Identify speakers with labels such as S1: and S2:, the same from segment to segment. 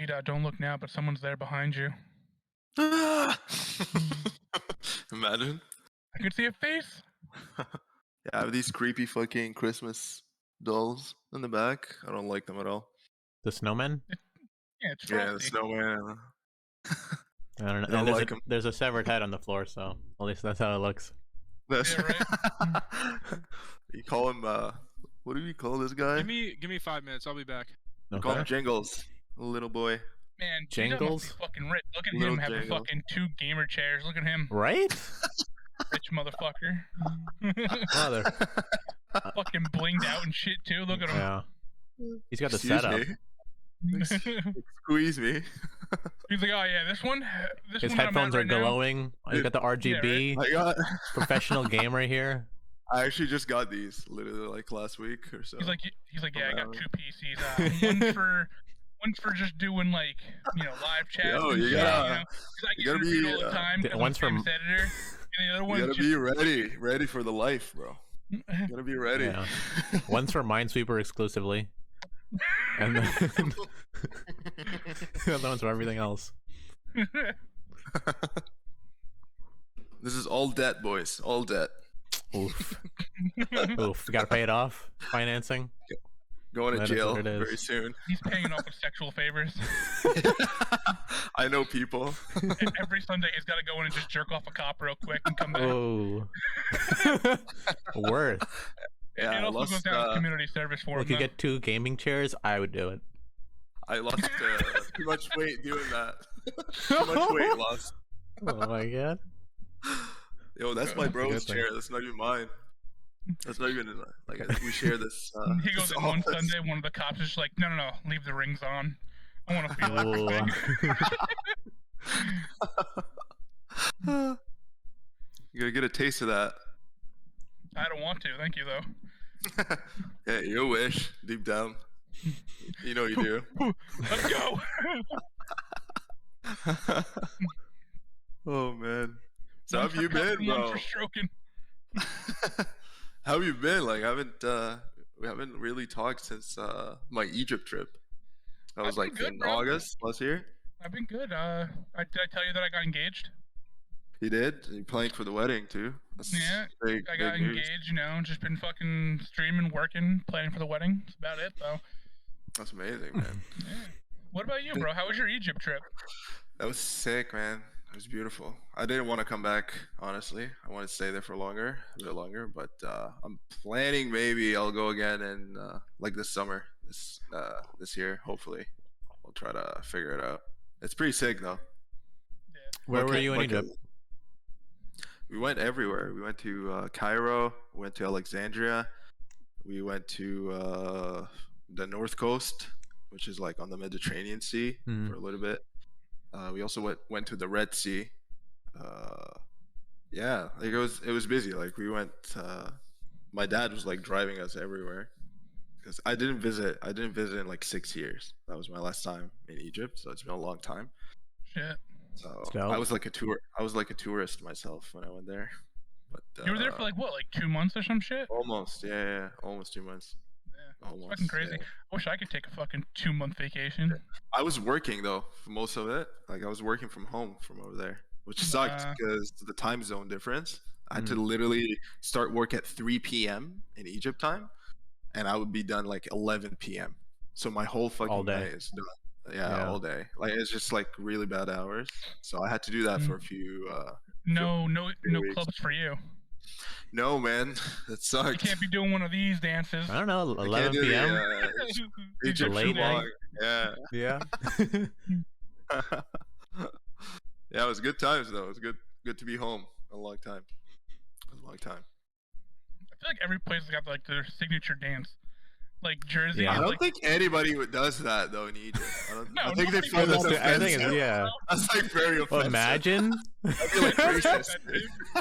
S1: Dida, don't look now, but someone's there behind you.
S2: Imagine.
S1: I can see a face.
S2: Yeah, I have these creepy fucking Christmas dolls in the back. I don't like them at all.
S3: The snowman?
S1: Yeah, it's
S2: Yeah, the
S1: frosty.
S2: snowman.
S3: I don't know.
S2: I don't like 'em.
S3: There's a severed head on the floor, so at least that's how it looks.
S2: That's
S1: Yeah, right.
S2: You call him what do you call this guy?
S4: Give me 5 minutes. I'll be back.
S2: Call him
S3: Okay.
S2: Jingles, little boy.
S1: Man, Dida
S3: Jingles?
S1: must be fucking rich. Look at
S2: Little
S1: him having
S2: Jingles.
S1: fucking 2 gamer chairs. Look at him,
S3: Right?
S1: rich motherfucker.
S3: Mother.
S1: Fucking blinged out and shit too. Look at him.
S3: Yeah. He's got the
S2: Excuse
S3: setup.
S2: me. Squeeze me.
S1: He's like, oh yeah, this one. This
S3: His
S1: one that I'm
S3: headphones
S1: at
S3: are
S1: right now.
S3: glowing. He's got the RGB. Professional gamer here.
S2: I actually just got these literally like last week or so.
S1: He's like, yeah, I got
S2: Wow.
S1: 2 PCs. One's for just doing like, live chat.
S2: Yo,
S1: and
S2: you
S1: shit,
S2: gotta-
S1: 'cause I
S2: you
S1: get
S2: gotta
S1: interviewed
S2: be,
S1: all the time. 'cause I'm
S3: one's from-
S1: famous editor, and the other
S2: You
S1: one's
S2: gotta
S1: just
S2: be ready for the life, bro. You gotta be ready.
S3: Yeah. One's for Minesweeper exclusively. And then the other one's for everything else.
S2: This is all debt, boys. All debt.
S3: Oof. Oof. Gotta pay it off. Financing.
S2: Going to
S3: That is
S2: jail
S3: what it is.
S2: very soon.
S1: He's paying off with sexual favors.
S2: I know people.
S1: Every Sunday, he's got to go in and just jerk off a cop real quick and come back.
S3: Oh. Worth.
S2: Yeah,
S1: it
S2: I
S1: also
S2: lost,
S1: goes down to community service for
S3: We
S1: him.
S3: could
S1: though.
S3: get 2 gaming chairs. I would do it.
S2: I lost too much weight doing that. Too much weight lost.
S3: Oh my god.
S2: Yo, that's my
S3: That's a
S2: bro's
S3: good thing.
S2: chair. That's not even mine. That's not even like we share this.
S1: He goes
S2: this
S1: in one
S2: office.
S1: Sunday, one of the cops is just like, no, leave the rings on. I want to feel everything.
S2: You gotta get a taste of that.
S1: I don't want to. Thank you, though.
S2: Yeah, you wish deep down. You know you do.
S1: Let's go.
S2: Oh man. So how
S1: One
S2: have
S1: for
S2: you been,
S1: cuffing, one
S2: bro?
S1: for stroking.
S2: How have you been? Like, we haven't really talked since my Egypt trip. That was
S1: I've been
S2: like
S1: good,
S2: in
S1: bro.
S2: August last year.
S1: I've been good. Did I tell you that I got engaged?
S2: You did. You playing for the wedding too. That's
S1: Yeah,
S2: big,
S1: I got
S2: big news.
S1: engaged, just been fucking streaming, working, planning for the wedding. That's about it, though.
S2: That's amazing, man.
S1: Yeah. What about you, bro? How was your Egypt trip?
S2: That was sick, man. It was beautiful. I didn't want to come back, honestly. I wanted to stay there for a bit longer. But I'm planning maybe I'll go again in like this summer, this year. Hopefully, I'll try to figure it out. It's pretty sick though.
S3: Where were
S2: Okay,
S3: you in
S2: like,
S3: Egypt?
S2: We went everywhere. We went to Cairo. We went to Alexandria. We went to the North Coast, which is like on the Mediterranean Sea
S3: Mhm.
S2: for a little bit. We also went to the Red Sea. Yeah, like it was busy. Like we went. My dad was like driving us everywhere because I didn't visit in like 6 years. That was my last time in Egypt, so it's been a long time.
S1: Shit.
S2: So
S3: dope.
S2: I was like a tourist myself when I went there. But
S1: You were there for like what, like 2 months or some shit?
S2: almost, yeah, almost 2 months.
S1: Yeah. It's
S2: Almost,
S1: fucking crazy.
S2: yeah.
S1: I wish I could take a fucking 2-month vacation.
S2: I was working though for most of it. Like I was working from home from over there, which sucked because the time zone difference. I had to literally start work at 3 p.m. in Egypt time, and I would be done like 11 p.m. So my whole fucking
S3: All day.
S2: day is done. Yeah,
S3: Yeah.
S2: all day. Like it's just like really bad hours. So I had to do that for a few.
S1: No
S2: weeks.
S1: clubs for you.
S2: No, man, that
S1: You
S2: sucked.
S1: can't be doing one of these dances.
S3: I don't know,
S2: I can't
S3: 11
S2: do the,
S3: p.m.
S2: Egyptian
S3: late night.
S2: walk. Yeah.
S3: Yeah.
S2: Yeah, it was good times though. It was good to be home a long time. It was a long time.
S1: I feel like every place has got like their signature dance. Like Jersey.
S3: Yeah.
S2: I
S1: is,
S2: don't
S1: like,
S2: think anybody does that though in Egypt.
S1: No,
S2: I think they
S1: nobody
S2: find
S1: does
S2: that
S1: that.
S3: I think it's,
S2: offensive.
S3: yeah.
S2: That's like very offensive.
S3: Well, imagine.
S2: I feel like racist.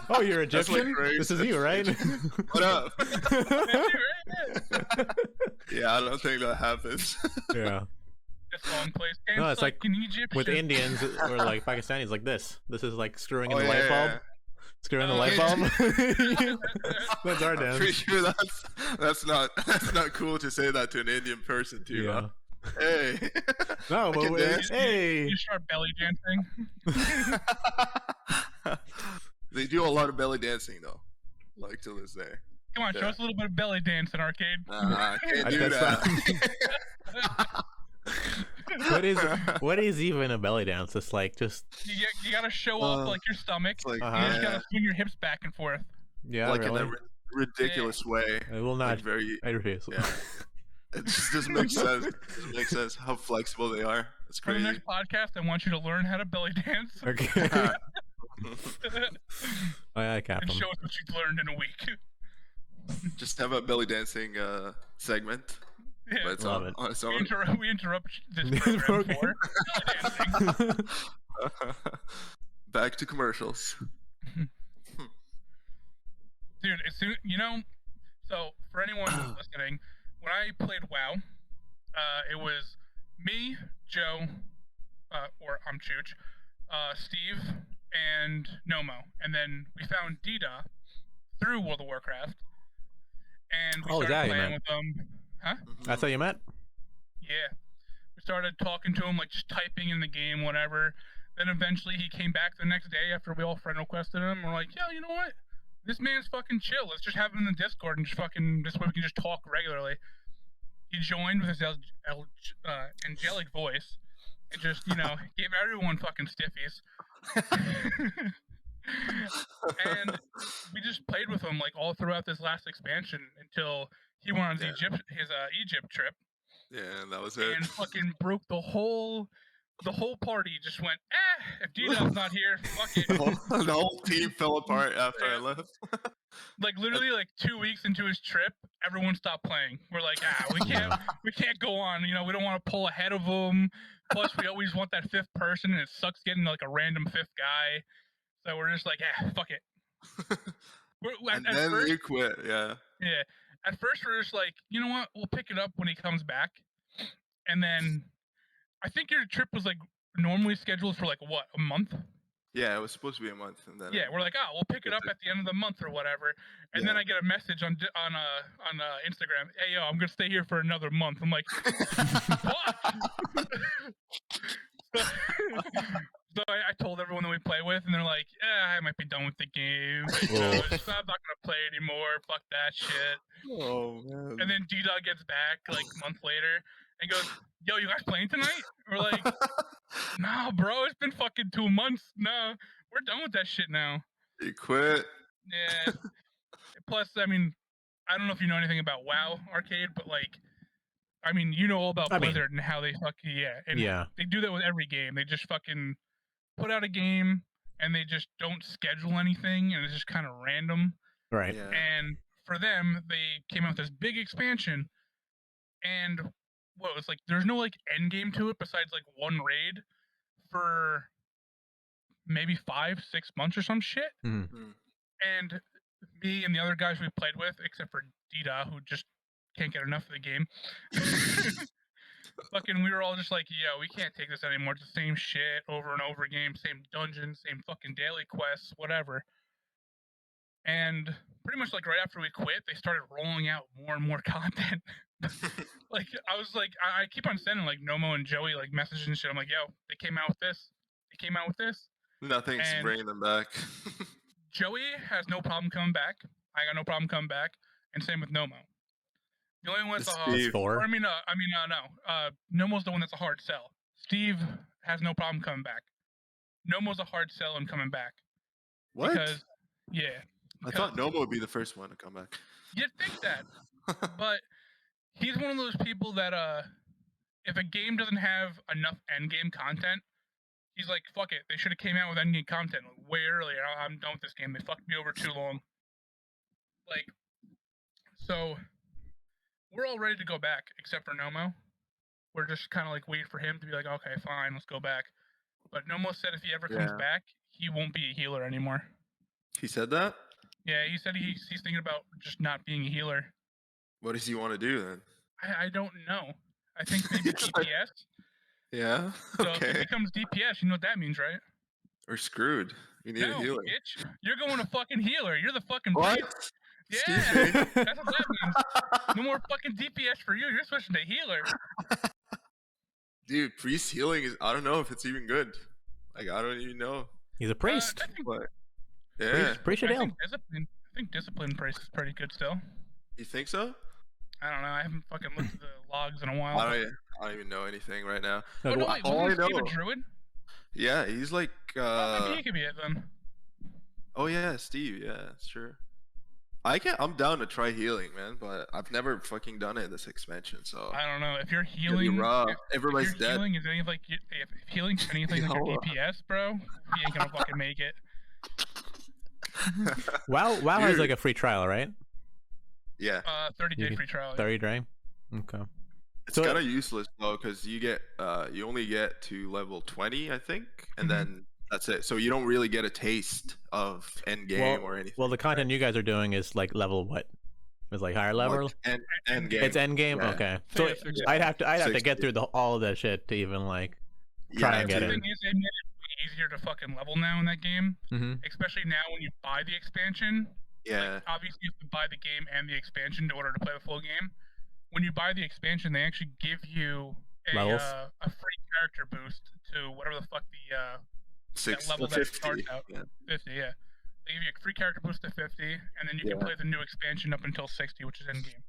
S3: Oh, you're
S2: That's like
S3: Egyptian?
S2: very
S3: This is you, right?
S2: What up?
S1: Yeah.
S2: Yeah, I don't think that happens.
S3: Yeah.
S1: This long place.
S3: No, it's like
S1: in Egypt.
S3: With
S1: shit.
S3: Indians or like Pakistanis, like this. This is like screwing in
S2: Oh,
S3: the
S2: yeah,
S3: light bulb.
S2: yeah.
S3: Screwing the
S1: Oh,
S3: light
S1: yeah.
S3: bulb. That's our
S2: I'm pretty
S3: dance.
S2: sure that's not cool to say that to an Indian person too.
S3: Yeah.
S2: Huh? Hey.
S3: No,
S2: I
S3: but
S2: can
S3: wait,
S2: dance.
S3: hey.
S1: You start belly dancing.
S2: They do a lot of belly dancing though, like to this day.
S1: Come on, show
S2: Yeah.
S1: us a little bit of belly dancing, Arcade.
S2: I can't do
S3: That's
S2: that.
S3: what is even a belly dance? It's like just
S1: You gotta show off like your stomach.
S2: It's like,
S3: Uh-huh.
S1: You just
S2: yeah,
S1: gotta swing your hips back and forth.
S3: yeah,
S2: like
S3: really.
S2: in a ridiculous way.
S3: I will not.
S2: Like very,
S3: I refuse.
S2: yeah. It just doesn't make sense. It doesn't make sense how flexible they are. It's
S1: For the
S2: crazy.
S1: next podcast, I want you to learn how to belly dance
S3: Okay. I cap
S1: and
S3: them.
S1: show us what you've learned in a week.
S2: Just have a belly dancing segment, but
S1: Yeah,
S2: it's
S3: Love
S2: on,
S3: it.
S2: on its
S1: we,
S2: own.
S1: we interrupt this program
S3: Okay.
S1: for belly dancing.
S2: Back to commercials.
S1: Dude, as soon so for anyone listening, when I played WoW, it was me, Joe, or I'm Chooch, Steve, and Nomo, and then we found Dida through World of Warcraft, and we
S3: Oh, is
S1: started
S3: that how you
S1: playing
S3: met?
S1: with them. Huh?
S3: That's how you met?
S1: Yeah. We started talking to him, like just typing in the game, whatever. Then eventually he came back the next day after we all friend requested him. We're like, yo, you know what? This man's fucking chill. Let's just have him in the Discord and just fucking, this way we can just talk regularly. He joined with his angelic voice and just, gave everyone fucking stiffies. And we just played with him like all throughout this last expansion until he went on his Egypt trip.
S2: Yeah, and that was it.
S1: And fucking broke the whole party. Just went, if Dida's not here, fuck it.
S2: The whole team fell apart after I left.
S1: Like literally, like 2 weeks into his trip, everyone stopped playing. We're like, we can't go on. We don't want to pull ahead of him. Plus, we always want that fifth person, and it sucks getting like a random fifth guy. So we're just like, fuck it.
S2: And then
S1: first,
S2: you quit, yeah.
S1: Yeah. At first, we're just like, you know what? We'll pick it up when he comes back. And then I think your trip was like normally scheduled for like what, a month?
S2: Yeah, it was supposed to be a month, and then
S1: Yeah, we're like, we'll pick it up at the end of the month or whatever. And then I get a message on Instagram, hey yo, I'm gonna stay here for another month. I'm like, what? So I told everyone that we play with, and they're like, I might be done with the game. I'm not gonna play anymore. Fuck that shit.
S2: Oh man.
S1: And then D-Dog gets back like a month later and goes, yo, you guys playing tonight? We're like, nah, bro, it's been fucking 2 months. No, we're done with that shit now.
S2: You quit.
S1: Yeah. Plus, I mean, I don't know if you know anything about WoW Arcade, but like, I mean, you know all about Blizzard and how they they do that with every game. They just fucking put out a game and they just don't schedule anything, and it's just kind of random.
S3: Right.
S2: Yeah.
S1: And for them, they came out with this big expansion, and what was like, there's no like end game to it besides like one raid for maybe 5-6 months or some shit.
S3: Mm-hmm.
S1: And me and the other guys we played with, except for Dida, who just can't get enough of the game, fucking, we were all just like, yo, we can't take this anymore. It's the same shit over and over again, same dungeons, same fucking daily quests, whatever. And pretty much like right after we quit, they started rolling out more and more content. Like I was like, I keep on sending like Nomo and Joey like messages and shit. I'm like, yo, they came out with this. They came out with this.
S2: Nothing's
S1: And
S2: bringing them back.
S1: Joey has no problem coming back. I got no problem coming back, and same with Nomo. The only one that's
S2: Steve.
S1: Nomo's the one that's a hard sell. Steve has no problem coming back. Nomo's a hard sell and coming back.
S2: What?
S1: Because,
S2: I thought Nomo would be the first one to come back.
S1: You'd think that, but he's one of those people that if a game doesn't have enough endgame content, he's like, fuck it. They should have came out with endgame content way earlier. I'm done with this game. They fucked me over too long. Like, so we're all ready to go back, except for Nomo. We're just kind of like waiting for him to be like, okay, fine, let's go back. But Nomo said if he ever comes back, he won't be a healer anymore.
S2: He said that?
S1: Yeah, he said he's thinking about just not being a healer.
S2: What does he want to do then?
S1: I don't know. I think maybe DPS.
S2: Yeah?
S1: So
S2: Okay.
S1: if it becomes DPS, you know what that means, right?
S2: We're screwed. We need a healer.
S1: Bitch. You're going to fucking healer. You're the fucking
S2: What?
S1: priest.
S2: Excuse
S1: Yeah,
S2: me?
S1: that's what that means. No more fucking DPS for you. You're switching to healer.
S2: Dude, priest healing is. I don't know if it's even good. Like I don't even know.
S3: He's a priest.
S1: I think,
S2: But yeah,
S3: Priest should
S1: I
S3: heal.
S1: think discipline price is pretty good still.
S2: you think so?
S1: I don't know. I haven't fucking looked at the logs in a while.
S2: I don't even know anything right now.
S1: Oh no, wait,
S2: all I
S1: wasn't Steve a
S2: know-
S1: druid?
S2: Yeah, he's like.
S1: Oh, maybe he could be it then.
S2: Oh yeah, Steve. Yeah, sure. I'm down to try healing, man, but I've never fucking done it this expansion, so.
S1: I don't know if you're
S2: It's gonna be
S1: healing.
S2: rough.
S1: If
S2: Everybody's
S1: your
S2: dead.
S1: healing is anything like if healing's anything like your
S2: Yo.
S1: DPS, bro, you ain't gonna fucking make it.
S3: WoW has
S2: Dude.
S3: like a free trial, right?
S2: Yeah,
S1: 30-day
S3: can-
S1: free trial.
S3: 30 day. Okay.
S2: it's
S3: So-
S2: kind of useless though, because you only get to level 20, I think, and
S1: Mhm.
S2: then that's it. So you don't really get a taste of end game or anything.
S3: Well, the content you guys are doing is like level what? It's like higher level.
S2: Like, end game.
S3: It's end game.
S2: Yeah.
S3: Okay. So
S4: Yeah, fix it.
S3: I'd have to get
S2: 60.
S3: through all of that shit to even like try and get
S1: The
S3: in.
S1: thing is, they made it way easier to fucking level now in that game,
S3: Mm-hmm.
S1: especially now when you buy the expansion.
S2: Yeah.
S1: Obviously, you have to buy the game and the expansion in order to play the full game. When you buy the expansion, they actually give you
S3: Levels?
S1: a free character boost to whatever the fuck the
S2: Six,
S1: level that
S2: 50.
S1: starts out.
S2: Yeah.
S1: 50, yeah. They give you a free character boost to 50, and then you can
S2: Yeah.
S1: play the new expansion up until 60, which is endgame.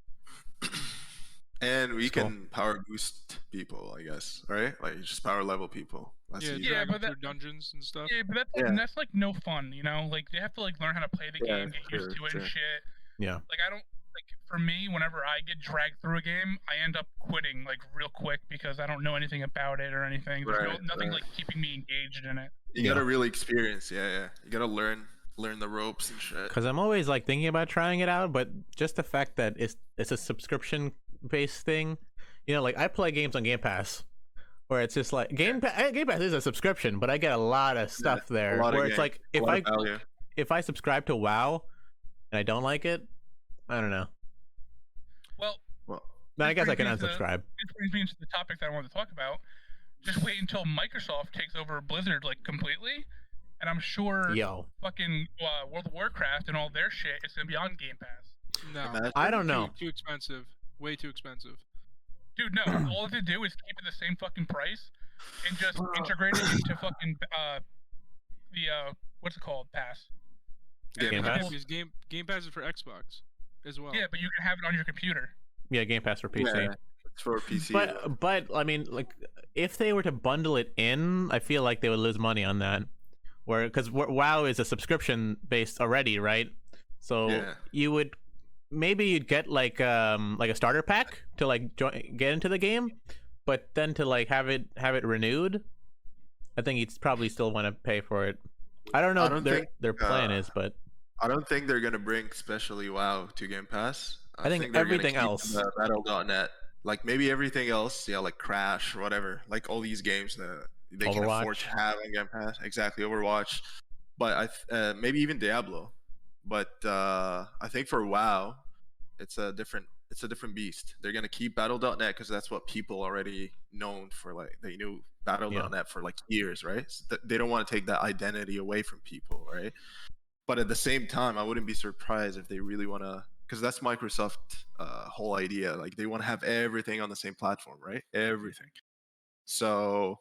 S2: And we
S3: That's cool.
S2: can power boost people, I guess, right? Like just power level people. That's
S4: Yeah,
S2: easy.
S1: Yeah,
S4: drag 'em
S1: but that-
S4: through dungeons and stuff.
S1: Yeah, but that's like no fun, you know? Like they have to like learn how to play the
S2: Yeah,
S1: game, get used to it
S2: sure.
S1: and shit.
S3: Yeah.
S1: Like I don't like for me, whenever I get dragged through a game, I end up quitting like real quick because I don't know anything about it or anything. There's
S2: Right,
S1: nothing
S2: right.
S1: like keeping me engaged in it.
S2: You gotta really experience. Yeah. You gotta learn the ropes and shit.
S3: Because I'm always like thinking about trying it out, but just the fact that it's a subscription based thing, you know, like I play games on Game Pass, where it's just like Game Pass is a subscription, but I get a lot of stuff there.
S2: a lot of
S3: Where it's
S2: game-
S3: like
S2: a lot of value.
S3: if I subscribe to WoW and I don't like it, I don't know.
S1: Well,
S2: Well,
S3: Then I guess I can
S1: brings me to-
S3: unsubscribe.
S1: this brings me into the topic that I wanted to talk about. Just wait until Microsoft takes over Blizzard like completely, and I'm sure
S3: Yo,
S1: fucking World of Warcraft and all their shit is gonna be on Game Pass.
S4: No,
S2: imagine.
S3: I don't know.
S4: Too expensive. Way too expensive.
S1: Dude, no. All they do is keep it the same fucking price and just integrate it into fucking the what's it called? Pass.
S2: Game
S3: Game
S2: Pass.
S3: Pass?
S4: Because Game Pass is for Xbox as well.
S1: Yeah, but you can have it on your computer.
S3: Yeah, Game Pass for PC.
S2: Yeah, it's for PC.
S3: But I mean, like, if they were to bundle it in, I feel like they would lose money on that. Because WoW is a subscription based already, right? So
S2: Yeah.
S3: you'd get like a starter pack to like get into the game, but then to like have it renewed, I think you'd probably still want to pay for it. I don't know
S2: I
S3: what
S2: don't
S3: their
S2: think,
S3: their plan is, but
S2: I don't think they're gonna bring especially WoW to Game Pass.
S3: I think
S2: they're gonna
S3: everything
S2: keep
S3: else.
S2: the Battle.net, like maybe everything else, yeah, like Crash or whatever, like all these games that they can afford
S3: Overwatch.
S2: to have on Game Pass. Exactly, Overwatch, but maybe even Diablo. But I think for WoW, it's a different beast. They're gonna keep Battle.net because that's what people already known for. Like they knew Battle.net for like years, right? So they don't want to take that identity away from people, right? But at the same time, I wouldn't be surprised if they really want to, because that's Microsoft whole idea. Like they want to have everything on the same platform, right? Everything. So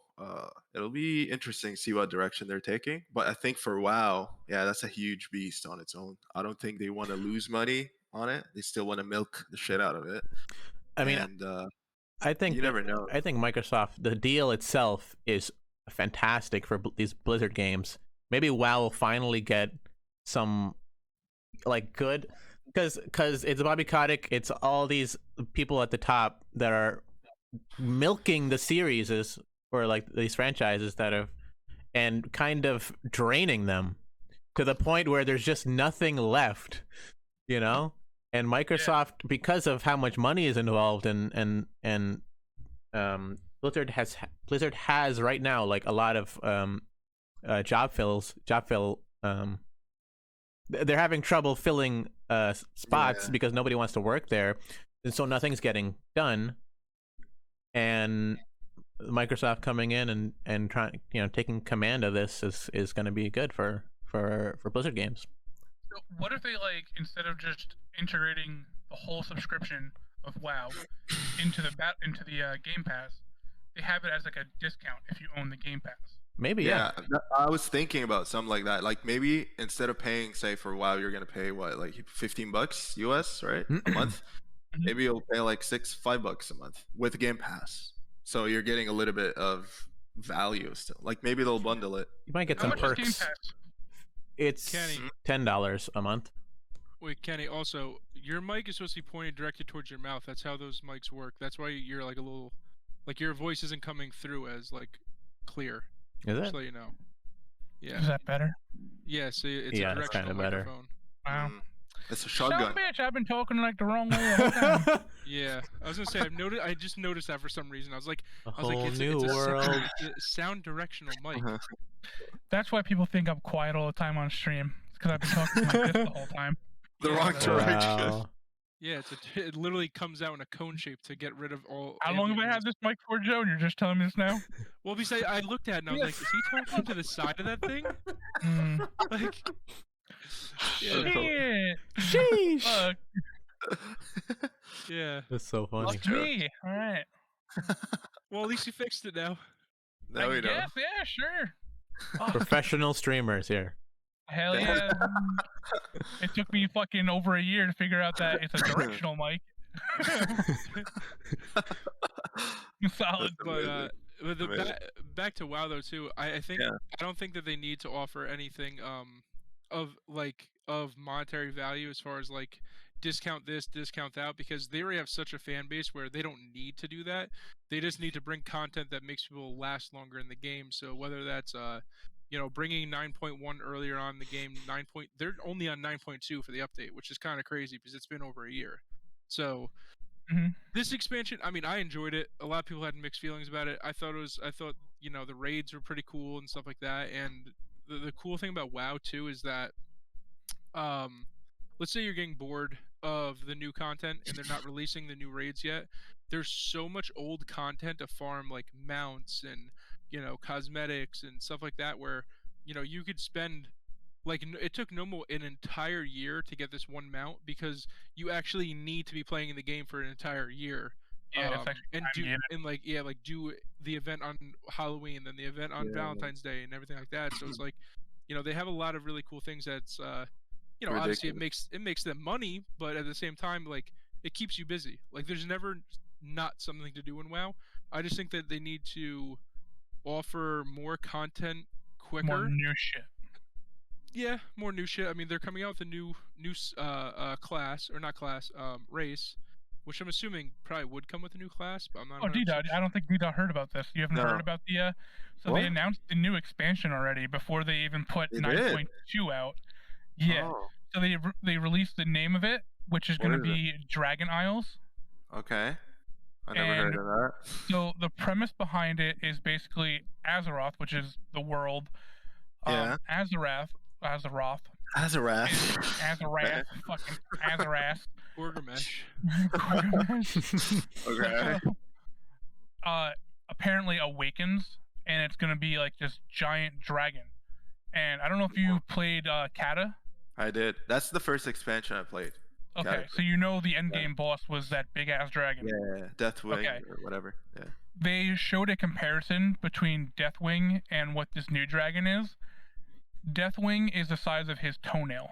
S2: it'll be interesting to see what direction they're taking. But I think for WoW, yeah, that's a huge beast on its own. I don't think they want to lose money on it. They still want to milk the shit out of it.
S3: I mean,
S2: and
S3: I think
S2: you never know.
S3: I think Microsoft, the deal itself is fantastic for these Blizzard games. Maybe WoW will finally get some like good, because it's Bobby Kotick, it's all these people at the top that are milking the series or like these franchises that have, and kind of draining them to the point where there's just nothing left, you know. And Microsoft, because of how much money is involved and Blizzard has right now like a lot of job fill they're having trouble filling spots because nobody wants to work there, and so nothing's getting done. And Microsoft coming in and trying, taking command of this is going to be good for Blizzard games.
S1: So what if they like, instead of just integrating the whole subscription of WoW into the Game Pass, they have it as like a discount if you own the Game Pass.
S3: Maybe
S2: Yeah, I was thinking about something like that. Like maybe instead of paying, say for WoW, you're gonna pay what, like $15 US, right, a month.
S1: Mhm.
S2: Maybe you'll pay like $5 a month with Game Pass. So you're getting a little bit of value still. Like maybe they'll bundle it.
S3: You might get
S1: How
S3: some
S1: much is Game
S3: perks.
S1: Pass?
S3: It's
S4: Kenny.
S3: $10 a month.
S4: Wait, Kenny. Also, your mic is supposed to be pointed directly towards your mouth. That's how those mics work. That's why you're like a little, like your voice isn't coming through as like clear.
S3: Is
S4: Just
S3: it?
S4: to let you know. Yeah.
S1: Is that better?
S4: Yeah. So it's
S3: Yeah,
S4: a
S3: it's
S4: directional
S3: kinda better.
S4: microphone.
S1: Wow.
S2: It's a
S1: Son
S2: shotgun.
S1: of a bitch, I've been talking like the wrong way the whole time.
S4: Yeah, I was gonna say I just noticed that for some reason. I was like,
S3: A whole new
S4: it's a
S3: world.
S4: it's a sound directional mic.
S1: That's why people think I'm quiet all the time on stream. It's because I've been talking like this the whole time.
S2: The
S4: Yeah,
S2: wrong
S4: that's-
S2: direction.
S3: Wow.
S4: Yeah, it literally comes out in a cone shape to get rid of all.
S1: How long have I
S4: ambient
S1: had
S4: noise.
S1: this mic for, Joe? And you're just telling me this now?
S4: Well, besides, I looked at it and I was like, is he talking to the side of that thing?
S1: Mm.
S4: Like, yeah,
S1: Shit.
S3: Sheesh.
S1: Fuck.
S4: yeah.
S3: That's so funny.
S1: That's me. All right.
S4: Well, at least you fixed it now.
S2: Now we
S1: I
S2: know.
S1: guess, yeah, sure.
S3: Professional streamers here.
S1: Hell yeah. It took me fucking over a year to figure out that it's a directional mic. Solid.
S2: That's
S4: But
S2: amazing.
S4: but the
S2: Amazing.
S4: back to WoW though too. I think
S2: Yeah.
S4: I don't think that they need to offer anything of monetary value as far as like discount this, discount that, because they already have such a fan base where they don't need to do that. They just need to bring content that makes people last longer in the game. So whether that's bringing 9.1 earlier on in the game, they're only on 9.2 for the update, which is kind of crazy because it's been over a year. So
S1: Mhm.
S4: this expansion, I mean, I enjoyed it. A lot of people had mixed feelings about it. I thought the raids were pretty cool and stuff like that. And the cool thing about WoW too is that, let's say you're getting bored of the new content and they're not releasing the new raids yet. There's so much old content to farm, like mounts and cosmetics and stuff like that, where you could spend it took Nomo an entire year to get this one mount because you actually need to be playing in the game for an entire year.
S1: Yeah, it's actually
S4: and
S1: time
S4: do
S1: gated.
S4: and do the event on Halloween, then the event on
S2: Yeah.
S4: Valentine's Day and everything like that. So it's like, they have a lot of really cool things that's obviously it makes them money, but at the same time, like, it keeps you busy. Like, there's never not something to do in WoW. I just think that they need to offer more content quicker.
S1: More new shit.
S4: Yeah, more new shit. I mean, they're coming out with a new class, or not class, race, which I'm assuming probably would come with a new class, but I'm not.
S1: Oh, Dida, I don't think Dida heard about this. You haven't
S2: No.
S1: heard about the so
S2: What?
S1: they announced the new expansion already before they even put
S2: They
S1: 9.2 out. Yeah.
S2: Oh,
S1: So they released the name of it, which is
S2: What
S1: going to
S2: is it?
S1: be Dragon Isles.
S2: okay. I never heard
S1: And-
S2: of that.
S1: So the premise behind it is basically Azeroth, which is the world.
S2: Yeah.
S1: Azeroth,
S2: Azarath.
S1: fucking Azarath.
S4: Gorgamesh.
S2: Okay.
S1: Apparently awakens, and it's gonna be like this giant dragon. And I don't know if you played Kata.
S2: I did. That's the first expansion I played.
S1: Okay,
S2: Kata.
S1: so you know the end game boss was that big ass dragon.
S2: Yeah, Deathwing
S1: Okay.
S2: or whatever. Yeah.
S1: They showed a comparison between Deathwing and what this new dragon is. Deathwing is the size of his toenail.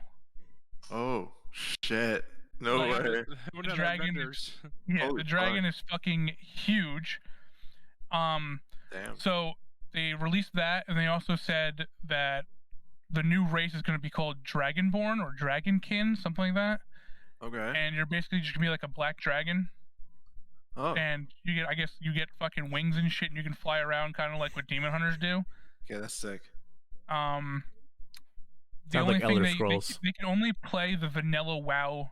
S2: Oh shit! No
S1: Like,
S2: way.
S4: We're not
S1: dragon-
S4: vendors.
S1: Yeah,
S2: Holy
S1: the dragon is fucking huge.
S2: Damn.
S1: So they released that, and they also said that the new race is going to be called Dragonborn or Dragonkin, something like that.
S2: Okay.
S1: And you're basically just gonna be like a black dragon,
S2: Oh.
S1: and I guess you get fucking wings and shit, and you can fly around, kind of like what demon hunters do.
S2: Okay, that's sick.
S1: The
S3: Sounds
S1: only
S3: like
S1: thing
S3: Elder Scrolls.
S1: they can only play the vanilla WoW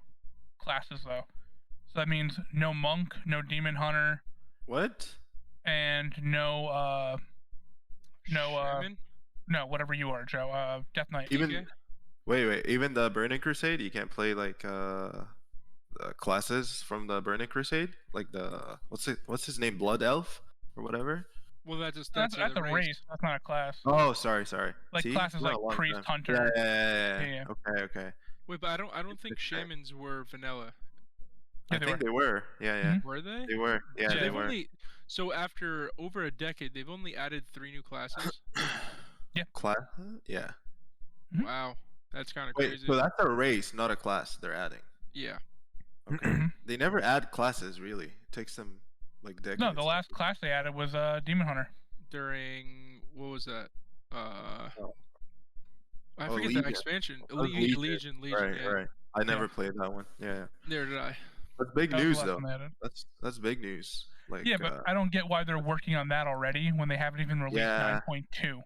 S1: classes though. So that means no monk, no demon hunter,
S2: What?
S1: and no
S4: Shaman?
S1: no whatever you are, Joe. Death Knight.
S2: Even
S4: Okay.
S2: wait. Even the Burning Crusade, you can't play like the classes from the Burning Crusade, like the what's his name, Blood Elf or whatever.
S4: Well, that's
S1: That's a race. That's not a class.
S2: Oh, sorry.
S1: Like
S2: See?
S1: classes
S2: It's been
S1: like
S2: a long
S1: priest,
S2: time.
S1: hunter.
S2: Yeah.
S1: Yeah.
S2: Okay.
S4: Wait, but I don't think
S2: It's okay.
S4: shamans were vanilla.
S1: Yeah,
S2: I
S1: they
S2: think they were. Yeah.
S1: Mhm.
S4: Were they?
S2: They were. Yeah,
S1: Yeah,
S2: they
S4: they've
S2: were.
S4: only So after over a decade, they've only added 3 new classes.
S2: Class? Yeah.
S1: Mhm.
S4: Wow, that's kind of
S2: Wait,
S4: crazy.
S2: so that's a race, not a class. They're adding.
S4: Yeah.
S2: Okay. They never add classes really. It takes them like decades.
S1: No, the last class they added was Demon Hunter.
S4: During what was that?
S2: Oh.
S4: I
S2: Oh,
S4: forget
S2: Legion.
S4: that expansion.
S2: That was
S4: Legion.
S2: Right,
S4: Yeah.
S2: right. I never played that one. Yeah.
S4: There did I.
S2: That's big
S1: That was the
S2: news
S1: last
S2: though.
S1: one they added.
S2: That's big news. Like
S1: Yeah, but I don't get why they're working on that already when they haven't even released
S2: Yeah.
S1: 9.2.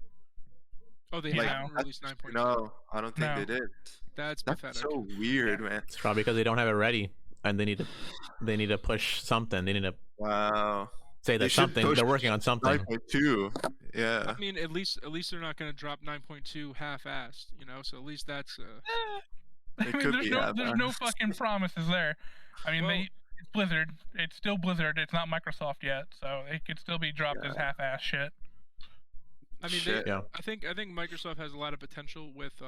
S4: Oh, they
S1: You
S4: haven't
S1: know.
S4: released 9.2.
S2: No, I don't think
S1: No.
S2: they did.
S4: That's
S2: That's
S4: pathetic.
S2: so weird, man.
S3: It's probably because they don't have it ready, and they need to push something. They need to
S2: Wow.
S3: say
S2: They
S3: that
S2: should
S3: something
S2: push
S3: they're working on something.
S2: 9.2. Yeah.
S4: I mean, at least they're not gonna drop 9.2 half-assed, you know. So at least that's
S1: I mean,
S2: could
S1: there's
S2: be
S1: no fucking promises there. I mean,
S4: Well-
S1: it's Blizzard. It's still Blizzard. It's not Microsoft yet, so it could still be dropped as half-ass shit.
S4: I mean,
S2: Shit.
S3: Yeah.
S4: I think Microsoft has a lot of potential with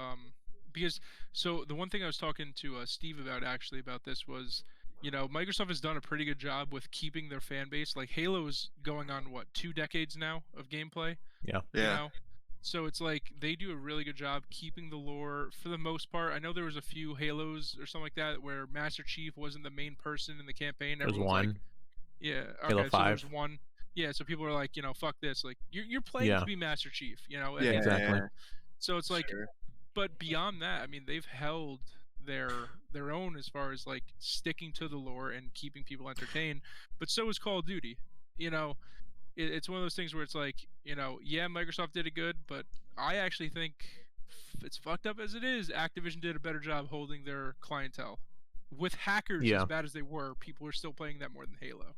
S4: because so the one thing I was talking to Steve about actually about this was, you know, Microsoft has done a pretty good job with keeping their fan base. Like Halo is going on what 2 decades now of gameplay.
S3: Yeah.
S4: You
S2: Yeah.
S4: know? So it's like they do a really good job keeping the lore for the most part. I know there was a few Halos or something like that where Master Chief wasn't the main person in the campaign.
S3: There's
S4: Everyone's
S3: one.
S4: like, yeah, okay,
S3: Halo
S4: so
S3: 5.
S4: there's one. Yeah, so people are like, you know, fuck this. Like you're playing
S3: Yeah.
S4: to be Master Chief, you know.
S2: Yeah.
S3: Exactly.
S4: So it's like,
S2: Sure.
S4: but beyond that, I mean, they've held their own as far as like sticking to the lore and keeping people entertained. But so is Call of Duty. You know, it's one of those things where it's like, you know, yeah, Microsoft did it good, but I actually think it's fucked up as it is. Activision did a better job holding their clientele. With hackers
S3: Yeah.
S4: as bad as they were, people were still playing that more than Halo.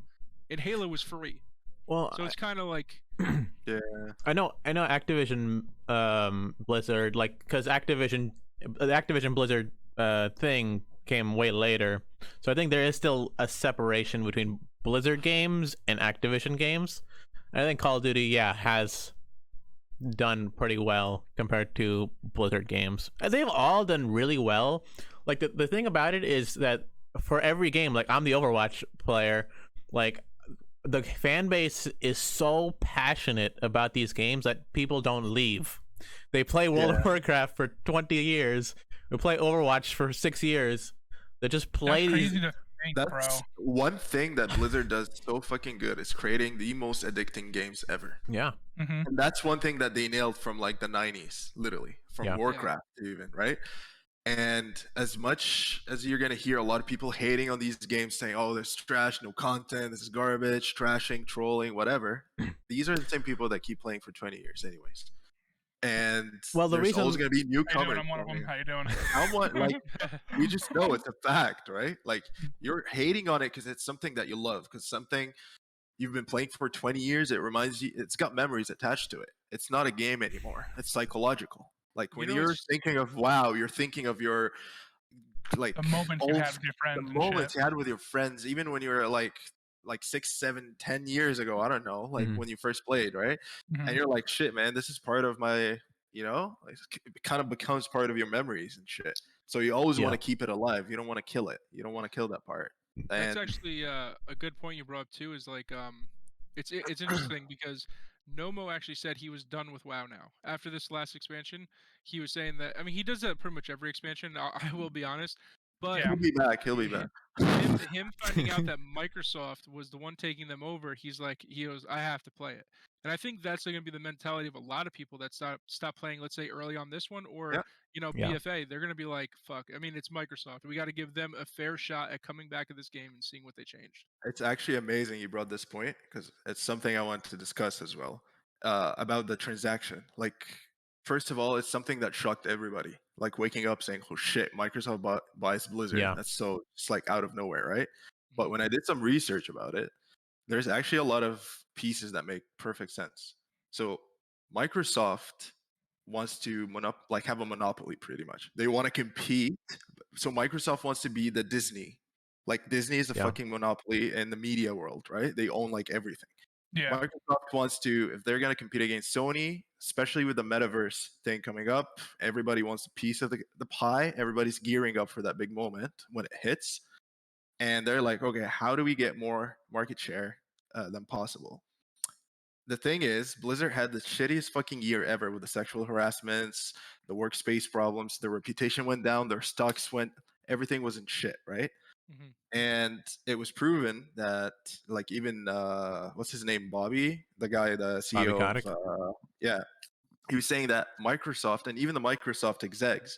S4: And Halo was free.
S3: Well,
S4: So it's kind of like
S2: Yeah.
S3: I know Activision Blizzard, like, because the Activision Blizzard thing came way later, so I think there is still a separation between Blizzard games and Activision games. I think Call of Duty has done pretty well compared to Blizzard games. They've all done really well. Like the thing about it is that for every game, like I'm the Overwatch player, like the fan base is so passionate about these games that people don't leave. They play World of Warcraft for 20 years. We play Overwatch for 6 years. They just play
S1: That's
S3: these.
S1: crazy to think,
S2: That's
S1: bro.
S2: one thing that Blizzard does so fucking good is creating the most addicting games ever.
S3: Yeah.
S1: Mm-hmm.
S2: And that's one thing that they nailed from like the 90s, literally, from
S3: Yeah.
S2: Warcraft even, right? And as much as you're going to hear a lot of people hating on these games saying, oh, there's trash, no content, this is garbage, trashing, trolling, whatever, these are the same people that keep playing for 20 years anyways. And
S3: Well, the
S2: there's
S3: reason-
S2: always going to be
S1: How you
S2: newcomers.
S1: doing? I'm one of them. How you doing?
S2: Someone, like, we just know it's a fact, right? Like, you're hating on it because it's something that you love, because something you've been playing for 20 years, it reminds you, it's got memories attached to it. It's not a game anymore. It's psychological. Like when
S4: You know
S2: you're
S4: what's-
S2: thinking of WoW, you're thinking of your like
S1: The moments you
S2: old-
S1: had with your friends
S2: the
S1: and
S2: moments
S1: shit.
S2: you had with your friends, even when you were like 6, 7, 10 years ago. I don't know, like
S3: Mhm.
S2: when you first played, right?
S1: Mhm.
S2: And you're like, shit, man, this is part of my, you know, like, it kind of becomes part of your memories and shit. So you always want
S3: Yeah.
S2: to keep it alive. You don't want to kill it. You don't want to kill that part.
S4: That's
S2: And
S4: actually a good point you brought up too. Is like it's interesting because Nomo actually said he was done with WoW now after this last expansion. He was saying that, I mean, he does that pretty much every expansion. I will be honest, but
S1: Yeah.
S2: he'll be back. He'll be back.
S4: him finding out that Microsoft was the one taking them over, he goes, I have to play it. And I think that's going to be the mentality of a lot of people that stop playing, let's say early on this one, or
S2: Yep.
S4: you know,
S3: Yeah.
S4: BFA. They're going to be like, fuck. I mean, it's Microsoft. We got to give them a fair shot at coming back to this game and seeing what they changed.
S2: It's actually amazing you brought this point because it's something I want to discuss as well about the transaction. Like, first of all, it's something that shocked everybody. Like waking up saying, "Oh shit, Microsoft buys Blizzard."
S3: Yeah.
S2: That's so it's like out of nowhere, right? But when I did some research about it, there's actually a lot of pieces that make perfect sense. So Microsoft wants to have a monopoly pretty much. They want to compete. So Microsoft wants to be the Disney. Like Disney is a
S3: Yeah.
S2: fucking monopoly in the media world, right? They own like everything.
S1: Yeah.
S2: Microsoft wants to, if they're going to compete against Sony, especially with the metaverse thing coming up, everybody wants a piece of the pie. Everybody's gearing up for that big moment when it hits. And they're like, okay, how do we get more market share than possible? the thing is, Blizzard had the shittiest fucking year ever with the sexual harassments, the workspace problems, their reputation went down, their stocks went, everything was in shit, right?
S4: Mhm.
S2: And it was proven that, like, even what's his name, Bobby, the guy, the CEO
S3: Kotick?
S2: of yeah, he was saying that Microsoft and even the Microsoft execs,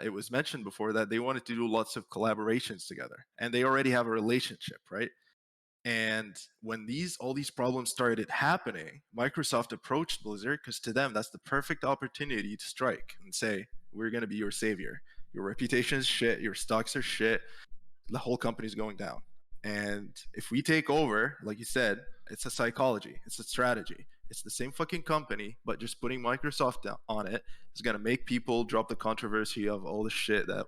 S2: it was mentioned before that they wanted to do lots of collaborations together, and they already have a relationship, right? And when all these problems started happening, Microsoft approached Blizzard because to them that's the perfect opportunity to strike and say, "We're going to be your savior. Your reputation is shit. Your stocks are shit. The whole company's going down. And if we take over, like you said, it's a psychology, it's a strategy. It's the same fucking company, but just putting Microsoft on it is gonna make people drop the controversy of all the shit that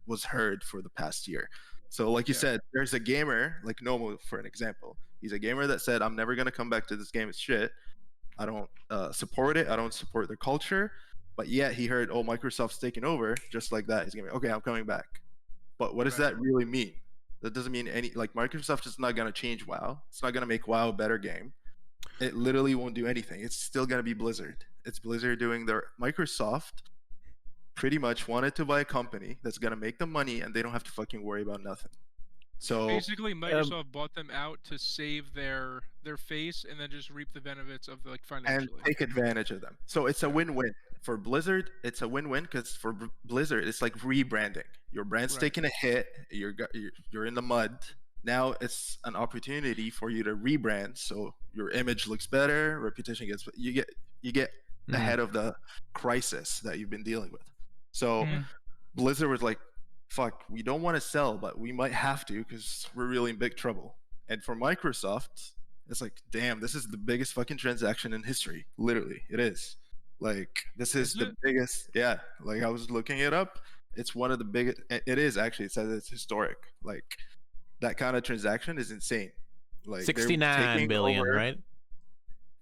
S2: was heard for the past year. So, like you
S4: Yeah.
S2: said, there's a gamer like Nomo, for an example. He's a gamer that said, "I'm never gonna come back to this game. It's shit. I don't support it. I don't support their culture." But yet he heard, "Oh, Microsoft's taking over," just like that. He's gonna be okay. I'm coming back. But what does
S4: Right.
S2: that really mean? That doesn't mean any, like, Microsoft is not going to change WoW. It's not going to make WoW a better game. It literally won't do anything. It's still going to be Blizzard. It's Blizzard doing their Microsoft pretty much wanted to buy a company that's going to make them money and they don't have to fucking worry about nothing. So
S4: Basically, Microsoft bought them out to save their face and then just reap the benefits of like
S2: and
S4: financially.
S2: take advantage of them. So it's a win-win. For Blizzard, it's a win-win because for Blizzard, it's like rebranding. Your brand's
S4: Right.
S2: taking a hit. You're in the mud. Now it's an opportunity for you to rebrand, so your image looks better, reputation gets. You get ahead of the crisis that you've been dealing with. So
S1: Mm.
S2: Blizzard was like, "Fuck, we don't want to sell, but we might have to because we're really in big trouble." And for Microsoft, it's like, damn, this is the biggest fucking transaction in history. Literally, it is. Like, this is
S4: Is
S2: the
S4: it?
S2: biggest. Yeah, like I was looking it up. It's one of the biggest. It is actually. It says it's historic. Like, that kind of transaction is insane. Like, they're
S3: 69
S2: taking
S3: billion,
S2: over.
S3: right?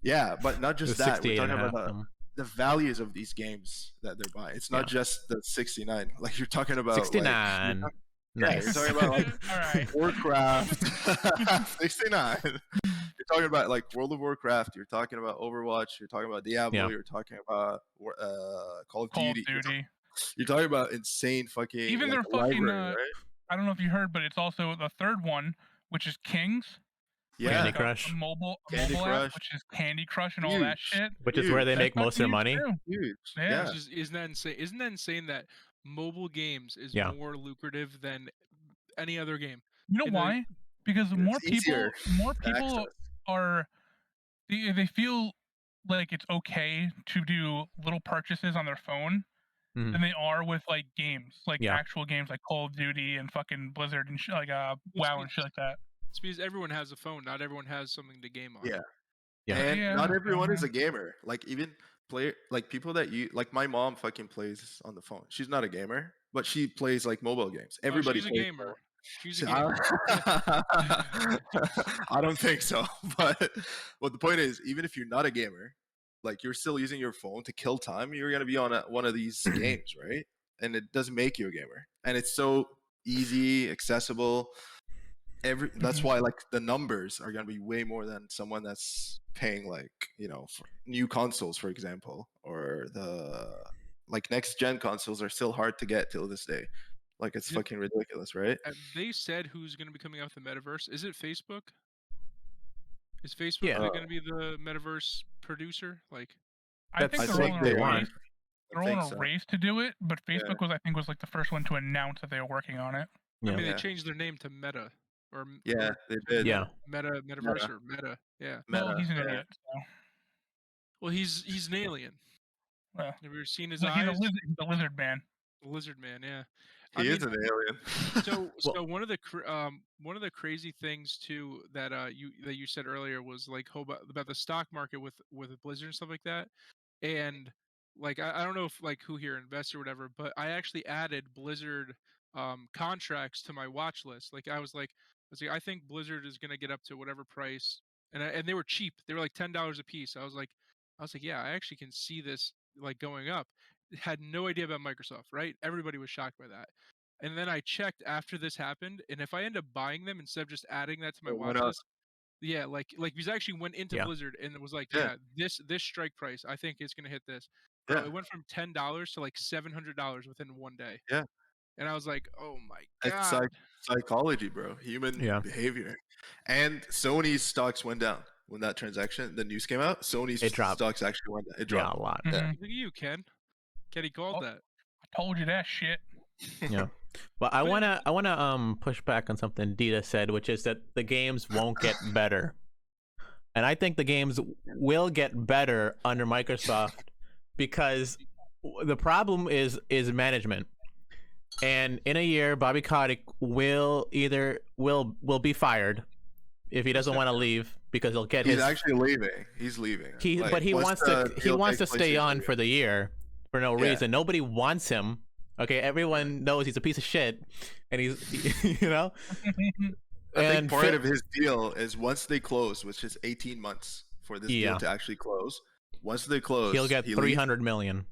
S2: Yeah, but not
S3: It
S2: just
S3: was
S2: that. We're
S3: 68 and
S2: talking
S3: a
S2: about
S3: half.
S2: the values of these games that they're buying. It's not
S3: Yeah.
S2: just the 69. Like, you're talking about
S3: 69.
S2: Like,
S3: Nice.
S2: you're talking about like
S1: All right.
S2: Warcraft 69. You're talking about like World of Warcraft. You're talking about Overwatch. You're talking about Diablo.
S3: Yeah.
S2: You're talking about Call of
S1: Call of
S2: Duty.
S1: Duty.
S2: You're talking about insane fucking
S1: Even
S2: like,
S1: their fucking
S2: library, right?
S1: I don't know if you heard, but it's also the third one, which is Kings. Which is
S2: Yeah,
S3: Candy
S1: like
S3: Crush.
S1: a mobile
S2: Candy
S1: app,
S2: Crush.
S1: which is Candy Crush and all that shit.
S3: Which is where they
S2: Huge.
S3: make
S1: That's
S3: most of their
S1: fucking
S3: money.
S1: huge too.
S2: Huge.
S1: Yeah.
S2: Yeah.
S4: Which is, isn't that insane? Isn't that insane that mobile games is
S3: Yeah.
S4: more lucrative than any other game?
S1: You know
S4: In the-
S1: why? Because more
S2: It's easier to
S1: people
S2: access.
S1: are they feel like it's okay to do little purchases on their phone
S3: Mhm.
S1: than they are with like games, like
S3: Yeah.
S1: actual games like Call of Duty and fucking Blizzard and shit, like WoW and shit like that.
S4: It's because everyone has a phone. Not everyone has something to game on.
S2: Yeah.
S3: Yeah.
S2: And
S1: Yeah,
S2: not everyone is
S1: uh-huh.
S2: a gamer. Like, even like people that you like, my mom fucking plays on the phone. She's not a gamer, but she plays like mobile games. Everybody
S4: she's a
S2: plays
S4: gamer. She's
S2: So
S4: a gamer.
S2: I don't think so. But the point is, even if you're not a gamer, like, you're still using your phone to kill time. You're gonna be on one of these games, right? And it doesn't make you a gamer. And it's so easy, accessible. That's
S1: Mhm.
S2: why, like, the numbers are gonna be way more than someone that's paying, like, for new consoles, for example, or the like next gen consoles are still hard to get till this day. Like, it's
S4: Did-
S2: fucking ridiculous, right?
S4: Have they said who's going to be coming out with the metaverse? Is it Facebook? Is Facebook
S3: Yeah.
S4: going to be the metaverse producer? Like,
S1: I think
S3: That's
S1: they're
S3: what
S1: all in
S3: they
S1: a
S3: want.
S1: race. They're all
S2: think
S1: in a
S2: so.
S1: race to do it, but
S2: Yeah.
S1: Facebook was like the first one to announce that they were working on it.
S3: Yeah.
S4: I mean,
S2: Yeah.
S4: they changed their name to Meta, or
S2: Yeah,
S4: or
S2: they did.
S3: Yeah.
S4: Metaverse or Meta. Yeah.
S1: Well,
S2: Meta,
S1: he's an
S2: yeah.
S1: idiot. So.
S4: Well, he's an alien.
S1: Well,
S4: Have you ever seen his
S1: he's
S4: eyes?
S1: he's a lizard man.
S4: Lizard man. Yeah.
S2: He is an alien.
S4: So
S3: Well-
S4: one of the crazy things too that you said earlier was like about the stock market with Blizzard and stuff like that, and like I don't know if like who here invests or whatever, but I actually added Blizzard contracts to my watch list. Like I was like I think Blizzard is gonna get up to whatever price, and they were cheap. They were like $10 a piece. I was like yeah, I actually can see this like going up. Had no idea about Microsoft, right? Everybody was shocked by that. And then I checked after this happened, and if I end up buying them instead of just adding that to my
S2: Oh, why
S4: watch
S2: not?
S4: list, Yeah, like because I actually went into
S3: Yeah.
S4: Blizzard and it was like,
S2: Yeah.
S4: this strike price, I think it's gonna hit this. Bro,
S2: Yeah.
S4: it went from $10 to like $700 within one day.
S2: Yeah.
S4: And I was like, oh my
S2: It's
S4: god.
S2: psychology, bro. Human
S3: Yeah.
S2: behavior. And Sony's stocks went down when that transaction, the news came out. Sony's
S3: It dropped.
S2: stocks actually went down. It
S3: Yeah,
S2: dropped.
S3: a lot.
S2: Yeah.
S1: Mhm.
S4: Look at you, Ken. Kenny called
S1: Oh.
S4: that.
S1: I told you that shit.
S3: Yeah. But I
S4: But-
S3: wanna push back on something Dida said, which is that the games won't get better. And I think the games will get better under Microsoft because the problem is management. And in a year, Bobby Kotick will be fired if he doesn't want to leave because he'll get
S2: He's
S3: his.
S2: actually leaving. He's leaving.
S3: But he
S2: once
S3: wants
S2: the
S3: to
S2: deal takes place,
S3: stay
S2: he's
S3: on
S2: leaving.
S3: for the year for no
S2: Yeah.
S3: reason. Nobody wants him. Okay, everyone knows he's a piece of shit, and he's you know.
S2: I think
S3: And
S2: part of his deal is once they close, which is 18 months for this
S3: Yeah.
S2: deal to actually close. Once they close,
S3: he'll get
S2: he
S3: 300 million.
S2: leaves.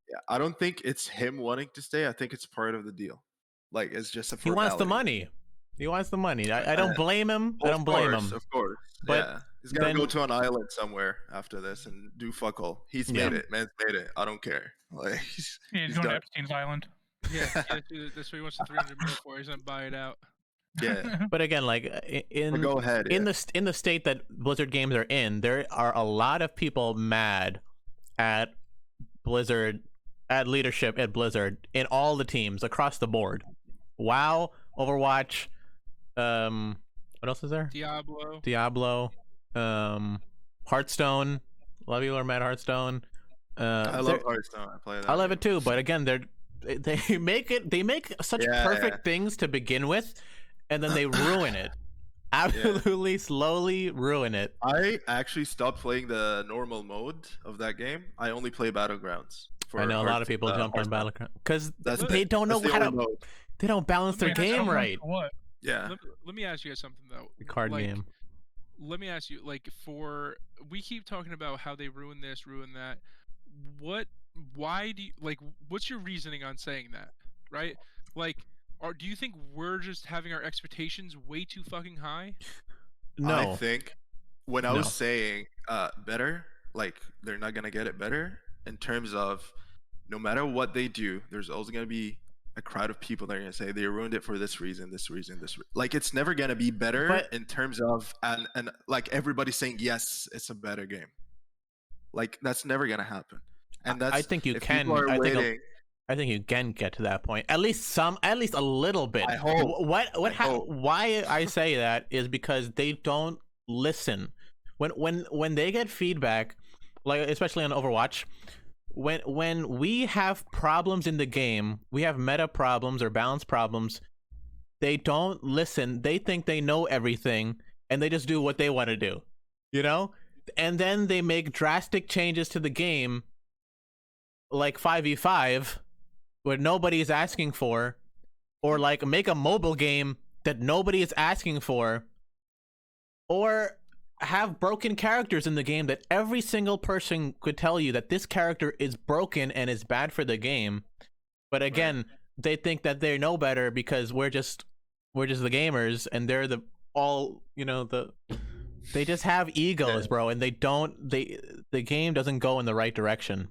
S2: Yeah, I don't think it's him wanting to stay. I think it's part of the deal. Like it's just a
S3: He
S2: formality.
S3: wants the money. He wants the money. I don't blame him. I
S2: Of
S3: don't blame
S2: course,
S3: him.
S2: Of course.
S3: But
S2: yeah. He's gonna
S3: then-
S2: go to an island somewhere after this and do fuck all. He's
S3: Yeah.
S2: made it. Man's made it. I don't care. Like he's
S1: He's going to
S2: done.
S1: Epstein's Island.
S4: Yeah, that's what he wants the 300 million for. He's gonna buy it out.
S2: Yeah.
S3: But again, like
S2: But go ahead.
S3: in
S2: yeah.
S3: the state that Blizzard games are in, there are a lot of people mad at Blizzard, at leadership at Blizzard in all the teams across the board. WoW, Overwatch, what else is there?
S4: Diablo.
S3: Hearthstone. A lot of people are mad at Hearthstone.
S2: I love Hearthstone. I play that.
S3: I love
S2: game.
S3: it too, but again, they make such
S2: Yeah,
S3: perfect things to begin with, and then they ruin it. Absolutely, slowly ruin it.
S2: I actually stopped playing the normal mode of that game. I only play Battlegrounds.
S3: I know a lot of people jumped on Battleground because they don't know how to. They don't balance their game right.
S1: What?
S2: Yeah.
S4: Let me ask you guys something though.
S3: The card
S4: Like,
S3: game.
S4: Let me ask you, like, we keep talking about how they ruin this, ruin that. Why do you, like, what's your reasoning on saying that, right? Like, do you think we're just having our expectations way too fucking high?
S3: No,
S2: I think when I
S3: No.
S2: was saying better, like they're not gonna get it better in terms of no matter what they do, there's always gonna be a crowd of people that are gonna say they ruined it for this reason, this reason, this. Like it's never gonna be better
S3: But-
S2: in terms of and like everybody saying yes, it's a better game. Like that's never gonna happen. And that's
S3: I think you
S2: if
S3: can.
S2: people are
S3: I think
S2: waiting.
S3: I think you can get to that point. At least a little bit.
S2: I hope.
S3: Why I say that is because they don't listen. When they get feedback, like especially on Overwatch, when we have problems in the game, we have meta problems or balance problems, they don't listen. They think they know everything and they just do what they want to do. You know? And then they make drastic changes to the game like 5v5 where nobody is asking for, or like make a mobile game that nobody is asking for, or have broken characters in the game that every single person could tell you that this character is broken and is bad for the game. But again, they think that they know better because we're just the gamers and they're they just have egos, bro, and the game doesn't go in the right direction.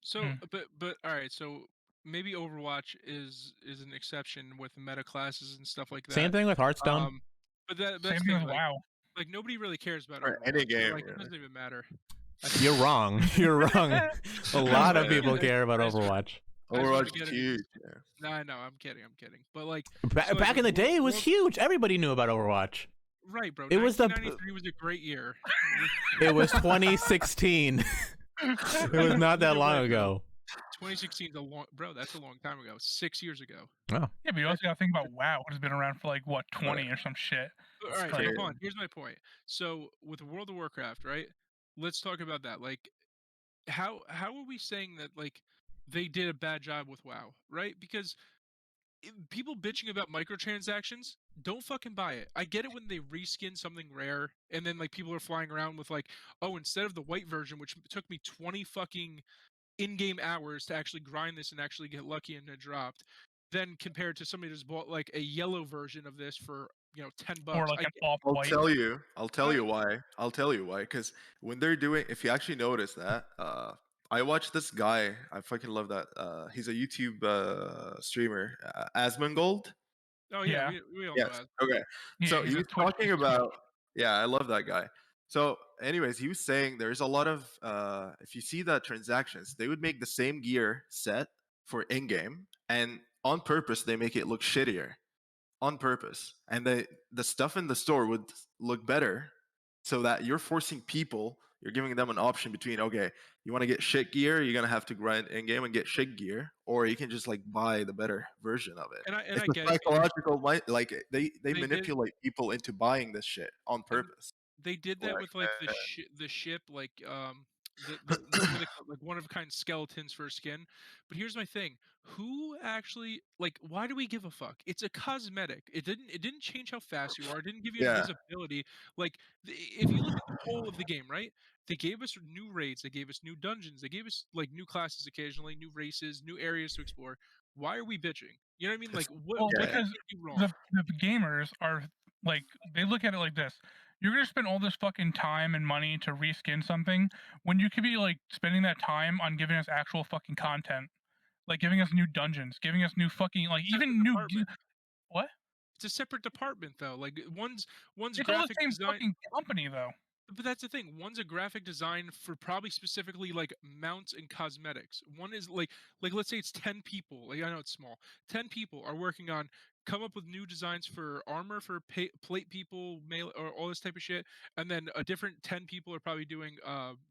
S4: So, but all right. So maybe Overwatch is an exception with meta classes and stuff like that.
S3: Same thing with Hearthstone.
S4: But that's
S1: Same
S4: the
S1: thing
S4: thing,
S1: with
S4: like,
S1: WoW.
S4: like nobody really cares about
S2: Or
S4: Overwatch.
S2: any game,
S4: Like, it
S2: really.
S4: doesn't even matter.
S3: You're wrong. You're wrong. A lot of people care about
S4: Guys,
S3: Overwatch.
S4: I just wanna
S2: Overwatch
S4: get
S2: is
S4: it-
S2: huge. Yeah.
S4: No, I know. I'm kidding. But like,
S3: Back
S4: So, like,
S3: in the day, it was
S4: World-
S3: huge. Everybody knew about Overwatch.
S4: right, bro.
S3: It was the-
S4: 1993 was a great year.
S3: It was 2016. It was not that long ago.
S4: 2016 is a long, bro. That's a long time ago. 6 years ago.
S1: Yeah, but you also got to think about WoW, which has been around for like what 20 or some shit.
S4: All right,
S2: crazy.
S4: hold on. Here's my point. So with World of Warcraft, right? Let's talk about that. Like, how are we saying that like they did a bad job with WoW, right? Because people bitching about microtransactions, don't fucking buy it. I get it when they reskin something rare, and then like people are flying around with like, oh, instead of the white version, which took me 20 fucking in-game hours to actually grind this and actually get lucky and it dropped, then compared to somebody who's bought like a yellow version of this for $10.
S1: Or like an off
S2: I'll
S1: white.
S2: tell you. I'll tell
S4: Right.
S2: you why. I'll tell you why. Because when they're doing, if you actually notice that, I watched this guy. I fucking love that. He's a YouTube streamer, Asmongold.
S4: Oh yeah,
S1: Yeah.
S4: we all know
S2: Yes.
S4: as.
S2: Okay.
S1: Yeah,
S2: So
S1: he's
S2: he
S1: a
S2: was
S1: Twitch.
S2: talking about. Yeah, I love that guy. So, anyways, he was saying there's a lot of if you see the transactions, they would make the same gear set for in-game, and on purpose they make it look shittier, on purpose, and the stuff in the store would look better, so that you're forcing people. You're giving them an option between, okay, you want to get shit gear, you're gonna have to grind in game and get shit gear, or you can just like buy the better version of it.
S4: And
S2: It's
S4: I
S2: a
S4: get it.
S2: psychological like they
S4: They did
S2: manipulate people into buying this shit on purpose.
S4: they did that
S2: Like,
S4: with like the ship, like the what do they call it? Like one of a kind skeletons for a skin. But here's my thing: who actually, like, why do we give a fuck? It's a cosmetic. It didn't change how fast you are. It didn't give you
S2: yeah,
S4: invisibility. Like if you look at the whole of the game, right? They gave us new raids. They gave us new dungeons. They gave us like new classes occasionally, new races, new areas to explore. Why are we bitching? You know what I mean? Like
S1: Well,
S4: what
S2: Yeah.
S1: because
S4: did they do wrong?
S1: the gamers are like, they look at it like this: you're gonna spend all this fucking time and money to reskin something when you could be like spending that time on giving us actual fucking content, like giving us new dungeons, giving us new fucking like
S4: Separate
S1: even new
S4: department.
S1: what?
S4: It's a separate department though. Like one's
S1: It's all the
S4: graphic
S1: same
S4: design.
S1: fucking company though.
S4: But that's the thing. One's a graphic design for probably specifically like mounts and cosmetics. One is like let's say it's 10 people. Like I know it's small. 10 people are working on come up with new designs for armor for plate people, mail or all this type of shit. And then a different 10 people are probably doing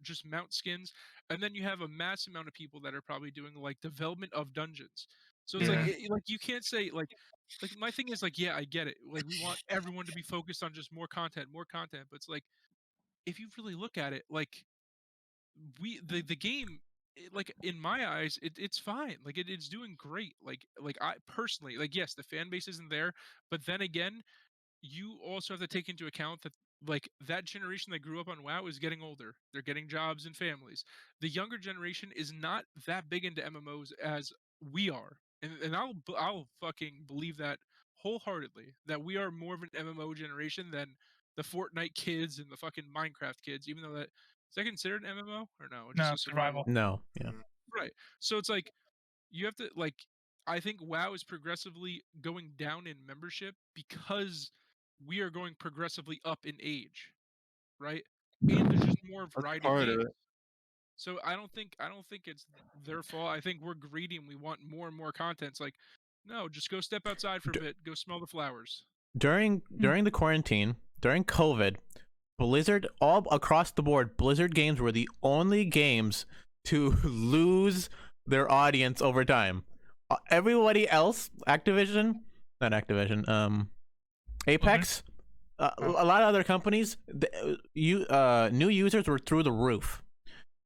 S4: just mount skins. And then you have a mass amount of people that are probably doing like development of dungeons. So it's like
S1: Yeah.
S4: like you can't say like my thing is like yeah, I get it. Like we want everyone to be focused on just more content, but it's like if you really look at it, like the game, like in my eyes, it's fine. Like it's doing great. Like I personally, like yes, the fan base isn't there, but then again, you also have to take into account that like that generation that grew up on WoW is getting older. They're getting jobs and families. The younger generation is not that big into MMOs as we are, and I'll fucking believe that wholeheartedly that we are more of an MMO generation than the Fortnite kids and the fucking Minecraft kids. Even though that is that considered an MMO or no? Just
S1: No,
S4: a survival.
S1: survival.
S3: No, yeah.
S4: Right. So it's like you have to like I think WoW is progressively going down in membership because we are going progressively up in age, right? And there's just more
S2: that's
S4: variety of
S2: part of
S4: games.
S2: it.
S4: So I don't think it's their fault. I think we're greedy and we want more and more content. It's like, no, just go step outside for a bit, go smell the flowers.
S3: During the quarantine, during COVID, Blizzard, all across the board, Blizzard games were the only games to lose their audience over time. Everybody else, Activision, not Activision, Apex, a lot of other companies, new users were through the roof.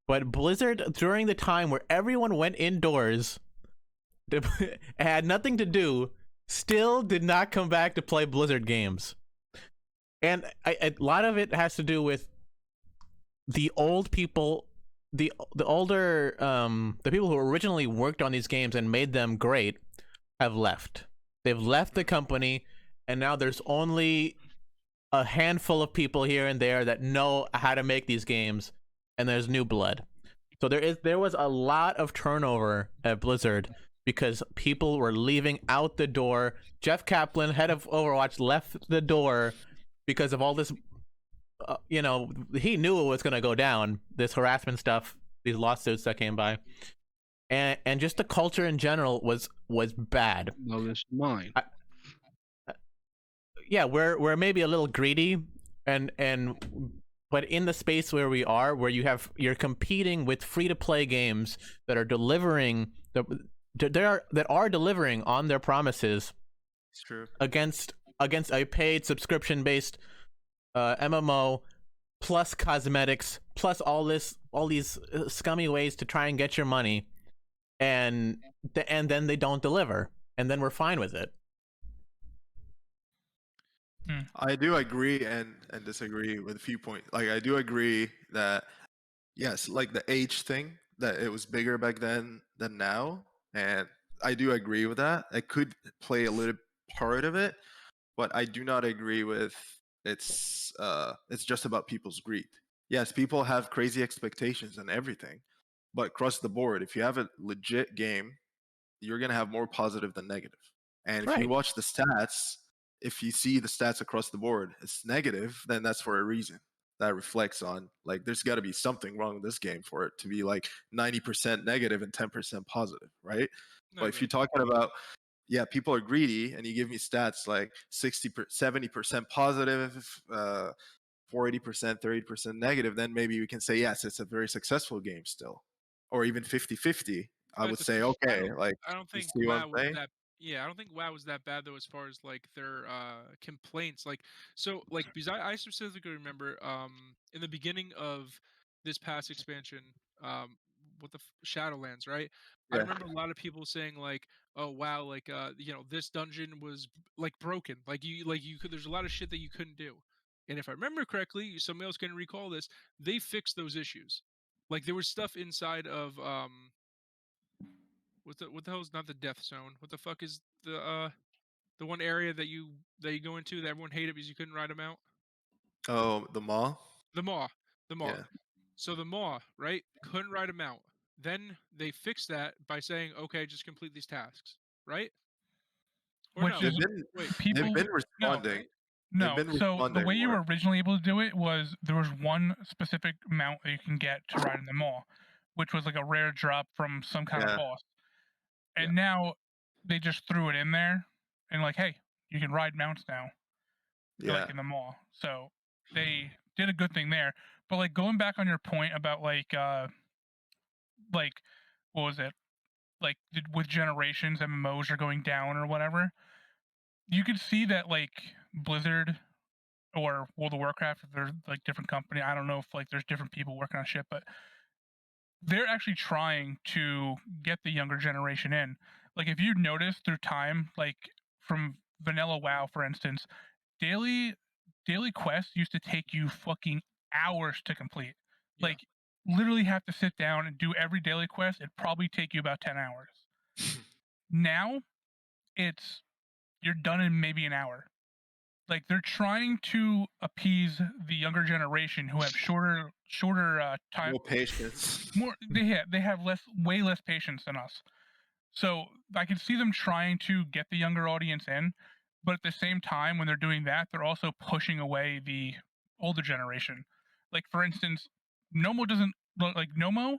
S3: But Blizzard, during the time where everyone went indoors, had nothing to do, still did not come back to play Blizzard games. And a lot of it has to do with the old people, the older the people who originally worked on these games and made them great have left. They've left the company, and now there's only a handful of people here and there that know how to make these games, and there's new blood. So there was a lot of turnover at Blizzard because people were leaving out the door. Jeff Kaplan, head of Overwatch, left the door because of all this. He knew it was going to go down. This harassment stuff, these lawsuits that came by, and just the culture in general was bad.
S5: No, it's mine.
S3: Yeah, we're maybe a little greedy, but in the space where we are, where you're competing with free to play games that are delivering that are delivering on their promises.
S2: It's true.
S3: Against a paid subscription based MMO plus cosmetics plus all these scummy ways to try and get your money, and then they don't deliver, and then we're fine with it.
S2: I do agree and disagree with a few points. Like I do agree that yes, like the age thing, that it was bigger back then than now, and I do agree with that. It could play a little part of it, but I do not agree with it's just about people's greed. Yes, people have crazy expectations and everything, but across the board, if you have a legit game, you're gonna have more positive than negative. And if you
S3: Right.
S2: watch the stats, if you see the stats across the board, it's negative, then that's for a reason. That reflects on like there's got to be something wrong with this game for it to be like 90% negative and 10% positive, right?
S4: I
S2: But if
S4: agree.
S2: you're talking about yeah, people are greedy, and you give me stats like 70% positive, 40%, 30% negative, then maybe we can say yes, it's a very successful game still, or even 50-50. I would
S4: That's the
S2: say
S4: thing.
S2: okay, like
S4: I don't
S2: you
S4: think
S2: see what I'm
S4: WoW was
S2: saying?
S4: that. Yeah, I don't think WoW was that bad though, as far as like their complaints. Like, so like because I specifically remember in the beginning of this past expansion, with the Shadowlands, right? I
S2: Yeah,
S4: remember a lot of people saying like, "Oh wow, like this dungeon was like broken. Like you could. There's a lot of shit that you couldn't do." And if I remember correctly, somebody else can recall this. They fixed those issues. Like there was stuff inside of what the hell is not the death zone? What the fuck is the one area that you go into that everyone hated because you couldn't ride them out?
S2: oh, the mall.
S4: The maw, the maw.
S2: Yeah,
S4: So the maw, right? Couldn't ride them out. Then they fixed that by saying, okay, just complete these tasks, right? Or
S1: which
S4: no?
S1: is
S2: they've been
S4: Wait,
S2: they've
S1: people.
S2: been
S1: No,
S2: responding. They've
S1: no.
S2: been
S1: So the
S2: responding
S1: way you
S2: more.
S1: were originally able to do it was there was one specific mount that you can get to ride in the mall, which was like a rare drop from some kind of
S2: Yeah,
S1: boss.
S2: yeah,
S1: And now they just threw it in there and like, hey, you can ride mounts now,
S2: yeah,
S1: like in the mall. So they did a good thing there. But like going back on your point about like what was it? Like with generations, MMOs are going down or whatever. You could see that like Blizzard or World of Warcraft, if there's like different company. I don't know if like there's different people working on shit, but they're actually trying to get the younger generation in. Like if you notice through time, like from vanilla WoW, for instance, daily daily quests used to take you fucking hours to complete.
S4: yeah,
S1: Like literally have to sit down and do every daily quest. It'd probably take you about 10 hours. Now it's you're done in maybe an hour. Like they're trying to appease the younger generation who have shorter time
S2: no patience.
S1: more they have way less patience than us. So I can see them trying to get the younger audience in, but at the same time when they're doing that, they're also pushing away the older generation. Like for instance, Nomo doesn't like Nomo,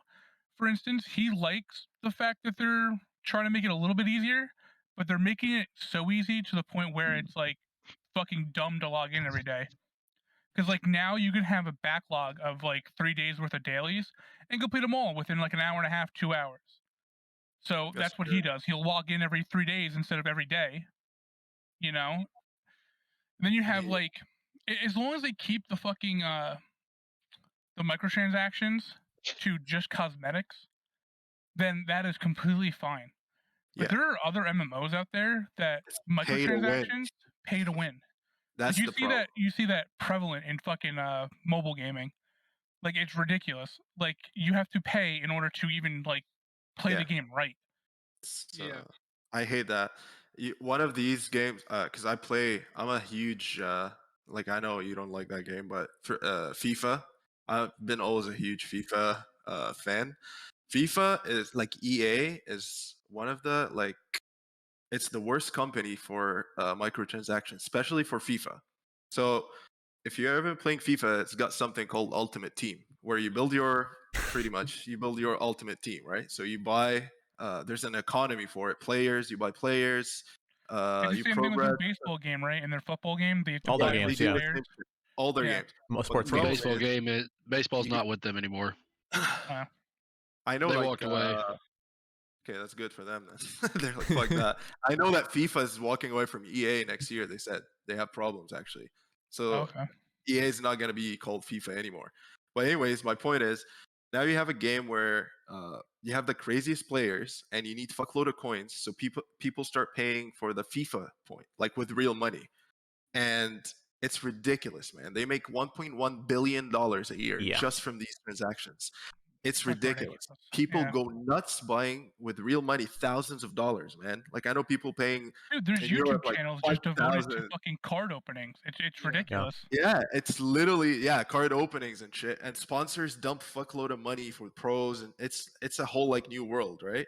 S1: for instance, he likes the fact that they're trying to make it a little bit easier, but they're making it so easy to the point where it's like fucking dumb to log in every day. Because like now you can have a backlog of like 3 days worth of dailies and complete them all within like an hour and a half, 2 hours. So
S2: That's
S1: that's what
S2: true.
S1: he does. He'll log in every 3 days instead of every day. You know. And then you have
S2: Yeah,
S1: like, as long as they keep the fucking the microtransactions to just cosmetics, then that is completely fine. But
S2: yeah.
S1: there are other MMOs out there that
S2: It's pay to win.
S1: microtransactions pay to win. Like
S2: That's the problem.
S1: you see that prevalent in fucking mobile gaming. Like it's ridiculous. Like you have to pay in order to even like play the
S2: Yeah.
S1: game right.
S2: It's,
S4: yeah,
S2: I hate that. One of these games, because I'm a huge, like I know you don't like that game, but for FIFA, I've been always a huge FIFA fan. FIFA is like EA is one of the like it's the worst company for microtransactions, especially for FIFA. So if you're ever playing FIFA, it's got something called Ultimate Team, where you build your pretty much you build your ultimate team, right? So you buy there's an economy for it. Players, you buy players,
S1: It's the
S2: you
S1: same thing with
S2: progress.
S1: their baseball game, right? In their football game, they have to
S3: All their
S1: buy
S2: Yeah,
S1: a bunch
S2: they
S3: games,
S1: of
S2: do
S3: yeah.
S2: the
S1: players.
S2: same shit. All their
S1: Yeah.
S2: games.
S3: Most
S2: But the
S3: sports
S5: The
S2: problem
S3: games.
S5: baseball
S2: is,
S5: game is baseball's
S2: you
S5: not with them anymore.
S1: Uh,
S2: I know
S5: They
S2: like
S5: walked away.
S2: okay, that's good for them then. They're like, fuck that. I know that FIFA is walking away from EA next year. They said they have problems actually. So
S1: okay.
S2: EA is not going to be called FIFA anymore. But anyways, my point is, now you have a game where you have the craziest players and you need fuckload of coins, so people start paying for the FIFA point, like with real money, and it's ridiculous, man. They make $1.1 billion a year
S3: Yeah.
S2: just from these transactions. It's
S1: That's
S2: ridiculous.
S1: ridiculous.
S2: People
S1: Yeah.
S2: go nuts buying with real money thousands of dollars, man. Like I know people paying
S1: Dude, there's
S2: in
S1: YouTube
S2: Europe like
S1: channels
S2: five
S1: just devoted to
S2: thousand.
S1: fucking card openings. It's
S4: Yeah.
S1: ridiculous.
S2: Yeah, it's literally card openings and shit. And sponsors dump fuckload of money for pros, and it's a whole like new world, right?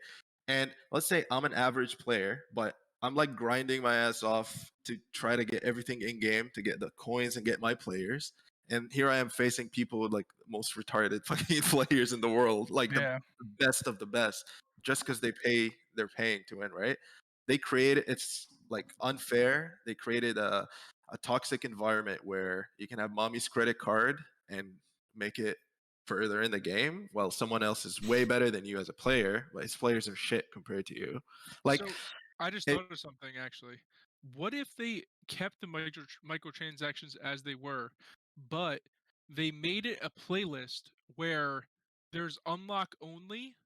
S2: And let's say I'm an average player, but I'm like grinding my ass off to try to get everything in game to get the coins and get my players. And here I am facing people with like the most retarded fucking players in the world, like
S1: Yeah.
S2: the best of the best, just because they're paying to win, right? It's like unfair. They created a toxic environment where you can have mommy's credit card and make it further in the game while someone else is way better than you as a player, but his players are shit compared to you. Like
S4: So I just
S2: it,
S4: thought of something actually. What if they kept the microtransactions as they were, but they made it a playlist where there's unlock only,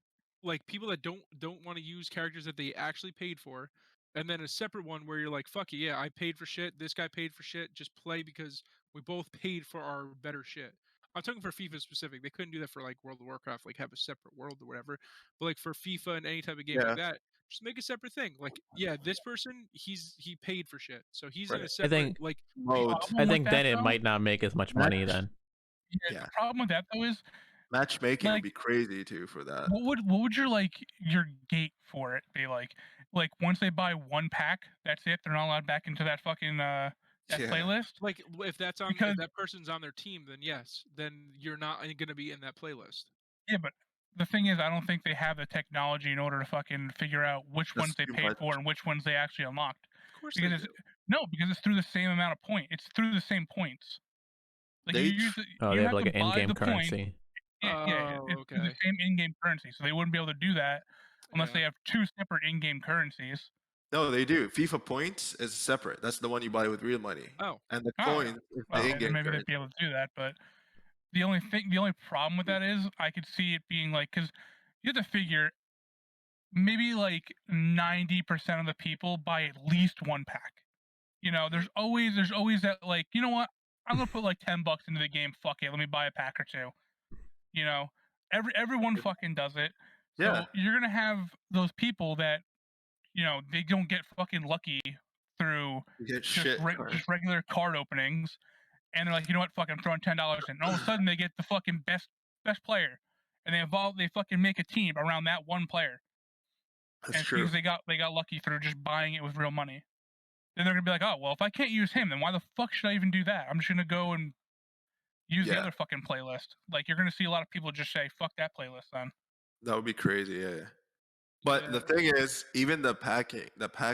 S4: like people that don't want to use characters that they actually paid for, and then a separate one where you're like, fuck it, yeah, I paid for shit. This guy paid for shit. Just play because we both paid for our better shit. I'm talking for FIFA specific. They couldn't do that for like World of Warcraft, like have a separate world or whatever. But like for FIFA and any type of game like
S2: yeah,
S4: that, just make a separate thing. Like, yeah, this person he paid for shit, so he's in
S2: right.
S4: a
S3: I
S4: separate
S3: think
S4: like
S2: Mode
S3: I
S1: Problem with
S3: think
S1: that
S3: then it
S1: though,
S3: might not make as much money
S2: match,
S3: then.
S1: yeah,
S2: yeah,
S1: the problem with that though is
S2: matchmaking would
S1: like
S2: be crazy too for that.
S1: what would your gate for it be like? Like once they buy one pack, that's it. They're not allowed back into that fucking that
S2: Yeah,
S1: playlist
S4: like if that's on
S1: because
S4: if that person's on their team, then yes, then you're not going to be in that playlist.
S1: yeah, but the thing is, I don't think they have the technology in order to fucking figure out which ones
S2: that's
S1: they
S2: too
S1: paid
S2: much.
S1: for and which ones they actually unlocked.
S4: Of course they
S1: Because
S4: do.
S1: because it's through the same amount of point. It's through the same points. Like
S2: They tr-
S3: Oh, they
S1: you
S3: have
S1: have
S3: like
S1: to
S3: an
S1: buy
S3: in-game
S1: the point.
S3: currency.
S1: Yeah,
S4: Oh,
S1: it's through the
S4: okay.
S1: same in-game currency, so they wouldn't be able to do that unless
S4: Yeah.
S1: they have two separate in-game currencies.
S2: no, they do. FIFA points is separate. That's the one you buy with real money,
S4: Oh,
S2: and the
S1: Oh,
S2: coins is the
S1: okay, then
S2: in-game
S1: maybe they'd
S2: currency.
S1: be able to do that. But the only problem with that is I could see it being like because you have to figure maybe like 90% of the people buy at least one pack. There's always that like you know what I'm gonna put like $10 into the game. Fuck it, let me buy a pack or two. You know, everyone fucking does it.
S2: Yeah,
S1: So you're gonna have those people that they don't get fucking lucky through
S2: you get
S1: just
S2: shit cards.
S1: just regular card openings, and they're like, you know what, fucking throwing $10 in. And all of a sudden they get the fucking best player, and they fucking make a team around that one player,
S2: That's
S1: and it's
S2: true.
S1: because they got lucky through just buying it with real money. Then they're gonna be like, oh well, if I can't use him, then why the fuck should I even do that? I'm just gonna go and use the
S2: Yeah,
S1: other fucking playlist. Like you're gonna see a lot of people just say, fuck that playlist then.
S2: that would be crazy. Yeah. But the
S4: yeah.
S2: thing is, even the pack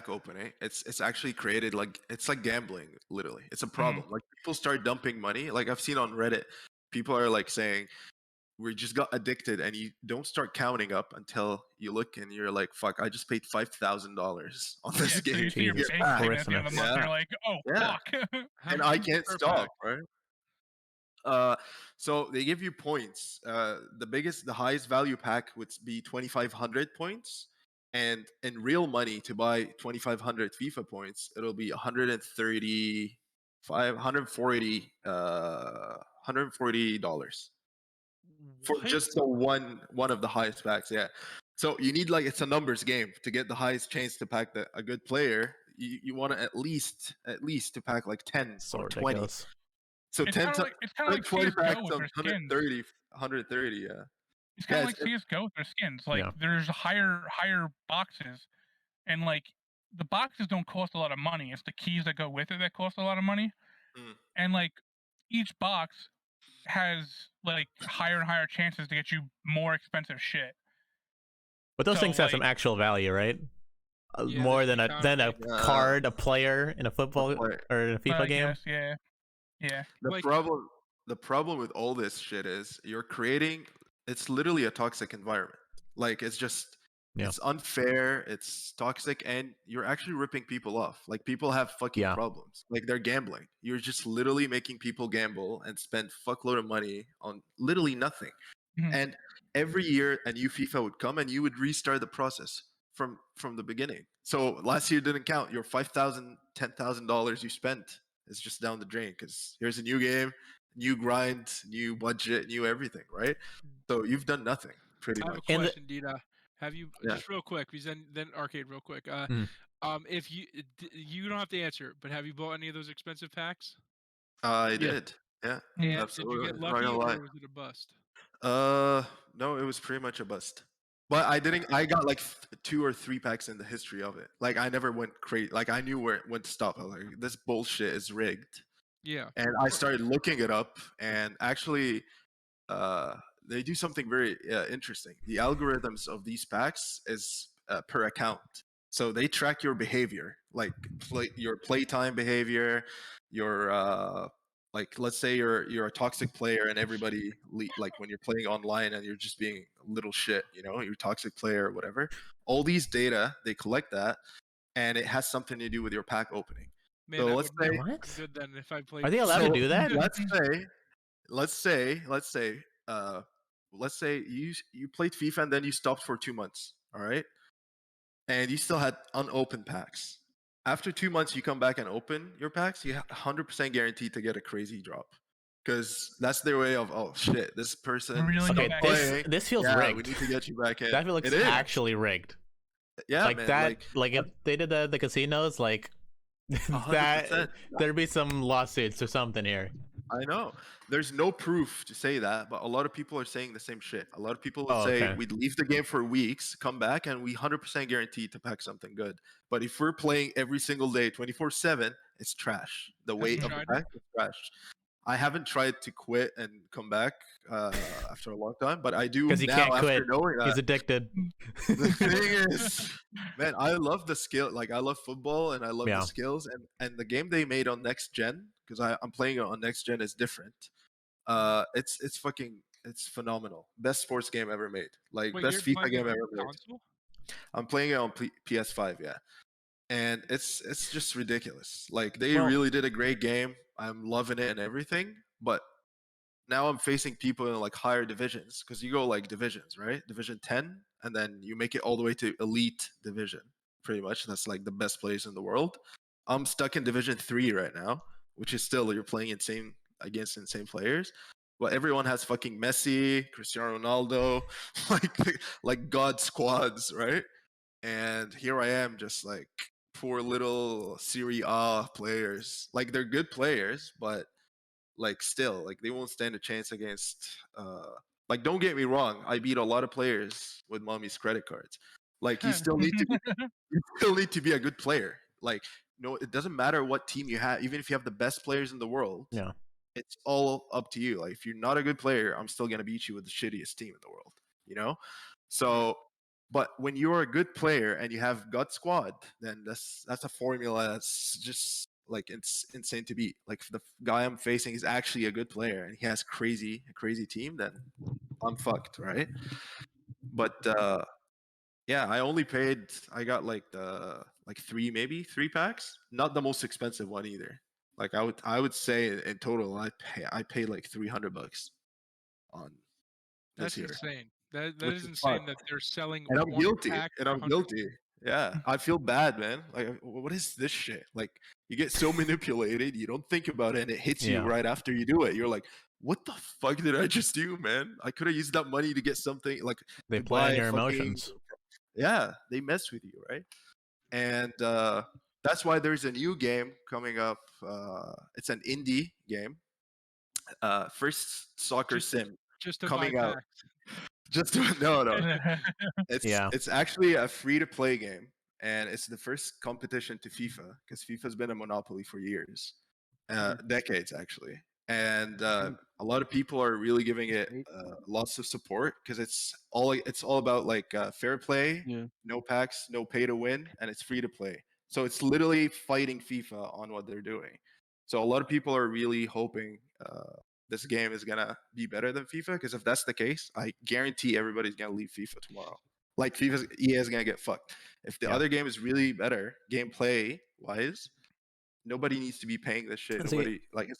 S2: opening, it's actually created like it's like gambling, literally. It's a
S1: Mhm.
S2: problem. Like people start dumping money. Like I've seen on Reddit, people are like saying, "We just got addicted," and you don't start counting up until you look and you're like, "Fuck, I just paid $5,000 on
S1: Yeah,
S2: this
S1: so
S2: game
S1: you
S2: to
S1: see your
S3: Jesus
S2: get
S1: bank
S2: back."
S1: statement at the end of the
S3: Christmas.
S1: month, and
S2: Yeah,
S1: you're like, oh
S2: yeah,
S1: fuck.
S4: How
S2: and
S4: much
S2: I
S4: is it
S2: can't
S4: per
S2: stop,
S4: pack?
S2: right? So they give you points. The highest value pack would be 2,500 points, and in real money to buy 2,500 FIFA points, it'll be 140 $140 for
S4: What?
S2: just the one of the highest packs. Yeah. So you need like it's a numbers game to get the highest chance to pack a good player. You want to at least to pack like 10
S3: So
S2: or 20.
S3: ridiculous.
S2: So
S1: It's
S2: 10
S1: kind of
S2: to
S1: like it's kind of like
S2: 20
S1: CS:GO
S2: packs
S1: with
S2: on
S1: their skins.
S2: 130, yeah.
S1: It's kind
S2: Yeah,
S1: of like CS:GO with their skins. Like
S3: Yeah.
S1: there's higher boxes, and like the boxes don't cost a lot of money. It's the keys that go with it that cost a lot of money.
S2: Mm.
S1: And like each box has like higher and higher chances to get you more expensive shit.
S3: But those
S1: So
S3: things have some
S1: like
S3: actual value, right?
S4: Yeah,
S3: More
S4: they
S3: than a
S4: counterweight.
S3: card, a player in a
S2: the
S3: football
S2: player.
S3: or in a FIFA
S1: I
S3: game.
S1: guess yeah.
S2: The
S4: Like,
S2: problem the problem with all this shit is you're creating it's literally a toxic environment. Like
S3: Yeah.
S2: it's unfair, it's toxic, and you're actually ripping people off. Like people have fucking
S3: Yeah.
S2: problems. Like they're gambling. You're just literally making people gamble and spend fuckload of money on literally nothing.
S1: Mhm.
S2: And every year a new FIFA would come and you would restart the process from the beginning. So last year didn't count. Your $5,000, $10,000 you spent is just down the drain because here's a new game, new grind, new budget, new everything, right? So you've done nothing pretty
S4: I have
S2: much.
S4: a
S3: And the-
S4: question, Dida. Have you
S2: Yeah.
S4: just real quick? Because then arcade real quick.
S3: Mm.
S4: If you don't have to answer, but have you bought any of those expensive packs?
S2: I
S4: Yeah.
S2: did. Yeah,
S4: And
S2: absolutely.
S4: did you get
S2: I'm not
S4: lucky
S2: gonna lie.
S4: or was it a bust?
S2: No, it was pretty much a bust. But I didn't. I got like 2 or 3 packs in the history of it. Like I never went crazy. Like I knew when to stop. I was like, this bullshit is rigged.
S4: Yeah.
S2: And I started looking it up, and actually, uh, they do something very interesting. The algorithms of these packs is per account, so they track your behavior, like your playtime behavior, your like let's say you're a toxic player and everybody like when you're playing online and you're just being a little shit, you're a toxic player or whatever. All these data they collect that, and it has something to do with your pack opening.
S4: Man,
S2: So
S4: I
S2: let's
S4: would never
S2: say,
S4: been
S3: What?
S4: good then if I played.
S3: Are they allowed to do that?
S2: let's say you played FIFA and then you stopped for 2 months, all right, and you still had unopened packs. After 2 months, you come back and open your packs, you 100% guaranteed to get a crazy drop, because that's their way of, oh shit, this person
S1: Reeling
S2: stopped
S1: you back
S2: playing.
S3: This feels
S2: Yeah,
S3: rigged.
S2: we need to get you back in.
S3: That looks
S2: It is.
S3: actually rigged.
S2: Yeah,
S3: Like
S2: man,
S3: that. Like if they did that at the casinos, like
S2: 100%.
S3: that, there'd be some lawsuits or something here.
S2: I know. There's no proof to say that, but a lot of people are saying the same shit. A lot of people would
S3: Oh,
S2: say
S3: okay.
S2: we'd leave the game for weeks, come back, and we 100% guaranteed to pack something good. But if we're playing every single day, 24/7, it's trash. The weight of the
S4: tried it?
S2: pack is trash. I haven't tried to quit and come back after a long time, but I do
S3: Because he
S2: now
S3: can't
S2: after
S3: quit.
S2: knowing that.
S3: He's addicted.
S2: The thing is, man, I love the skill. Like I love football and I love
S3: Yeah.
S2: the skills, and the game they made on next gen, because I'm playing it on next gen, is different. It's phenomenal. Best sports game ever made. Like
S4: Wait,
S2: best
S4: you're
S2: FIFA
S4: playing
S2: game
S4: it
S2: ever
S4: on
S2: made.
S4: console?
S2: I'm playing it on PS5, yeah, and it's just ridiculous. Like they
S3: Well-
S2: really did a great game. I'm loving it and everything, but now I'm facing people in like higher divisions, because you go like divisions, right? Division 10, and then you make it all the way to elite division. Pretty much, that's like the best place in the world. I'm stuck in Division 3 right now, which is still you're playing against insane players. But everyone has fucking Messi, Cristiano Ronaldo, like god squads, right? And here I am, just like poor little Serie A players. Like they're good players, but like still, like they won't stand a chance against. Like don't get me wrong, I beat a lot of players with mommy's credit cards. Like you still need to be a good player. Like no, it doesn't matter what team you have, even if you have the best players in the world.
S3: Yeah.
S2: It's all up to you. Like if you're not a good player, I'm still gonna beat you with the shittiest team in the world. You know, so. But when you're a good player and you have gut squad, then that's a formula that's just like it's insane to beat. Like if the guy I'm facing is actually a good player and he has a crazy team, then I'm fucked, right? But yeah, I got like three packs, not the most expensive one either. Like I would say in total I paid like $300 on this
S4: That's
S2: year.
S4: insane. That
S2: Which
S4: is
S2: is
S4: insane
S2: fun.
S4: that they're selling
S2: And I'm
S4: one
S2: guilty.
S4: pack
S2: And
S4: for
S2: I'm
S4: 100.
S2: guilty. Yeah, I feel bad, man. Like, what is this shit? Like, you get so manipulated, you don't think about it, and it hits you
S3: Yeah.
S2: right after you do it. You're like, what the fuck did I just do, man? I could have used that money to get something like
S3: They
S2: to
S3: play on
S2: buy
S3: your
S2: fucking-
S3: emotions.
S2: Yeah, they mess with you, right? And that's why there's a new game coming up. It's an indie game. First soccer
S4: Just-
S2: sim
S4: Just to
S2: coming
S4: buy
S2: out.
S4: packs.
S2: No. It's
S3: Yeah.
S2: it's actually a free to play game, and it's the first competition to FIFA, because FIFA's been a monopoly for years, decades actually. And a lot of people are really giving it lots of support, because it's all about like fair play, no packs, no pay to win, and it's free to play. So it's literally fighting FIFA on what they're doing. So a lot of people are really hoping this game is gonna be better than FIFA, because if that's the case, I guarantee everybody's gonna leave FIFA tomorrow. Like EA is gonna get fucked. If the
S3: Yeah.
S2: other game is really better gameplay wise, nobody needs to be paying this shit.
S3: See,
S2: Nobody like.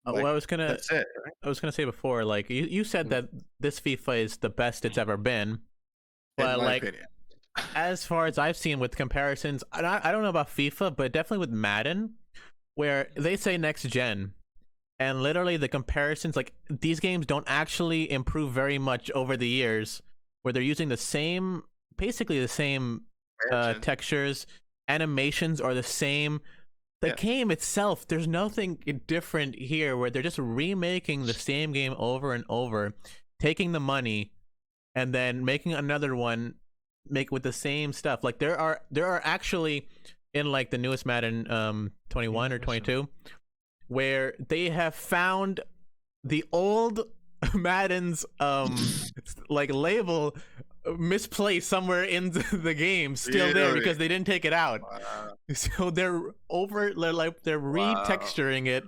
S3: Well, I was gonna
S2: That's it. Right?
S3: I was gonna say before, like you said
S2: Mm.
S3: that this FIFA is the best it's ever been, but
S2: In my
S3: like
S2: opinion.
S3: as far as I've seen with comparisons, I don't know about FIFA, but definitely with Madden, where they say next gen, and literally the comparisons, like these games don't actually improve very much over the years, where they're using the same, basically the same
S2: Engine.
S3: textures, animations are the same. The game itself, there's nothing different here, where they're just remaking the same game over and over, taking the money and then making another one with the same stuff. Like there are actually in like the newest Madden 21 or 22 where they have found the old Madden's like label misplaced somewhere in the game, still there because they didn't take it out.
S2: Wow.
S3: So they're retexturing it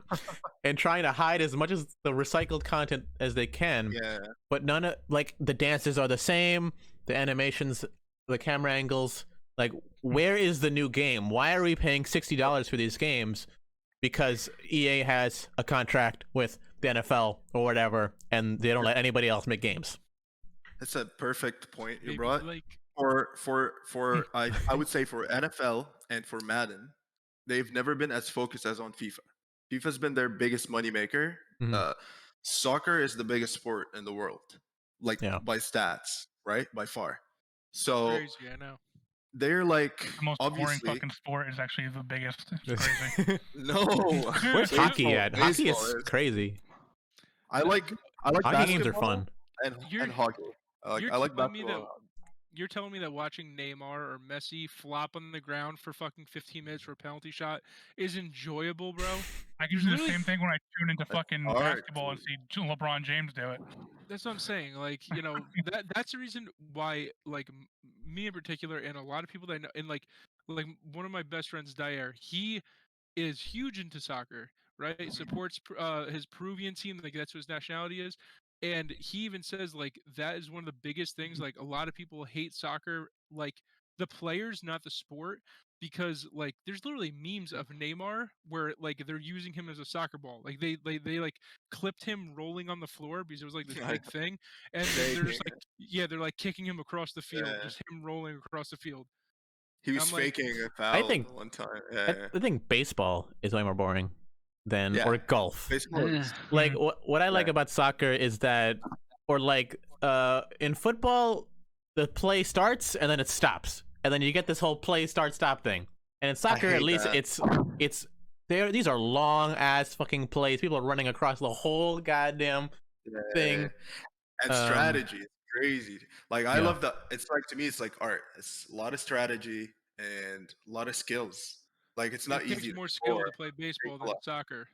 S3: and trying to hide as much as the recycled content as they can.
S2: Yeah.
S3: But none of, like, the dances are the same, the animations, the camera angles. Like, where is the new game? Why are we paying $60 for these games? Because EA has a contract with the NFL or whatever, and they don't let anybody else make games.
S2: That's a perfect point you
S4: Maybe,
S2: brought.
S4: like,
S2: For I would say for NFL and for Madden, they've never been as focused as on FIFA. FIFA's been their biggest moneymaker.
S3: Mhm.
S2: Soccer is the biggest sport in the world, like by stats, right? By far. So
S4: crazy, I know.
S2: they're like
S1: The most boring
S2: obviously
S1: fucking sport is actually the biggest. It's crazy.
S2: no.
S3: Where's hockey at? Hockey
S2: Baseball
S3: is crazy.
S2: I like
S3: Hockey games are
S2: basketball
S3: fun.
S2: and hockey.
S4: You're
S2: I like
S4: telling me
S2: basketball.
S4: You're telling me that watching Neymar or Messi flop on the ground for fucking 15 minutes for a penalty shot is enjoyable, bro?
S1: I can do the
S4: Really?
S1: same thing when I tune into
S2: That's
S1: fucking
S2: art,
S1: basketball and
S2: dude.
S1: see LeBron James do it.
S4: That's what I'm saying. Like, you know, that's the reason why, like, me in particular, and a lot of people that I know, and like one of my best friends, Dyer, he is huge into soccer, right? Supports his Peruvian team, like that's what his nationality is. And he even says like that is one of the biggest things. Like a lot of people hate soccer, like the players, not the sport, because like there's literally memes of Neymar where like they're using him as a soccer ball. Like they like clipped him rolling on the floor because it was like this big thing, and then they're just like they're like kicking him across the field, just him rolling across the field.
S2: He was
S4: I'm like,
S2: faking a foul
S3: I think
S2: one time.
S3: I think baseball is way more boring than or golf.
S2: Baseball is-
S3: Like what I like about soccer is that, or like in football, the play starts and then it stops, and then you get this whole play start stop thing. And in soccer, at least it's there. These are long ass fucking plays. People are running across the whole goddamn thing.
S2: And strategy is crazy. Like I love that. It's like, to me, it's like art. It's a lot of strategy and a lot of skills. Like it's not
S4: it
S2: easy.
S4: takes more skill to play baseball than soccer.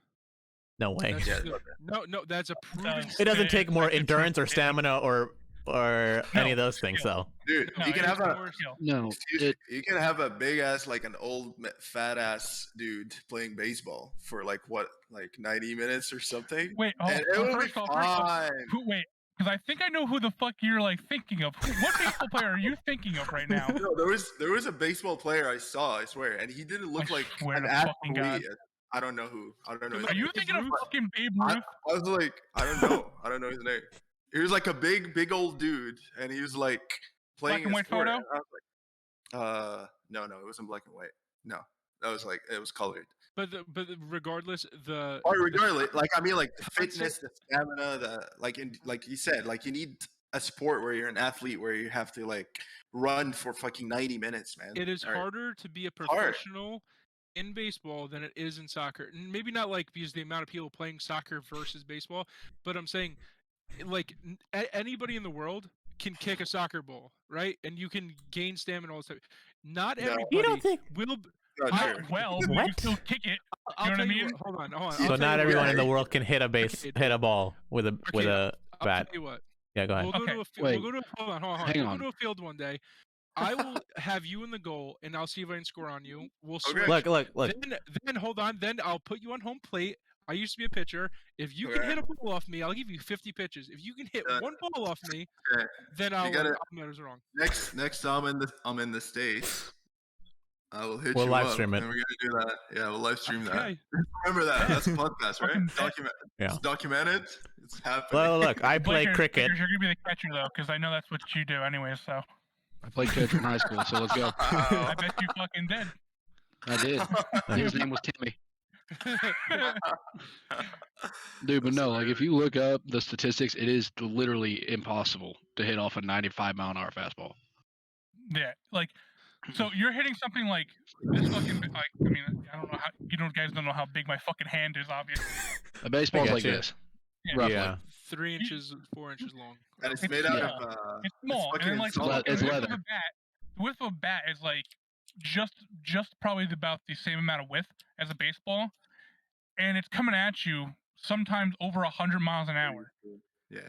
S3: No way.
S4: That's no, that's a proven.
S3: It doesn't take more
S1: like it's
S3: endurance or stamina or any of those things. So
S2: Dude,
S1: No,
S2: you can have a
S5: No,
S2: you can have a big ass, like an old fat ass dude playing baseball for like 90 minutes or something.
S1: Wait,
S2: And it will be fine.
S1: Wait, because I think I know who the fuck you're like thinking of. What baseball player are you thinking of right now?
S2: No, there was a baseball player I saw, I swear, and he didn't look like
S1: swear
S2: an
S1: to fucking God.
S2: athlete. I don't know who. I don't know. His
S1: Are you
S2: name.
S1: thinking of fucking Babe
S2: I
S1: Ruth?
S2: was like, I don't know. I don't know his name. He was like a big old dude, and he was like playing
S1: Black and
S2: a
S1: white
S2: sport,
S1: photo?
S2: and I was like, no, it wasn't black and white. No, that was like, it was colored.
S4: But regardless,
S2: Regardless, like I mean, like the fitness, the stamina, like you said, like you need a sport where you're an athlete, where you have to like run for fucking 90 minutes, man.
S4: it is harder to be a professional in baseball than it is in soccer. Maybe not like because the amount of people playing soccer versus baseball, but I'm saying like anybody in the world can kick a soccer ball, right? And you can gain stamina all this stuff. Not everybody
S3: You don't think
S4: will.
S1: Well, but you can still kick it.
S4: I'll
S1: You know what I
S4: tell you
S1: mean?
S4: Hold on. I'll
S3: so
S4: tell
S3: not
S4: you
S3: everyone
S4: what.
S3: in the world can hit a ball with a
S4: I'll
S3: bat.
S4: tell you what.
S3: Yeah, go ahead.
S4: We'll go
S1: Okay.
S4: to a
S5: Wait.
S4: we'll go to hold on.
S5: Hang
S4: We'll
S5: on.
S4: go to a field one day. I will have you in the goal, and I'll see if I can score on you. We'll switch.
S3: Look.
S4: Then hold on. Then I'll put you on home plate. I used to be a pitcher. If you can hit a ball off me, I'll give you 50 pitches. If you can hit one ball off me, then I'll matters wrong.
S2: Next time I'm in the States, I will hit
S3: We'll
S2: you
S3: live
S2: up,
S3: stream it.
S2: and we're gonna do that. Yeah, we'll live stream that.
S4: Okay.
S2: Remember that? That's a podcast, right?
S3: Yeah.
S2: It's documented. It's happening.
S3: Well, look, I play
S1: Blakers,
S3: cricket.
S1: Blakers, you're gonna be the catcher though, because I know that's what you do anyway. So
S5: I played catcher in high school, so let's go.
S1: I bet you fucking did.
S5: I did. His name was Timmy. Dude, but
S2: That's
S5: no, like if
S2: hilarious.
S5: you look up the statistics, it is literally impossible to hit off a 95-mile-an-hour fastball.
S1: Yeah, like, so you're hitting something like this fucking like. I mean, I don't know how you guys don't know how big my fucking hand is, obviously.
S5: A baseball's
S3: get
S5: like
S3: you.
S5: this,
S1: Yeah.
S5: roughly.
S3: Yeah.
S4: 3 inches, 4 inches long.
S2: And it's
S1: It's
S2: made out
S1: small.
S2: of
S1: It's small, and then like the
S2: insult.
S5: It's
S1: width
S5: leather.
S1: of a bat. The width of a bat is like just probably about the same amount of width as a baseball, and it's coming at you sometimes over 100 miles an hour.
S2: Yeah,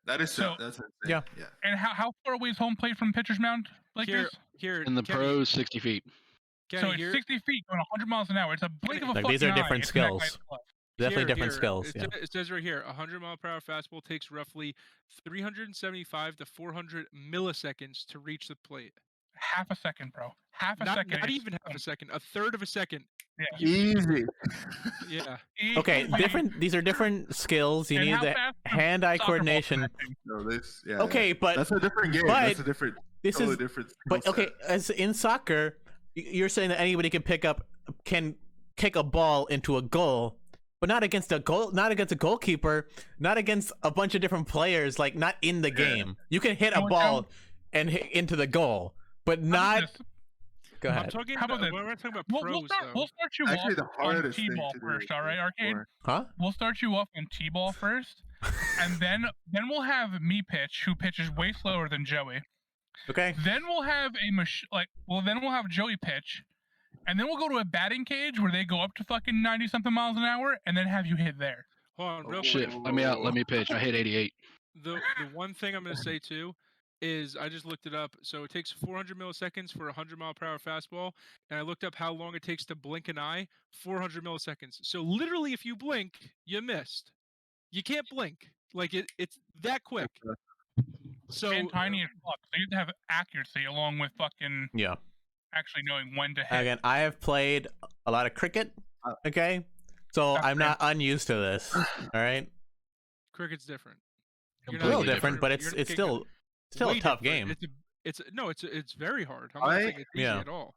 S2: that is
S1: So-
S2: that's insane.
S3: Yeah.
S2: Yeah.
S1: And how far away is home plate from pitcher's mound like
S4: Here,
S1: this?
S4: here.
S5: In the
S4: Kenny,
S5: pros, 60 feet.
S4: Kenny,
S1: So it's
S4: here,
S1: 60 feet going 100 miles an hour. It's a blink of a
S3: Like,
S1: fucking
S3: these are
S1: eye.
S3: different
S1: It's in that guy's
S3: skills.
S1: glove.
S3: Definitely
S4: here,
S3: different
S4: here.
S3: skills. Yeah.
S4: It says right here, 100-mile-per-hour fastball takes roughly 375 to 400 milliseconds to reach the plate.
S1: Half a second, bro. Half a
S4: Not,
S1: second.
S4: not
S1: is-
S4: even half a second, a third of a second.
S1: Yeah.
S2: Easy.
S4: Yeah.
S3: Okay,
S1: Easy.
S3: different. These are different skills. You
S1: And
S3: need
S1: how
S3: the
S1: fast is
S3: hand-eye
S1: soccer ball
S3: coordination.
S1: connecting?
S2: No, this. Yeah.
S3: Okay,
S2: yeah.
S3: but
S2: that's a different game.
S3: but
S2: That's a different.
S3: this
S2: totally
S3: is.
S2: different. skill
S3: But okay,
S2: set.
S3: as in soccer, you're saying that anybody can kick a ball into a goal, but not against a goalkeeper, not against a bunch of different players, like not in the game. You can hit a
S1: You know what,
S3: ball and hit into the goal, but
S1: How about
S3: not.
S1: this?
S3: Go
S4: I'm
S3: ahead.
S4: talking
S1: How about
S4: about,
S1: this?
S4: we're not talking about
S1: We'll
S4: pros,
S1: we'll
S4: though.
S1: start you
S2: Actually,
S1: off
S2: the
S1: on
S2: hardest thing
S1: T-ball
S2: to do
S1: first,
S2: is
S1: all right,
S2: to
S1: Arcade?
S2: score.
S3: Huh?
S1: We'll start you off on T-ball first, and then we'll have me pitch, who pitches way slower than Joey.
S3: Okay.
S1: Then we'll have then we'll have Joey pitch, and then we'll go to a batting cage where they go up to fucking 90-something miles an hour, and then have you hit there.
S4: Hold on, real
S2: Oh,
S4: quick.
S5: Shit, let me out. Let me pitch. I hit 88.
S4: The one thing I'm going to say, too, is I just looked it up. So it takes 400 milliseconds for a 100-mile-per-hour fastball, and I looked up how long it takes to blink an eye, 400 milliseconds. So literally, if you blink, you missed. You can't blink. Like, it's that quick. So
S1: And tiny as fuck. So you have to have accuracy along with fucking
S3: Yeah.
S1: actually knowing when to hit.
S3: Again, I have played a lot of cricket. Okay, so
S1: That's
S3: I'm not unused to this. All right,
S4: cricket's different.
S3: a
S4: You're
S3: little
S4: not
S3: different, but it's
S4: you're getting
S3: still
S4: way
S3: a tough
S4: different.
S3: game.
S4: It's very hard. I'm not
S2: I-
S4: saying it's easy
S3: Yeah.
S4: at all.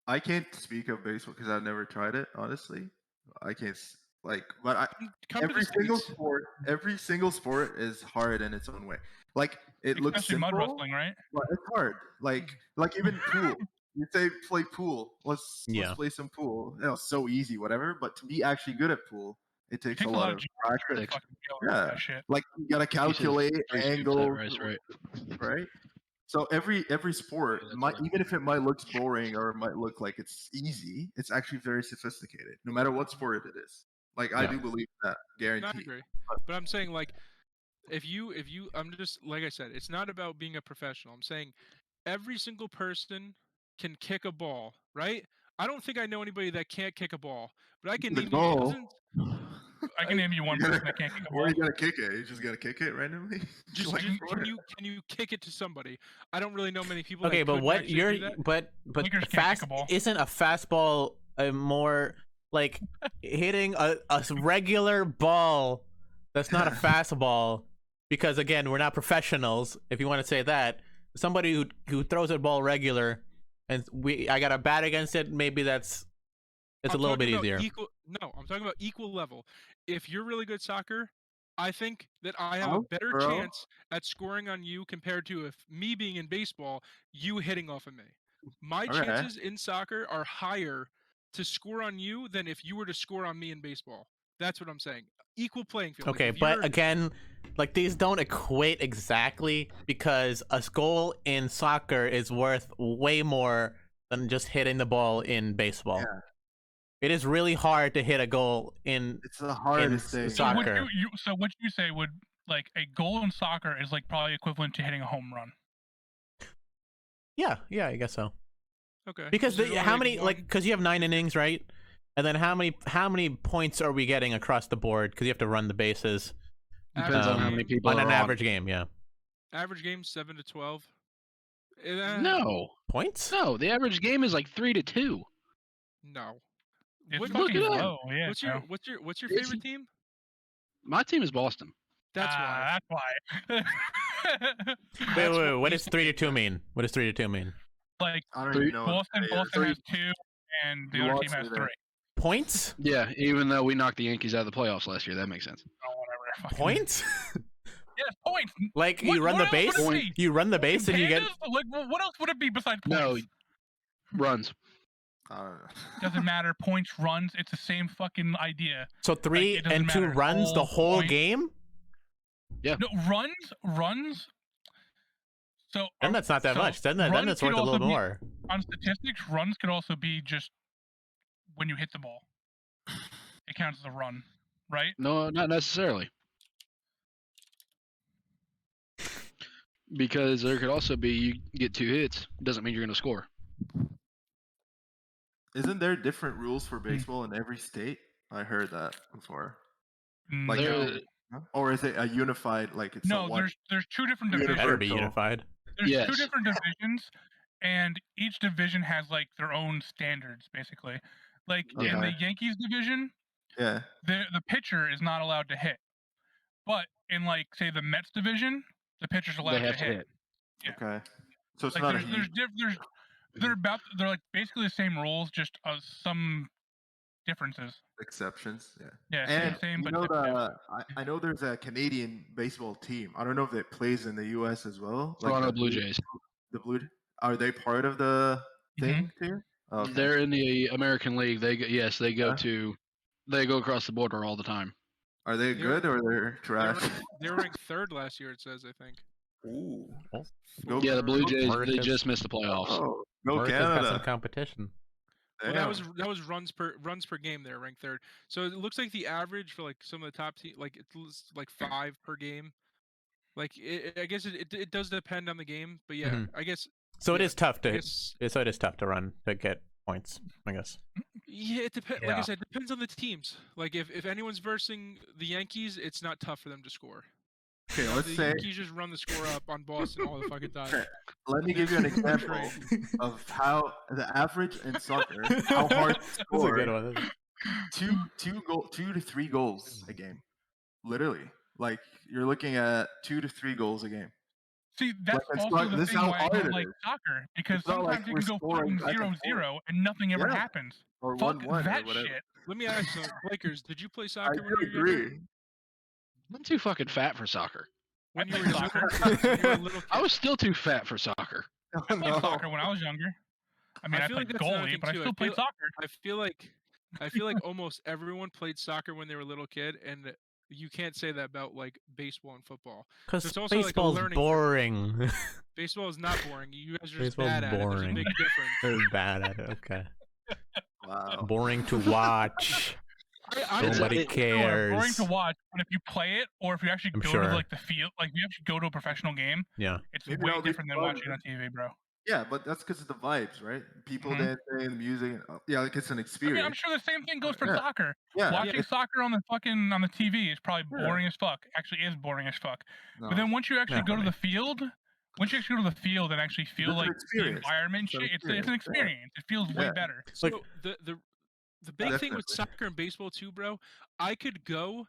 S2: I can't speak of baseball because I've never tried it. Honestly, I can't. But
S4: Come to
S2: every
S4: the
S2: single
S4: States.
S2: sport is hard in its own way. Like it looks
S1: Especially mud
S2: simple,
S1: wrestling, right?
S2: but it's hard. Like even pool. You say play pool. Let's
S3: Yeah.
S2: play some pool. You know, so easy, whatever. But to be actually good at pool, it takes
S1: Takes
S2: a lot of
S1: geometry
S2: practice.
S1: to fucking go
S2: Yeah.
S1: with that shit.
S2: Like you gotta calculate
S5: Three scoops of
S2: angles,
S5: rice, right?
S2: right? So every sport,
S5: that's
S2: might,
S5: right.
S2: even if it might look boring or it might look like it's easy, it's actually very sophisticated. No matter what sport it is. Like I
S3: Yeah.
S2: do believe that,
S4: No, I
S2: guaranteed.
S4: agree. But I'm saying like if you I'm just like I said, it's not about being a professional. I'm saying every single person can kick a ball, right? I don't think I know anybody that can't kick a ball, but I can
S2: The
S4: name
S2: goal.
S4: dozens.
S1: I can name you one
S2: You gotta-
S1: person that can't kick a
S2: Where
S1: ball.
S2: you gotta kick it? You just gotta kick it randomly.
S4: Just
S2: Like,
S4: can you kick it to somebody? I don't really know many people.
S3: Okay,
S4: that
S3: but
S4: could
S3: what
S4: actually
S3: you're
S4: do that.
S3: but
S1: Lakers can't
S3: fast
S1: kick a ball.
S3: isn't a fastball more like hitting a regular ball that's not a fastball, because again, we're not professionals, if you want to say that. Somebody who throws a ball regular and I got a bat against it, maybe it's a
S4: I'm
S3: little bit
S4: talking about
S3: easier.
S4: No, I'm talking about equal level. If you're really good soccer, I think that I have a
S2: Oh,
S4: better
S2: bro.
S4: chance at scoring on you compared to if me being in baseball, you hitting off of me. My
S2: Okay.
S4: chances in soccer are higher to score on you than if you were to score on me in baseball. That's what I'm saying. Equal playing field. Like,
S3: Okay,
S4: if
S3: but
S4: you're-
S3: again, like these don't equate exactly, because a goal in soccer is worth way more than just hitting the ball in baseball.
S2: Yeah.
S3: It is really hard to hit a goal in
S2: It's the hardest thing.
S1: So would
S3: soccer.
S1: so what you say would like a goal in soccer is like probably equivalent to hitting a home run.
S3: Yeah, I guess so.
S4: okay.
S3: Because
S4: there's
S3: how
S4: only
S3: many
S4: one-
S3: like because you have 9 innings, right? And then how many points are we getting across the board? Because you have to run the bases
S5: Depends on how many people
S3: on
S5: are
S3: an average game. Yeah,
S4: average game 7 to 12.
S5: No,
S3: points.
S5: no. The average game is like 3-2.
S4: No.
S1: It's
S4: What-
S5: Look
S1: fucking
S5: it up.
S1: low. Yeah.
S4: What's
S1: bro.
S4: your
S5: It's-
S4: favorite team?
S5: My team is Boston.
S4: That's why.
S1: That's why.
S3: Wait. What does 3-2 mean? What does 3-2 mean?
S1: Like
S2: I don't
S5: Three-
S2: even know.
S1: Boston
S2: what
S1: has
S2: players.
S1: 2, and the
S2: You
S1: other
S2: lost
S1: team has
S2: me there.
S1: 3.
S3: Points?
S5: Yeah, even though we knocked the Yankees out of the playoffs last year, that makes sense.
S1: Oh, whatever. Fucking-
S3: Points?
S1: Yes, points.
S3: Like
S1: What-
S3: you run
S1: what
S3: the
S1: else
S3: base?
S1: would it be?
S3: You run the
S1: Fucking
S3: base and you get
S1: pandas? Like, what else would it be besides points?
S5: No, runs.
S2: I don't know.
S1: Doesn't matter. Points, runs. It's the same fucking idea.
S3: so 3
S1: it doesn't
S3: and 2
S1: matter.
S3: runs the whole
S1: Point.
S3: game?
S1: No, runs. So
S3: Then that's not that
S1: so
S3: much. Then
S1: runs
S3: that's
S1: could
S3: worth a
S1: also
S3: little
S1: be-
S3: more.
S1: On statistics, runs could also be just when you hit the ball. It counts as a run, right?
S5: No, not necessarily. Because there could also be you get 2 hits. Doesn't mean you're going to score.
S2: Isn't there different rules for baseball in every state? I heard that before. Like,
S5: There-
S2: or is it a unified? Like it's a
S1: No,
S2: one.
S1: there's two different
S2: Universal.
S1: divisions.
S3: Better be unified.
S1: There's
S5: Yes.
S1: two different divisions, and each division has like their own standards, basically. Like in the
S2: Okay.
S1: Yankees division,
S2: Yeah.
S1: the pitcher is not allowed to hit, but in like say the Mets division, the pitcher's allowed
S5: They have
S1: to hit. Yeah.
S2: Okay. So it's
S1: Like
S2: not they're like basically the same rules, just some differences. exceptions. Yeah.
S1: Yeah,
S2: And
S1: same
S2: you
S1: but
S2: know
S1: different.
S2: I know there's a Canadian baseball team. I don't know if it plays in the U.S. as well.
S5: Toronto
S2: the
S5: Blue Jays.
S2: The Blue. Are they part of the thing too? Okay.
S5: They're in the American League. They go
S2: Yeah.
S5: they go across the border all the time.
S2: Are they
S4: They're-
S2: good or they're trash?
S4: They were ranked 3rd last year. It says, I think.
S2: Ooh.
S3: Oh.
S2: Go,
S5: Yeah, the Blue Jays they
S3: America's-
S5: just missed the playoffs.
S2: Oh, go
S3: America's got some
S2: Canada.
S3: competition.
S4: Well,
S2: Damn.
S4: that was runs per game. They're ranked 3rd. So it looks like the average for like some of the top team, like it's like 5 per game. Like I guess it does depend on the game, but yeah,
S3: Mhm.
S4: I guess.
S3: So it
S4: Yeah,
S3: is tough
S4: I
S3: to
S4: guess
S3: so it is tough to run to get points, I guess.
S4: yeah, it depends. Like I
S3: Yeah.
S4: said, it depends on the teams. Like if anyone's versing the Yankees, it's not tough for them to score.
S2: Okay, let's
S4: The
S2: say.
S4: Yankees just run the score up on Boston all the fucking time.
S2: Let me give you an example of how the average in soccer, how hard to
S3: That's a
S2: score.
S3: good one.
S2: 2 to 3 goals a game. Literally, like you're looking at 2 to 3 goals a game.
S1: See, that's
S2: it's
S1: also
S2: not-
S1: the
S2: this is
S1: thing
S2: how
S1: why I
S2: hard
S1: don't
S2: it
S1: like
S2: is.
S1: soccer, because
S2: It's not like
S1: sometimes you
S2: we're
S1: can go
S2: scoring
S1: fucking
S2: back and
S1: 0-0 and nothing ever
S2: Yeah.
S1: happens.
S2: Or
S1: Fuck
S2: 1-1
S1: that
S2: or whatever.
S1: shit.
S4: Let me ask you, Lakers, did you play
S2: I
S4: soccer when
S2: do
S4: you were younger?
S2: agree.
S5: I'm too fucking fat for soccer.
S1: I
S4: When you were
S1: played
S4: younger?
S1: soccer.
S4: When you were a little
S5: I
S4: kid?
S5: was still too fat for soccer.
S2: Oh,
S1: I played
S2: no.
S1: soccer when I was younger. I mean, I,
S4: feel
S1: played
S4: like that's another
S1: goalie,
S4: thing,
S1: but I
S4: too. I
S1: still played
S4: feel-
S1: soccer.
S4: I feel like almost everyone played soccer when they were a little kid, and you can't say that about like baseball and football.
S3: Because
S4: It's also like a
S3: baseball's
S4: learning curve.
S3: boring.
S4: Baseball is not boring. You guys are just
S3: Baseball's
S4: bad at it. There's a
S3: boring.
S4: big difference.
S3: They're bad at it. Okay.
S2: Wow.
S3: Boring to watch. Nobody
S1: Boring
S3: cares.
S1: to watch, but if you play it, or if you actually
S3: I'm
S1: go
S3: sure.
S1: to like the field, like if you actually go to a professional game,
S3: Yeah.
S1: it's
S2: Maybe
S1: way
S2: that'll be
S1: different than
S2: fun.
S1: watching it on TV, bro.
S2: Yeah, but that's because of the vibes, right? People
S1: Mhm.
S2: dancing, the music. Yeah, like it's an
S1: I
S2: experience.
S1: mean, I'm sure the same thing goes for
S2: Yeah.
S1: soccer.
S2: Yeah.
S1: Watching soccer on the TV is probably
S2: Yeah.
S1: boring as fuck. Actually, is boring as fuck.
S2: No.
S1: But then once you actually
S3: Not
S1: go
S3: for
S1: to
S3: me.
S1: the field, once you actually go to the field and actually feel
S2: It's an
S1: like the
S2: experience.
S1: environment,
S2: It's an
S1: shit, it's an
S2: experience, yeah.
S1: experience. It feels way
S2: Yeah.
S1: better.
S4: So
S3: Like-
S4: the big thing with
S2: Definitely.
S4: soccer and baseball too, bro, I could go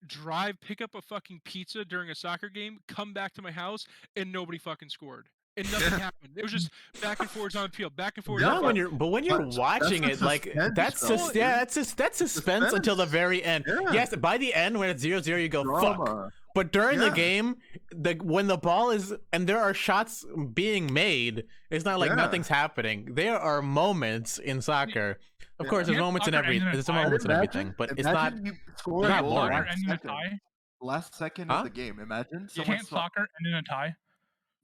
S4: drive, pick up a fucking pizza during a soccer game, come back to my house, and nobody fucking scored. And nothing
S2: Yeah.
S4: happened. It was just back and forth on the field, back and forth.
S3: No,
S4: on the
S3: when
S4: field.
S3: you're when you're
S2: But
S3: watching
S2: that's
S3: it,
S2: the
S3: like
S2: suspense,
S3: that's
S2: though,
S3: just
S2: dude.
S3: that's suspense until the
S2: Suspense.
S3: very end.
S2: Yeah.
S3: Yes, by the end when it's 0-0, you go fuck.
S2: Drama.
S3: But during the
S2: Yeah.
S3: game, when the ball is and there are shots being made, it's not like
S2: Yeah.
S3: nothing's happening. There are moments in soccer. Of
S2: Yeah.
S3: course, there's
S1: Yeah,
S3: moments in
S1: soccer ends in a
S3: there's
S1: tie.
S3: moments in
S2: Imagine-
S3: everything, but it's not.
S2: imagine you score
S3: it's
S2: a
S3: not
S2: goal
S3: boring.
S1: Soccer
S2: last
S1: ends in a
S2: second.
S1: tie.
S2: Last second
S3: Huh?
S2: of the game. Imagine
S1: You
S2: someone
S1: can't soccer end in a tie.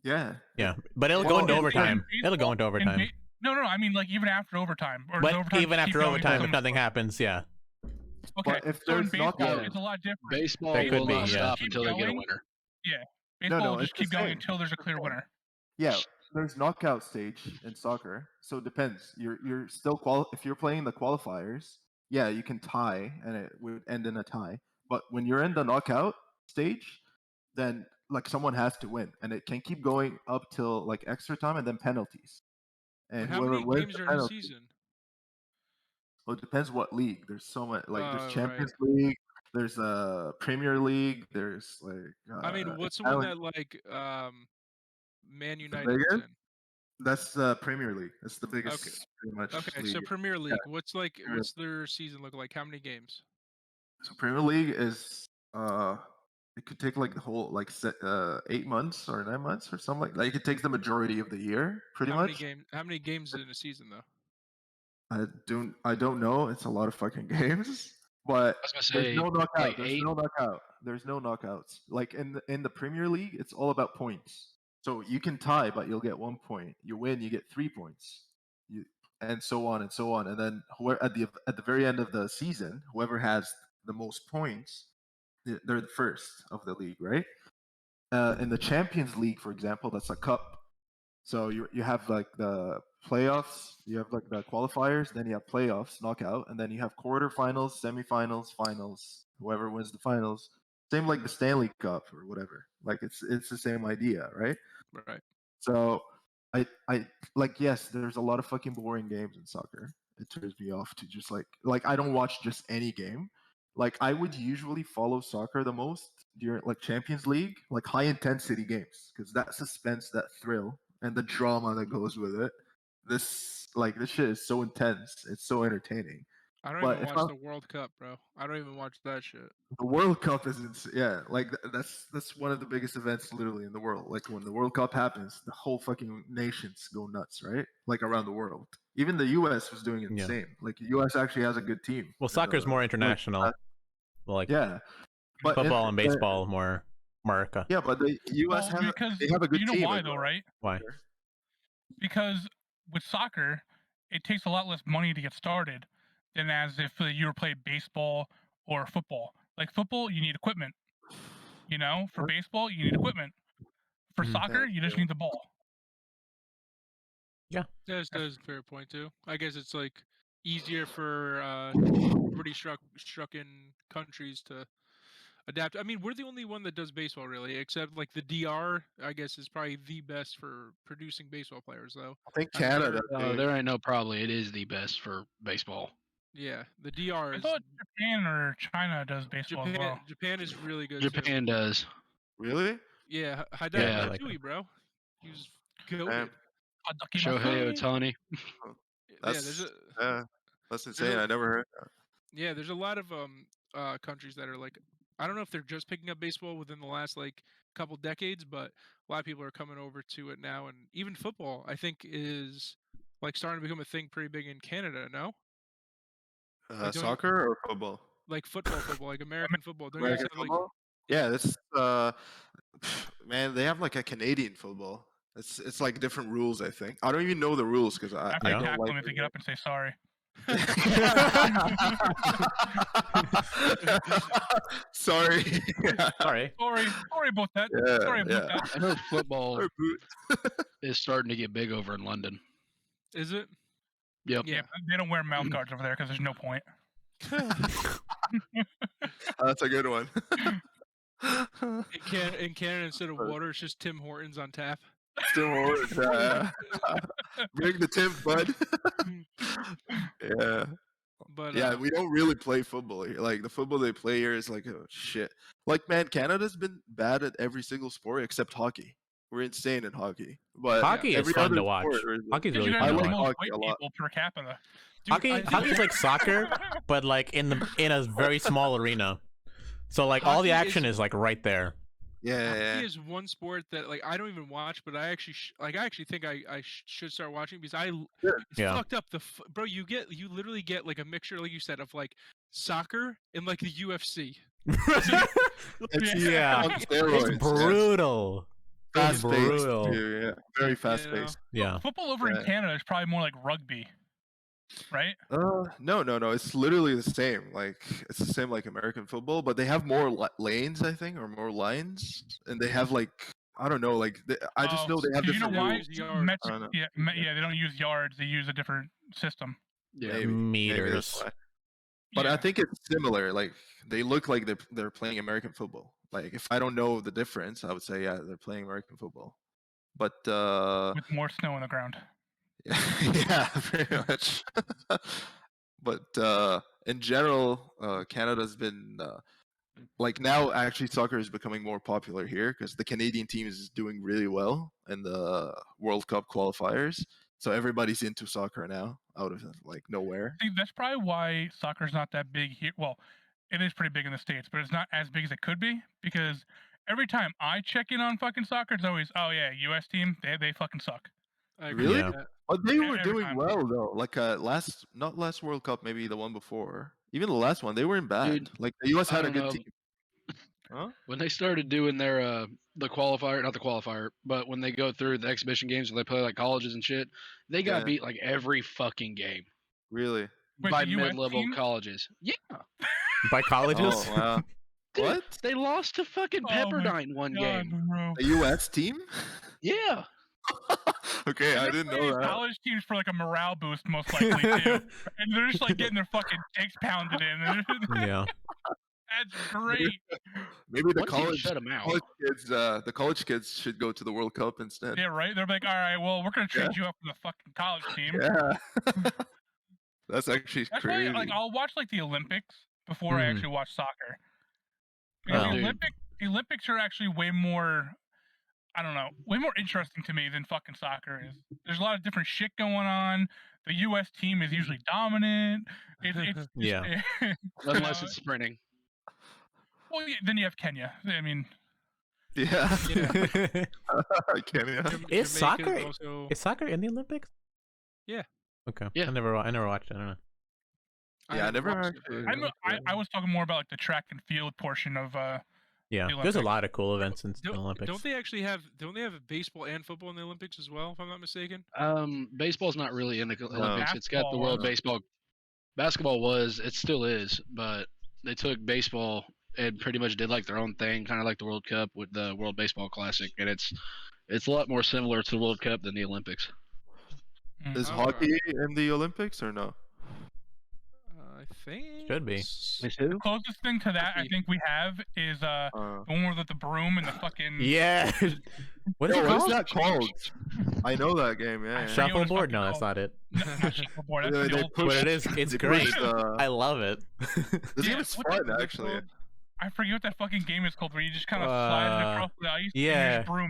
S2: Yeah.
S3: Yeah, but it'll
S2: Well,
S3: go into
S2: in
S3: overtime. It'll go
S1: baseball-
S3: into overtime.
S1: No, I mean like even after overtime. Or does
S3: But
S1: overtime
S3: even
S1: just keep
S3: after
S1: going
S3: overtime,
S1: until
S3: if nothing happens, yeah.
S1: Okay,
S2: But if
S1: so in
S2: there's
S1: baseball,
S2: knockout-
S1: it's a lot different.
S5: Baseball
S3: That could
S5: will
S3: be,
S5: not
S3: yeah.
S5: stop
S1: Keep
S5: until they get a
S1: going.
S5: winner.
S1: Baseball
S2: no,
S1: will just
S2: it's the
S1: keep going
S2: same.
S1: until there's a clear winner.
S2: Yeah, there's knockout stage in soccer, so it depends. You're still if you're playing the qualifiers, yeah, you can tie and it would end in a tie. But when you're in the knockout stage, then like someone has to win, and it can keep going up till like extra time and then penalties. And
S4: How
S2: whoever
S4: many
S2: wins
S4: games
S2: the
S4: are in a
S2: penalty-
S4: season?
S2: Well, it depends what league. There's so much. Like
S4: Oh,
S2: there's Champions League. There's Premier League. There's like.
S4: I mean, what's the one
S2: Italian-
S4: that like Man
S2: big
S4: United's
S2: one?
S4: in?
S2: That's Premier League. That's the biggest, pretty much.
S4: Okay,
S2: league.
S4: so Premier League, what's
S2: Premier
S4: what's their season look like? How many games?
S2: So Premier League is it could take like the whole 8 months or 9 months or something like it takes the majority of the year, pretty much.
S4: How many games in a season though?
S2: I don't know. It's a lot of fucking games, but
S5: I was gonna
S2: there's
S5: say
S2: no knockout.
S5: like
S2: There's
S5: 8.
S2: no knockout. There's no knockouts. Like in the Premier League, it's all about points. So you can tie, but you'll get 1 point. You win, you get 3 points. And so on and so on. And then at the very end of the season, whoever has the most points, they're the first of the league, right? In the Champions League, for example, that's a cup. So you have like the playoffs, you have like the qualifiers, then you have playoffs, knockout, and then you have quarterfinals, semifinals, finals. Whoever wins the finals, same like the Stanley Cup or whatever. Like it's the same idea, right?
S4: Right.
S2: So I like yes, there's a lot of fucking boring games in soccer. It turns me off to just like I don't watch just any game. Like I would usually follow soccer the most during like Champions League, like high intensity games, because that suspense, that thrill, and the drama that goes with it. This shit is so intense. It's so entertaining.
S4: I don't
S2: But
S4: even
S2: if
S4: watch the World Cup, bro. I don't even watch that shit.
S2: the World Cup is like that's one of the biggest events literally in the world. Like when the World Cup happens, the whole fucking nations go nuts, right? Like around the world. Even the US was doing it the same. Like the US actually has a good team.
S3: Well, soccer's more international. Like
S2: yeah. But
S3: football and baseball more America.
S2: Yeah, but the US have a good
S1: you know
S2: team.
S1: why though, right?
S3: Why?
S1: Because with soccer, it takes a lot less money to get started than as if you were playing baseball or football. Like football, you need equipment. You know, for baseball, you need equipment. For soccer, you just need the ball.
S3: Yeah.
S4: That's a fair point too. I guess it's like easier for already struck-in countries to adapt. I mean, we're the only one that does baseball really, except like the DR. I guess is probably the best for producing baseball players, though.
S2: I think Canada.
S5: There ain't no probably. It is the best for baseball.
S4: Yeah, the DR
S1: I
S4: is.
S1: thought Japan or China does baseball as well.
S4: Japan is really good.
S5: Japan
S4: too.
S5: does.
S2: Really?
S4: Yeah,
S5: Yeah,
S4: Matsui, bro. He was goated.
S5: Shohei Ohtani.
S2: That's insane. I never heard that.
S4: Yeah, there's a lot of countries that are like, I don't know if they're just picking up baseball within the last like couple decades, but a lot of people are coming over to it now, and even football I think is like starting to become a thing pretty big in Canada. No,
S2: soccer or football?
S4: Like football, like American football. Don't
S2: American
S4: you have,
S2: football? Yeah, this man, they have like a Canadian football. It's like different rules. I think I don't even know the rules because I don't
S1: tackle
S2: like
S1: him if they get up and say sorry.
S2: Sorry.
S1: Sorry about that.
S2: Yeah,
S1: sorry about that.
S5: I know football is starting to get big over in London.
S4: Is it?
S5: Yep.
S1: Yeah, they don't wear mouth guards over there because there's no point.
S2: That's a good one.
S4: In Canada, instead of water, it's just Tim Hortons on tap.
S2: Tim Hortons. Bring the Tim, bud. Yeah.
S4: But
S2: yeah, we don't really play football here. Like the football they play here is like shit. Like man, Canada's been bad at every single sport except hockey. We're insane in hockey. But
S3: hockey is fun to watch. Hockey's really fun to watch.
S2: Hockey a lot.
S1: Per capita.
S3: Dude, hockey's like soccer, but like in a very small arena. So like all the action is like right there.
S2: Yeah.
S4: Hockey is one sport that like I don't even watch, but I actually think I should start watching because it's fucked up. Bro, you literally get like a mixture, like you said, of like soccer and like the UFC.
S3: It's brutal.
S2: Fast paced, yeah. Very fast paced.
S3: Yeah.
S1: Football over in Canada is probably more like rugby, right?
S2: No. It's literally the same. Like it's the same like American football, but they have more lanes, I think, or more lines, and they have like I don't know. Like I just know they have different rules.
S1: They don't use yards. They use a different system.
S2: Yeah,
S3: meters.
S2: Maybe but I think it's similar. Like they look like they're playing American football. Like if I don't know the difference, I would say they're playing American football. But
S1: with more snow on the ground.
S2: Yeah, pretty much. But in general, Canada's been like now actually soccer is becoming more popular here because the Canadian team is doing really well in the World Cup qualifiers. So everybody's into soccer now out of like nowhere.
S1: See, that's probably why soccer's not that big here. Well, it is pretty big in the States, but it's not as big as it could be because every time I check in on fucking soccer, it's always, oh yeah, US team, they fucking suck.
S4: I agree
S2: Really?
S4: with that.
S2: But they were
S1: Every
S2: doing
S1: time.
S2: well though. Like not last World Cup, maybe the one before. Even the last one, they weren't bad.
S5: Dude,
S2: Like the US
S5: I
S2: had a
S5: don't
S2: good
S5: know.
S2: team. Huh?
S5: When they started doing their the qualifier, not the qualifier, but when they go through the exhibition games and they play like colleges and shit, they got
S2: Yeah.
S5: beat like every fucking game
S2: Really?
S1: Wait,
S5: by
S1: the US
S5: mid-level
S1: team?
S5: colleges. Yeah,
S3: By colleges?
S2: Oh wow.
S5: dude,
S2: What?
S5: they lost to fucking
S1: Oh my
S5: Pepperdine one
S1: God,
S5: game.
S1: bro.
S2: The US team?
S5: Yeah,
S2: Okay, I
S1: They're
S2: didn't know
S1: playing
S2: that.
S1: college teams for like a morale boost, most likely too, and they're just like getting their fucking dicks pounded in.
S3: Yeah.
S1: That's great.
S2: Maybe the
S5: one team
S2: college
S5: shut them out.
S2: college kids should go to the World Cup instead.
S1: Yeah, right. They're like, all right, well, we're gonna trade you up for the fucking college team.
S2: Yeah. That's actually
S1: That's
S2: crazy.
S1: why, like, I'll watch like the Olympics before I actually watch soccer. Because
S3: Oh.
S1: the Olympics are actually way more, I don't know, way more interesting to me than fucking soccer is. There's a lot of different shit going on. The U.S. team is usually dominant. It's
S3: Yeah.
S5: Unless it's sprinting.
S1: well, yeah, then you have Kenya. I mean,
S2: Yeah.
S4: Yeah.
S2: Kenya.
S3: Is soccer
S4: also...
S3: is soccer in the Olympics?
S4: Yeah.
S3: Okay.
S5: Yeah.
S3: I never watched it. I don't know.
S2: Yeah, I never
S4: watched it,
S2: actually-
S4: but-
S1: I was talking more about like the track and field portion of
S3: Yeah.
S1: The
S3: There's a
S1: Olympics.
S3: lot of cool events in the
S4: Don't
S3: Olympics.
S4: they actually have? Don't they have baseball and football in the Olympics as well? If I'm not mistaken.
S5: Baseball's not really in the Olympics. It's got the
S1: Basketball
S5: World
S1: was.
S5: Baseball. Basketball was. It still is, but they took baseball and pretty much did like their own thing, kind of like the World Cup with the World Baseball Classic, and it's a lot more similar to the World Cup than the Olympics.
S2: Is
S4: Oh,
S2: hockey in the Olympics or no?
S4: I think
S3: Should be.
S1: The closest thing to that I
S4: Hockey.
S1: think we have is the one with the broom and the fucking
S3: Yeah. What is
S2: Yo,
S3: it
S2: what is
S3: called?
S2: that called? I know that game. Yeah.
S1: I
S2: yeah.
S1: forget what
S3: Shuffleboard?
S1: it's fucking
S3: No, that's
S1: called.
S3: not it.
S1: No, not shuffleboard. That's
S2: They
S1: the old.
S2: push-
S3: But it is. It's
S2: they
S3: great.
S2: push the-
S3: I love it.
S2: This
S1: Yeah,
S2: game is
S1: what
S2: fun
S1: the-
S2: actually.
S1: I forget what that fucking game is called, where you just kind of slide it across the ice. And you
S3: yeah.
S1: just broom.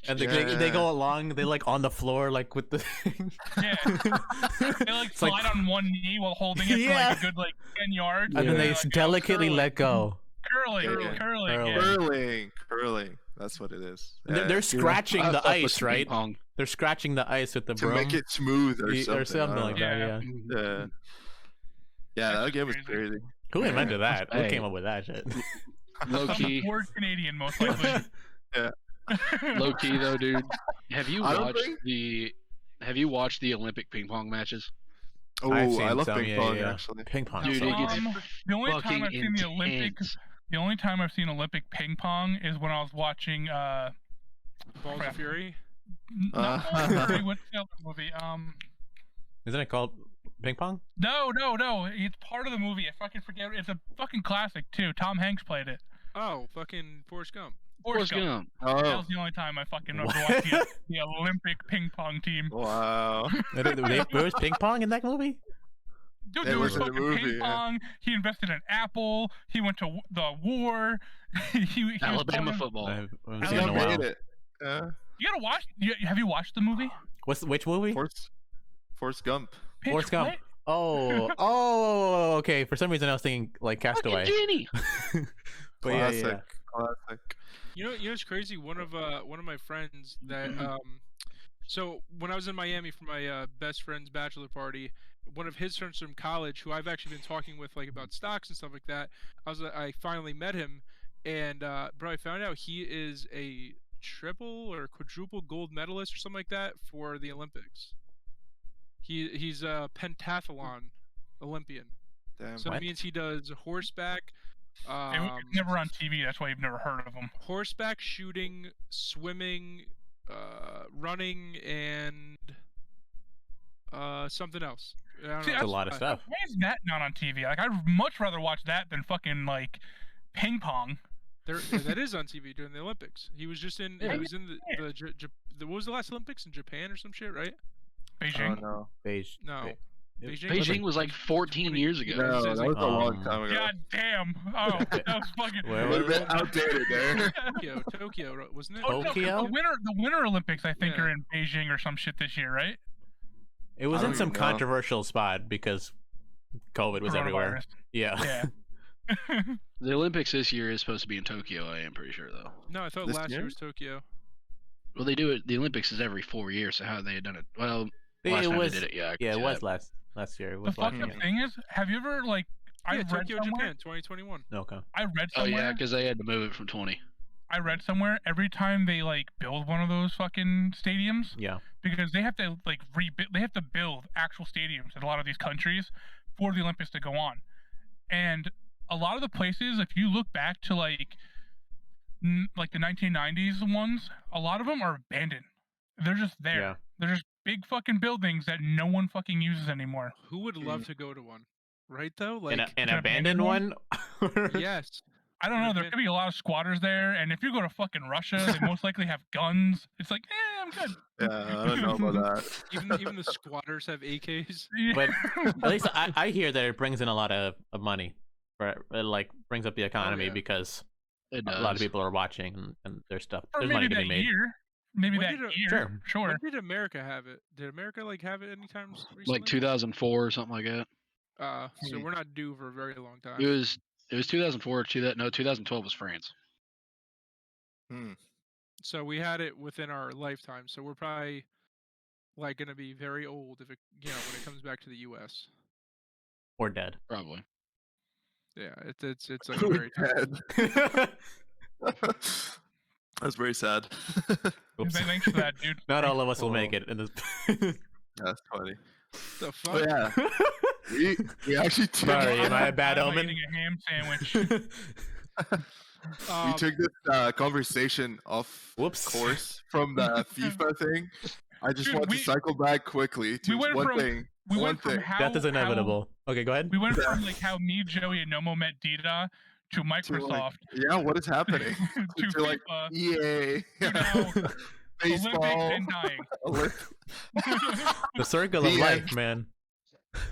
S3: And they
S2: Yeah.
S3: go along. They like on the floor, like with the.
S1: Yeah. They like
S3: It's
S1: slide
S3: like-
S1: on one knee while holding it
S3: Yeah.
S1: for like a good like 10 yards.
S3: And then they
S1: like,
S3: delicately let go.
S1: curling,
S2: Yeah.
S1: curling. Yeah.
S2: Curling. That's what it is.
S3: They're scratching
S5: I
S3: the
S5: fuck with
S3: ice,
S5: ping
S3: right?
S5: pong.
S3: They're scratching the ice with the
S2: to
S3: broom.
S2: make it smooth or something.
S3: or something like that.
S1: Yeah.
S3: Yeah.
S2: Yeah. Yeah, that
S1: That's
S2: game was
S1: crazy.
S2: crazy.
S3: Who invented that? Who
S5: Hey.
S3: came up with that shit?
S5: Low
S1: Some
S5: key,
S1: poor Canadian, most likely.
S5: low key though, dude. Have you
S2: I don't
S5: watched
S2: think-
S5: the Olympic ping pong matches?
S2: Oh,
S3: I've seen
S2: I love
S3: some,
S2: ping pong actually.
S3: Ping pong.
S5: Dude,
S3: so
S5: it gets
S3: good.
S1: The only time
S5: Fucking
S1: I've seen the Olympic,
S5: intense.
S1: the only time I've seen Olympic ping pong is when I was watching
S4: Balls
S1: crap.
S4: of Fury.
S1: not Balls of Fury, what's the other movie?
S3: Isn't it called ping pong?
S1: No, it's part of the movie. I fucking forget. It's a fucking classic too. Tom Hanks played it.
S4: Oh, fucking Forrest Gump.
S1: Forrest Gump.
S5: Gump.
S1: That
S2: Oh,
S1: was the only time I fucking ever
S3: What?
S1: watched the Olympic ping pong team.
S2: wow.
S3: There was ping pong in that movie.
S1: Dude,
S2: That
S1: there was
S2: was in the
S1: fucking
S2: movie,
S1: ping
S2: yeah.
S1: pong. He invested in Apple. He went to the war. he was
S5: Alabama
S1: part of-
S5: football.
S3: I haven't
S1: I
S3: seen it in a
S1: love
S3: while.
S2: made it. Yeah.
S1: You gotta watch. Have you watched the movie?
S3: Which movie?
S2: Forrest Gump.
S1: Pitch
S3: Forrest Gump.
S1: what?
S3: Oh, okay. For some reason, I was thinking like Castaway.
S5: Fucking Jenny.
S3: But yeah,
S2: Classic.
S3: yeah.
S2: Classic.
S4: You know what's crazy? One of my friends that so when I was in Miami for my best friend's bachelor party, one of his friends from college, who I've actually been talking with like about stocks and stuff like that, I finally met him, and bro, I found out he is a triple or quadruple gold medalist or something like that for the Olympics. He's a pentathlon Olympian.
S2: Damn.
S4: So
S3: What?
S4: it means he does horseback.
S1: It's never on TV. That's why you've never heard of him.
S4: Horseback shooting, swimming, running, and something else. I don't
S1: See,
S4: know.
S3: That's a lot of stuff.
S1: Why is that not on TV? Like, I'd much rather watch that than fucking like ping pong.
S4: That is on TV during the Olympics. He was just in.
S5: Yeah.
S4: He was in the what was the last Olympics in Japan or some shit, right?
S2: Oh
S1: Beijing.
S2: no.
S3: Beige.
S4: No.
S5: Beijing was like 14 years ago.
S2: No, that was a long time ago.
S1: God damn! Oh, that was fucking.
S3: Where
S2: Would
S3: was
S2: have been outdated there.
S4: Tokyo, wasn't it?
S1: Oh, no, 'cause
S3: Tokyo?
S1: the Winter Olympics, I think,
S4: Yeah.
S1: are in Beijing or some shit this year, right?
S3: It was
S2: I
S3: in
S2: don't
S3: some
S2: even know.
S3: controversial spot because COVID was everywhere.
S1: Coronavirus.
S3: Yeah.
S1: Yeah.
S5: The Olympics this year is supposed to be in Tokyo. I am pretty sure though.
S4: No, I thought
S2: This
S4: last year
S2: year?
S4: was Tokyo.
S5: Well, they do it. The Olympics is every 4 years, so how they had done it? Well,
S3: It
S5: last time
S3: was-
S5: they did it, yeah. I can
S3: Yeah, it
S5: see
S3: was
S5: that.
S3: last year. It
S1: The
S3: was last
S1: fucking
S3: year.
S1: thing is, have you ever like? I
S4: Yeah,
S1: read
S4: Tokyo,
S1: somewhere.
S4: Japan, 2021.
S3: Okay.
S1: I read
S5: Oh
S1: somewhere.
S5: yeah, because they had to move it from 20.
S1: I read somewhere every time they like build one of those fucking stadiums,
S3: Yeah.
S1: because they have to like rebuild. They have to build actual stadiums in a lot of these countries for the Olympics to go on, and a lot of the places, if you look back to like the 1990s ones, a lot of them are abandoned. They're just there.
S3: Yeah.
S1: They're just big fucking buildings that no one fucking uses anymore.
S4: Who would love to go to one? Right though, like
S3: An
S1: an
S3: abandoned
S1: abandoned
S3: one?
S4: yes.
S1: I don't know. There could be a lot of squatters there, and if you go to fucking Russia, they most likely have guns. It's like, I'm good.
S2: Yeah, I don't know about that.
S4: Even the squatters have AKs.
S3: But at least I hear that it brings in a lot of money. It like brings up the economy
S4: yeah.
S3: because
S5: It
S3: a
S5: does.
S3: lot of people are watching and there's stuff.
S1: Or
S3: There's money
S1: maybe
S3: to be
S1: that
S3: made.
S1: year. Maybe
S4: When
S1: that
S4: did it-
S1: year. Sure.
S4: When did America have it? Did America like have it anytime recently?
S5: Like 2004 or something like that.
S4: So we're not due for a very long time.
S5: It was 2004. 2012 was France.
S4: So we had it within our lifetime. So we're probably like gonna be very old if it, when it comes back to the U.S.
S3: Or dead.
S5: Probably.
S4: Yeah, it's like a very
S2: Sad. That's very sad.
S3: Oops.
S1: Thanks for that, dude.
S3: Not all of us will make it in this.
S2: That's funny.
S4: the fuck.
S2: Oh yeah, we actually took,
S3: Sorry, am I a bad
S1: I'm
S3: omen?
S1: eating a ham sandwich.
S2: we took this conversation off
S3: Whoops.
S2: course from the FIFA thing. I just
S1: Dude,
S2: want to cycle back quickly to
S1: we went
S2: one
S1: from-
S2: thing.
S1: We
S2: one
S1: went from
S2: thing.
S1: how
S3: Death is inevitable. Okay, go ahead.
S1: We went from like how me, Joey, and Nomo met Dida to
S2: To, like,
S1: Microsoft
S2: yeah, what is happening?
S1: to
S2: to like
S1: FIFA
S2: EA,
S1: to now
S2: baseball.
S1: Olympics and dying.
S3: The circle of
S2: The
S3: life,
S2: end.
S3: man.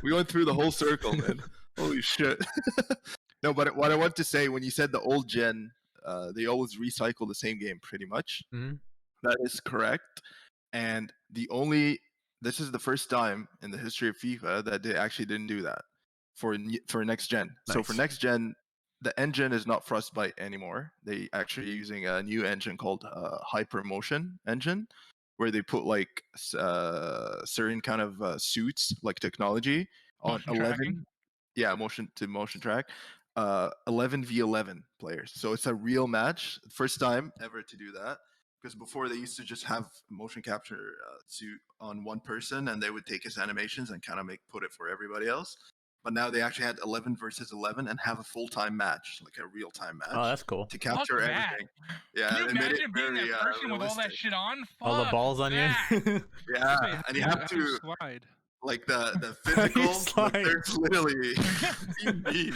S2: We went through the whole circle, man. Holy shit. No, but what I want to say, when you said the old gen, they always recycle the same game pretty much.
S3: Mhm.
S2: That is correct. And this is the first time in the history of FIFA that they actually didn't do that for next gen. So for
S3: Nice.
S2: next gen, the engine is not Frostbite anymore. They actually using a new engine called Hypermotion engine, where they put like certain kind of suits, like technology on
S1: Motion
S2: 11.
S1: tracking?
S2: Yeah, motion track. 11v11 players. So it's a real match. First time ever to do that. Because before they used to just have motion capture suit on one person, and they would take his animations and kind of put it for everybody else. But now they actually had 11 versus 11 and have a full-time match, like a real-time match,
S3: Oh, that's cool.
S2: to capture
S1: Fuck that.
S2: everything. Yeah,
S1: Can you
S2: they made it
S1: imagine being
S2: very
S1: that person with all that
S2: realistic.
S1: shit on?
S3: All the
S1: Fuck
S3: balls on you.
S1: that.
S2: Yeah, and you have
S4: How do
S2: to
S4: slide.
S2: like the physical. Like,
S3: slide.
S2: there's literally indeed.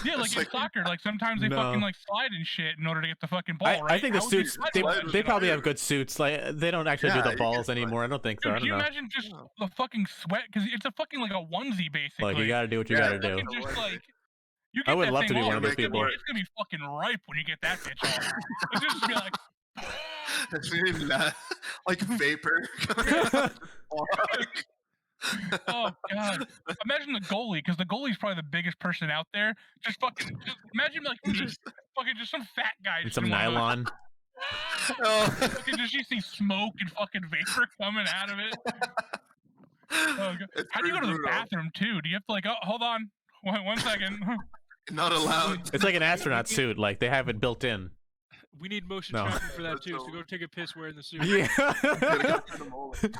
S1: Yeah, like
S2: It's
S1: in
S2: like-
S1: soccer, like sometimes they
S3: No.
S1: fucking like slide and shit in order to get the fucking ball,
S3: I
S1: right?
S3: think the
S1: How would you
S3: suits
S1: slide
S3: they,
S1: with that
S3: they
S1: shit
S3: probably
S1: on?
S3: have good suits. Like they don't actually do
S2: Yeah,
S3: the
S2: you
S3: balls
S2: can-
S3: anymore. I don't think so. I
S1: Dude, can
S3: don't
S1: you
S3: know.
S1: imagine just the fucking sweat? Because it's a fucking like a onesie, basically.
S3: Like you gotta do what you
S2: Yeah,
S3: gotta do.
S1: Fucking just
S2: Totally.
S1: like you
S3: I
S1: get
S3: would
S1: that
S3: love
S1: thing
S3: to be
S1: off,
S3: one of those
S1: it's gonna be-
S3: people.
S1: It's gonna be fucking ripe when you get that bitch off. It's just be like,
S2: It's really not like vapor. Fuck.
S1: oh god. Imagine the goalie, because the goalie's probably the biggest person out there. Just fucking, imagine like just fucking just some fat guy.
S3: And
S1: just
S3: some
S1: in one of those-
S3: nylon.
S2: Oh.
S1: Fucking just you see smoke and fucking vapor coming out of it. Oh, God.
S2: It's
S1: How do you go to
S2: pretty
S1: the
S2: brutal.
S1: bathroom too? Do you have to like, oh, hold on, one second?
S2: Not allowed.
S3: It's like an astronaut suit. Like they have it built in.
S4: We need motion
S3: No.
S4: tracking for that
S2: That's
S4: too. So
S2: so-
S4: go take a piss wearing the suit.
S3: Yeah.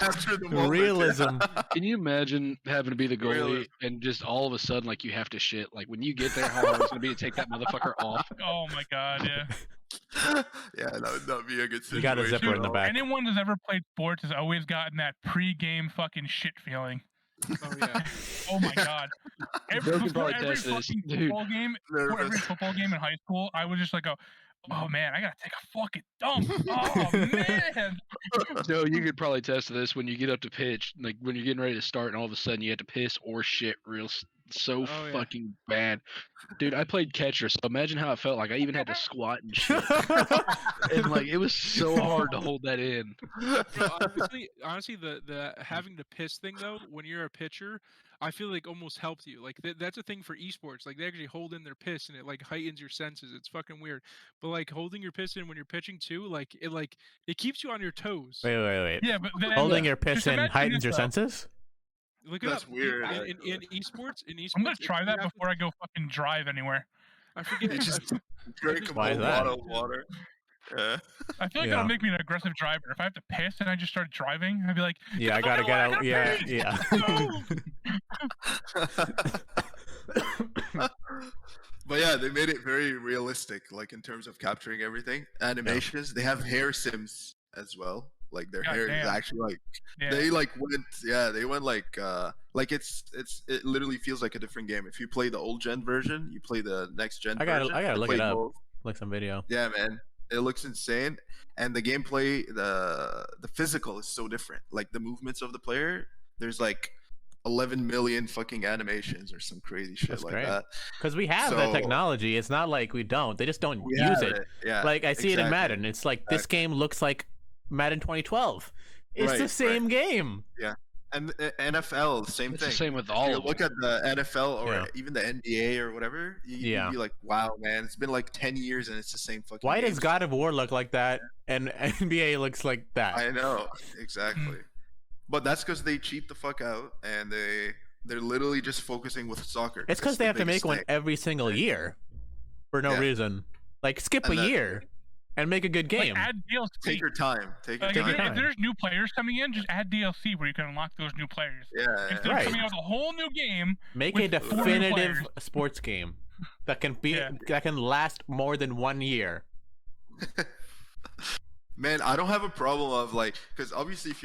S2: After the moment.
S3: Realism.
S5: Can you imagine having to be the goalie
S2: Really?
S5: and just all of a sudden like you have to shit? Like when you get there, how hard it's gonna be to take that motherfucker off?
S1: Oh my god, yeah.
S2: Yeah, that would be a good situation.
S3: You got a zipper in the back.
S1: Anyone that's ever played sports has always gotten that pre-game fucking shit feeling.
S4: Oh yeah.
S1: Oh my god.
S5: Broken
S1: Before
S5: probably
S1: every
S5: tested this,
S1: fucking
S5: dude.
S1: football game, before every
S2: Nervous.
S1: football game in high school, I would just like go, Oh man, I gotta take a fucking dump. Oh man.
S5: So you could probably test this when you get up to pitch, like when you're getting ready to start, and all of a sudden you have to piss or shit so
S4: Oh, yeah.
S5: fucking bad. Dude, I played catcher, so imagine how it felt. Like I even had to squat and shit, and like it was so hard to hold that in.
S4: Honestly, the having to piss thing though, when you're a pitcher, I feel like almost helps you. Like that's a thing for esports. Like they actually hold in their piss, and it like heightens your senses. It's fucking weird. But like holding your piss in when you're pitching too, like it keeps you on your toes.
S3: Wait.
S1: Yeah, but then,
S3: Holding your piss
S1: just
S3: in
S1: imagine
S3: heightens
S1: this,
S3: your
S1: though.
S3: senses?
S4: Look it
S2: That's
S4: up.
S2: weird,
S4: In esports.
S1: I'm gonna
S4: if
S1: try
S4: you
S1: that
S4: have to-
S1: before I go fucking drive anywhere.
S4: I forget.
S2: You just drink a
S3: Why is
S2: whole
S3: that?
S2: bottle of water. Yeah.
S1: I feel like
S3: Yeah.
S1: that'll make me an aggressive driver. If I have to piss and I just start driving, I'd be like,
S3: Yeah, I gotta get out. Yeah.
S2: But yeah, they made it very realistic, like in terms of capturing everything. Animations, they have hair sims as well. Like their
S1: God
S2: hair is
S1: damn.
S2: actually like
S1: yeah.
S2: they went like it literally feels like a different game. If you play the old gen version, you play the next gen
S3: I gotta
S2: version.
S3: look
S2: play
S3: it up.
S2: both.
S3: Like some video.
S2: Yeah, man. It looks insane. And the gameplay, the physical is so different. Like the movements of the player, there's like 11 million fucking animations or some crazy shit
S3: That's
S2: like
S3: great.
S2: that.
S3: Because we have that
S2: So-
S3: technology. It's not like we don't. They just don't
S2: We
S3: use
S2: have
S3: it.
S2: Yeah.
S3: Like I see it in
S2: exactly.
S3: Madden. It's like this game looks like Madden 2012. It's the
S2: Right,
S3: same game.
S2: And NFL, the same
S5: It's
S2: thing.
S5: the same with
S2: If
S5: all
S2: you
S5: of
S2: look
S5: them.
S2: at the NFL or
S3: Yeah.
S2: even the NBA or whatever, you'd be like, wow, man, it's been like 10 years and it's the same fucking
S3: Why
S2: game.
S3: does God of War look like that and NBA looks like that?
S2: I know, exactly. But that's because they cheat the fuck out and they're literally just focusing with soccer.
S3: It's because they
S2: the
S3: have to make
S2: biggest
S3: one
S2: thing.
S3: every single year for no
S2: Yeah.
S3: reason. Like skip a
S2: And that-
S3: year and make a good
S1: Like,
S3: game.
S1: add DLC.
S2: Take your time. Take your
S1: Like,
S3: Take your
S1: if,
S2: time.
S3: time.
S1: if there's new players coming in, just add DLC where you can unlock those new players.
S2: Yeah,
S1: If they're
S3: Right.
S1: coming out with a whole new game,
S3: Make a
S1: with 4 new
S3: definitive
S1: players.
S3: sports game that can be
S1: Yeah.
S3: that can last more than 1 year.
S2: Man, I don't have a problem of like, because obviously if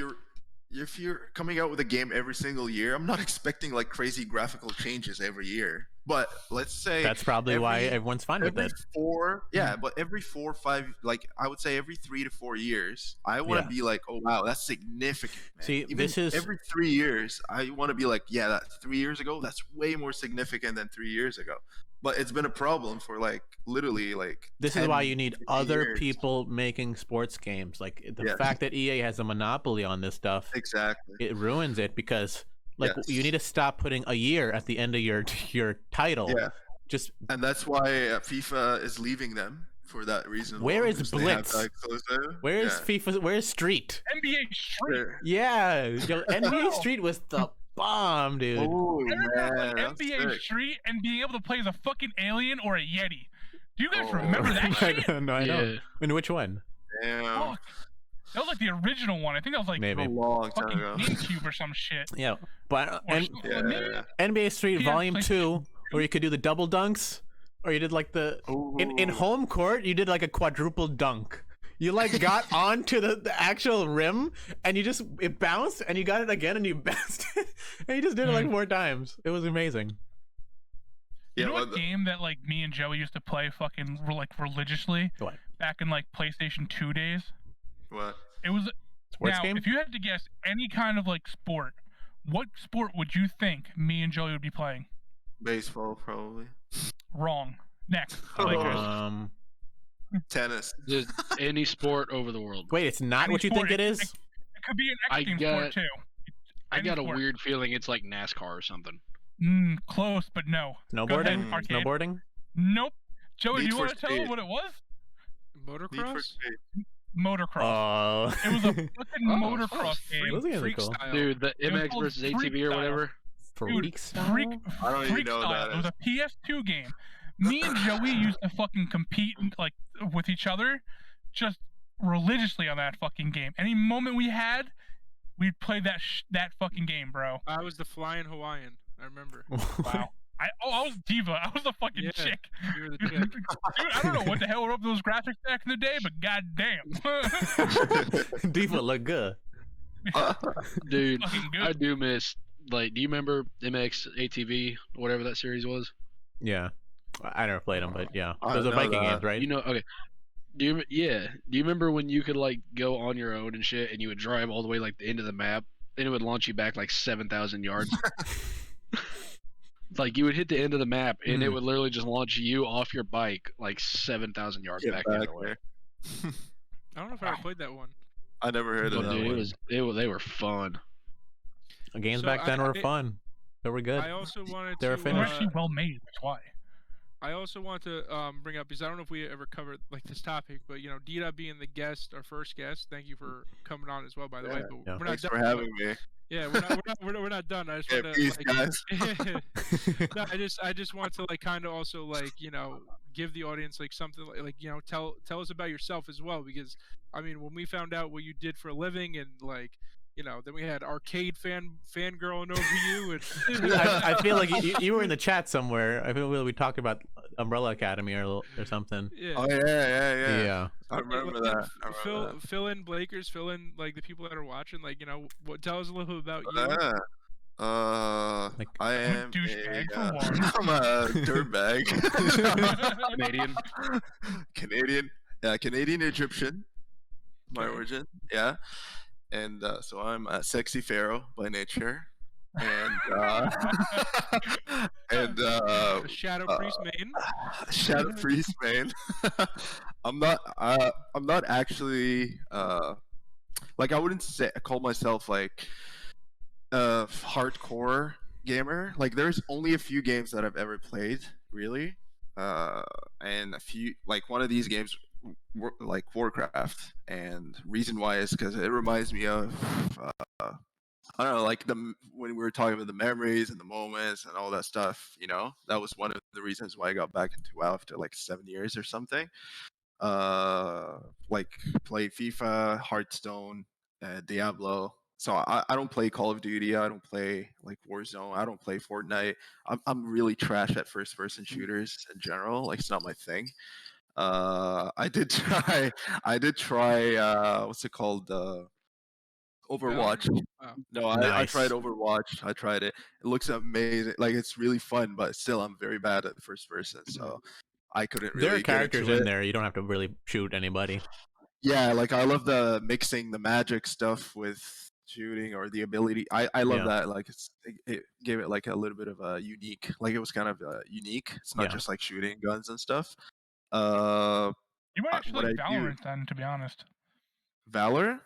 S2: you're coming out with a game every single year, I'm not expecting like crazy graphical changes every year. But let's say
S3: That's probably why
S2: every-
S3: everyone's fine with
S2: every
S3: it.
S2: 4, but every 4 or 5, like I would say every 3 to 4 years, I want to
S3: Yeah.
S2: be like, oh wow, that's significant. Man.
S3: See,
S2: Even
S3: this is-
S2: every 3 years, I want to be like, yeah, that 3 years ago, that's way more significant than 3 years ago. But it's been a problem for like literally like.
S3: This is why
S2: 10,
S3: you need
S2: 15
S3: other
S2: years.
S3: people making sports games. Like the
S2: Yes.
S3: fact that EA has a monopoly on this stuff,
S2: Exactly.
S3: it ruins it because like
S2: Yes.
S3: you need to stop putting a year at the end of your title.
S2: Yeah.
S3: Just
S2: And that's why FIFA is leaving them for that reason.
S3: Where
S2: alone,
S3: is
S2: 'cause they have
S3: Blitz?
S2: that exclusive.
S3: where's
S2: Yeah.
S3: FIFA? Where's Street?
S1: NBA Street.
S2: They're-
S3: Yeah, yo, NBA
S1: Wow.
S3: Street was the bomb, dude.
S2: Oh
S1: I remember
S2: man,
S1: like
S2: that's
S1: NBA
S2: sick.
S1: Street and being able to play as a fucking alien or a Yeti. Do you guys
S2: Oh.
S1: remember that
S3: I
S1: shit?
S3: don't know. I know.
S5: Yeah.
S3: And which one?
S2: Damn,
S1: Fuck. That was like the original one. I think that was like
S3: Maybe.
S2: a long time
S1: fucking
S2: ago.
S1: GameCube or some shit.
S3: Yeah, but
S1: Or
S3: and
S1: something, maybe?
S3: NBA Street
S1: Yeah,
S3: Volume
S1: like-
S3: 2, where you could do the double dunks, or you did like the in
S2: Ooh.
S3: home court, you did like a quadruple dunk. You like got onto the actual rim, and it bounced, and you got it again, and you bounced it, and you just did it like 4 times. It was amazing.
S1: You
S2: Yeah,
S1: know
S2: well,
S1: what game that like me and Joey used to play fucking like religiously
S3: What?
S1: back in like PlayStation 2 days?
S2: what?
S1: It was
S3: Sports
S1: now
S3: game?
S1: if you had to guess any kind of like sport, what sport would you think me and Joey would be playing?
S2: Baseball, probably.
S1: Wrong. Next.
S2: Oh.
S1: Lakers.
S2: Tennis.
S5: Just any sport over the world.
S3: Wait, it's not
S1: Any
S3: what you
S1: sport,
S3: think it is?
S1: It could be an
S5: I
S1: X Games
S5: got-
S1: sport too.
S5: I
S1: Any
S5: got a
S1: sport.
S5: weird feeling it's like NASCAR or something.
S1: Close, but no. Go
S3: Snowboarding?
S1: ahead, Arcade.
S3: Snowboarding?
S1: Nope. Joey,
S2: Need
S1: do you
S2: for
S1: want to tell him
S2: Speed.
S1: what it was?
S2: Need for
S4: Motocross?
S2: Speed.
S1: Motocross.
S3: Oh.
S1: It was a fucking motocross game.
S3: Those games are
S4: freak
S3: cool.
S4: style.
S5: Dude, the
S1: It was
S5: MX
S1: called
S5: versus
S1: Freak
S5: ATV or
S1: Style.
S5: whatever.
S3: Freak style?
S1: Freak
S2: I don't even
S1: Freak
S2: know what
S1: Style.
S2: that
S1: It was
S2: is.
S1: a PS2 game. Me and Joey used to fucking compete like with each other, just religiously on that fucking game. Any moment we had, we'd play that fucking game, bro.
S4: I was the flying Hawaiian. I remember.
S1: Wow. I was Diva. I was the fucking
S4: Yeah.
S1: chick.
S4: You were the
S1: Dude,
S4: chick.
S1: I don't know what the hell were up with those graphics back in the day, but goddamn.
S3: Diva look good.
S5: Dude,
S1: Fucking good.
S5: I do miss. Like, do you remember MX ATV, whatever that series was?
S3: Yeah. I never played them, but yeah.
S2: I
S3: Those are
S2: know
S3: Viking
S2: that.
S3: games, right?
S5: You know, okay. Do you remember when you could like go on your own and shit, and you would drive all the way like the end of the map, and it would launch you back like 7,000 yards? Like you would hit the end of the map, and it would literally just launch you off your bike like 7,000 yards
S2: Get
S5: back the
S2: back
S5: other way.
S2: there.
S4: I don't know if I ever played that one.
S2: I never heard of
S5: But
S2: that
S5: dude,
S2: one.
S5: they were fun.
S3: Games
S4: So
S3: back then were fun. They were good.
S4: I also wanted
S3: They were
S4: to.
S1: They're
S3: finished.
S1: actually well made. That's why.
S4: I also want to bring up, because I don't know if we ever covered like this topic, but Dida being the guest, our first guest. Thank you for coming on as well, by the way. But
S3: Yeah.
S4: we're not
S2: Thanks
S4: done.
S2: for having me.
S4: Yeah, we're not done. I just
S2: Yeah,
S4: want
S2: peace,
S4: to
S2: guys.
S4: no, I just want to like kind of also like give the audience like something like tell us about yourself as well, because I mean when we found out what you did for a living and like then we had arcade fangirling over you and
S3: I feel like you were in the chat somewhere. I feel we talked about Umbrella Academy or something.
S4: yeah.
S2: Oh yeah.
S3: Yeah.
S2: I remember that.
S4: Fill in Blakers, fill in like the people that are watching, like tell us a little bit about you.
S3: Like,
S2: I
S1: I'm a
S2: am
S1: douchebag for one.
S2: I'm a dirtbag.
S5: Canadian.
S2: Canadian Egyptian. My
S4: Okay.
S2: origin. Yeah. And so I'm a sexy pharaoh by nature. And
S4: Shadow Priest main.
S2: Shadow Priest main. I'm not actually like I wouldn't say call myself like a hardcore gamer. Like there's only a few games that I've ever played really, and a few like one of these games like Warcraft, and reason why is because it reminds me of I don't know, like when we were talking about the memories and the moments and all that stuff. That was one of the reasons why I got back into WoW after like 7 years or something. Like played FIFA, Hearthstone, Diablo. So I don't play Call of Duty. I don't play like Warzone. I don't play Fortnite. I'm really trash at first person shooters in general. Like it's not my thing. I did try. What's it called? Overwatch.
S4: Wow.
S2: No, I tried Overwatch. I tried it. It looks amazing. Like it's really fun, but still, I'm very bad at the first person, so I couldn't really.
S3: There are
S2: get
S3: characters
S2: into
S3: in
S2: it.
S3: there. You don't have to really shoot anybody.
S2: Yeah, like I love the mixing the magic stuff with shooting or the ability. I love that. Like it gave it like a little bit of a unique. Like it was kind of unique. It's not just like shooting guns and stuff.
S1: You might actually
S2: what
S1: like
S2: I do-
S1: Valorant then, to be honest.
S2: Valor?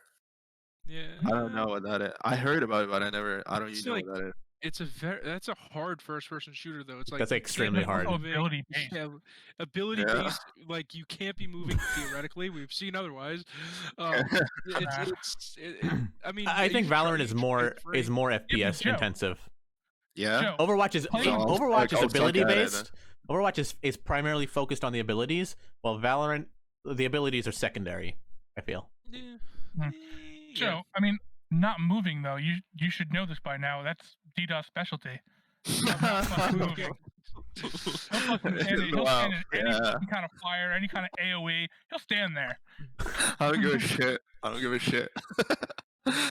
S4: Yeah.
S2: I don't know what that is. I heard about it, but I don't
S4: It's
S2: even know
S4: like-
S2: what that is.
S4: that's a hard first person shooter though. It's like
S3: That's
S4: you
S3: extremely
S4: can't be
S3: hard.
S4: moving-
S1: Ability based.
S4: Yeah, ability
S2: Yeah.
S4: based. Like you can't be moving theoretically. We've seen otherwise. I mean,
S3: I think Valorant is more
S1: but
S3: FPS
S1: Joe-
S3: intensive.
S2: Yeah.
S1: Joe,
S3: Overwatch is
S1: Play-
S3: Overwatch is
S2: I'll suck
S3: ability
S2: at it,
S3: based. Overwatch is primarily focused on the abilities, while Valorant the abilities are secondary. I feel.
S4: Yeah.
S1: Joe, I mean, not moving though. You should know this by now. That's Dida's specialty. Not fucking moving. He'll fucking stand it. He'll stand at any fucking kind of fire, any kind of AOE. He'll stand there.
S2: I don't give a shit. That's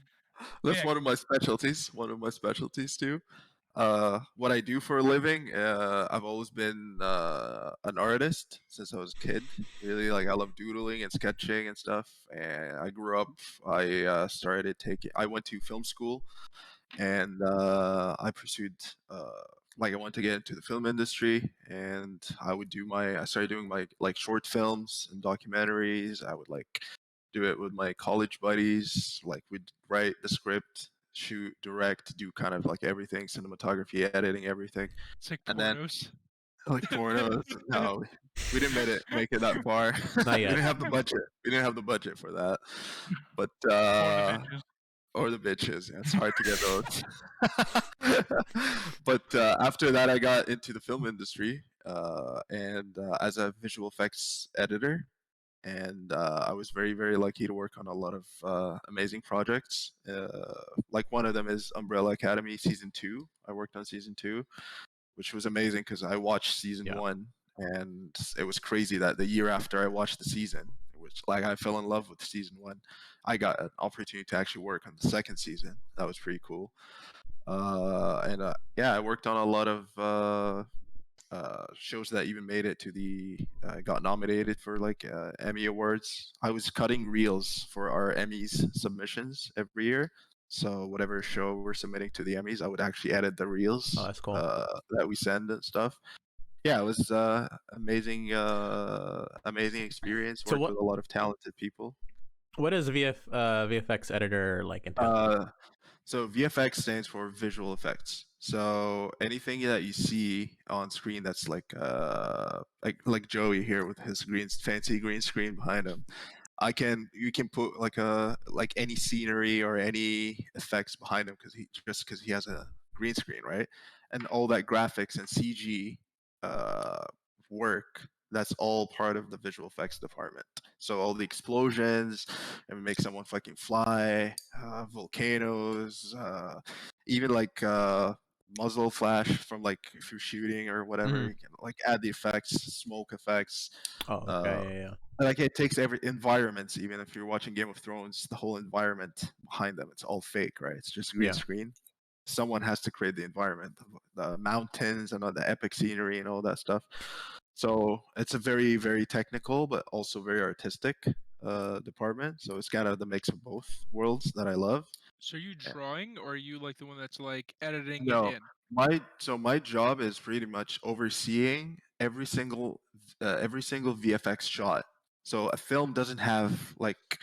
S1: Yeah.
S2: one of my specialties. Too. What I do for a living, I've always been an artist since I was a kid. Really, like I love doodling and sketching and stuff. And I grew up. I went to film school, and I pursued. I wanted to get into the film industry, and I started doing my like short films and documentaries. I would like do it with my college buddies. Like we'd write the script, shoot, direct, do kind of like everything, cinematography, editing, everything.
S4: It's like
S2: And then-
S4: pornos.
S2: Like pornos. No, we didn't make it that far.
S3: Not
S2: We
S3: yet.
S2: didn't have the budget. We didn't have the budget for that. But
S1: Or the bitches.
S2: Yeah, it's hard to get those. But after that, I got into the film industry, and as a visual effects editor, and I was very, very lucky to work on a lot of amazing projects. Like one of them is Umbrella Academy season 2. I worked on season 2, which was amazing because I watched season 1, and it was crazy that the year after I watched the season, which like I fell in love with season 1, I got an opportunity to actually work on the second season. That was pretty cool. I worked on a lot of shows that even made it to the got nominated for like Emmy awards. I was cutting reels for our Emmys submissions every year. So whatever show we're submitting to the Emmys, I would actually edit the reels
S3: Oh, that's cool.
S2: that we send and stuff. Yeah, it was amazing, amazing experience.
S3: So
S2: Worked with a lot of talented people.
S3: what is VFX editor like entail?
S2: So VFX stands for visual effects. So anything that you see on screen that's like Joey here with his fancy green screen behind him. You can put like any scenery or any effects behind him because he has a green screen, right? And all that graphics and CG work, that's all part of the visual effects department. So all the explosions, and make someone fucking fly, volcanoes, even like muzzle flash from like if you're shooting or whatever,
S3: Mhm.
S2: you can like add the effects, smoke effects.
S3: Oh, okay, yeah.
S2: Like it takes every environments. Even if you're watching Game of Thrones, the whole environment behind them, it's all fake, right? It's just green
S3: Yeah.
S2: screen. Someone has to create the environment, the mountains and all the epic scenery and all that stuff. So it's a very, very technical but also very artistic department. So it's kind of the mix of both worlds that I love.
S4: So are you drawing, or are you like the one that's like editing it
S2: No,
S4: in?
S2: my job is pretty much overseeing every single VFX shot. So a film doesn't have like,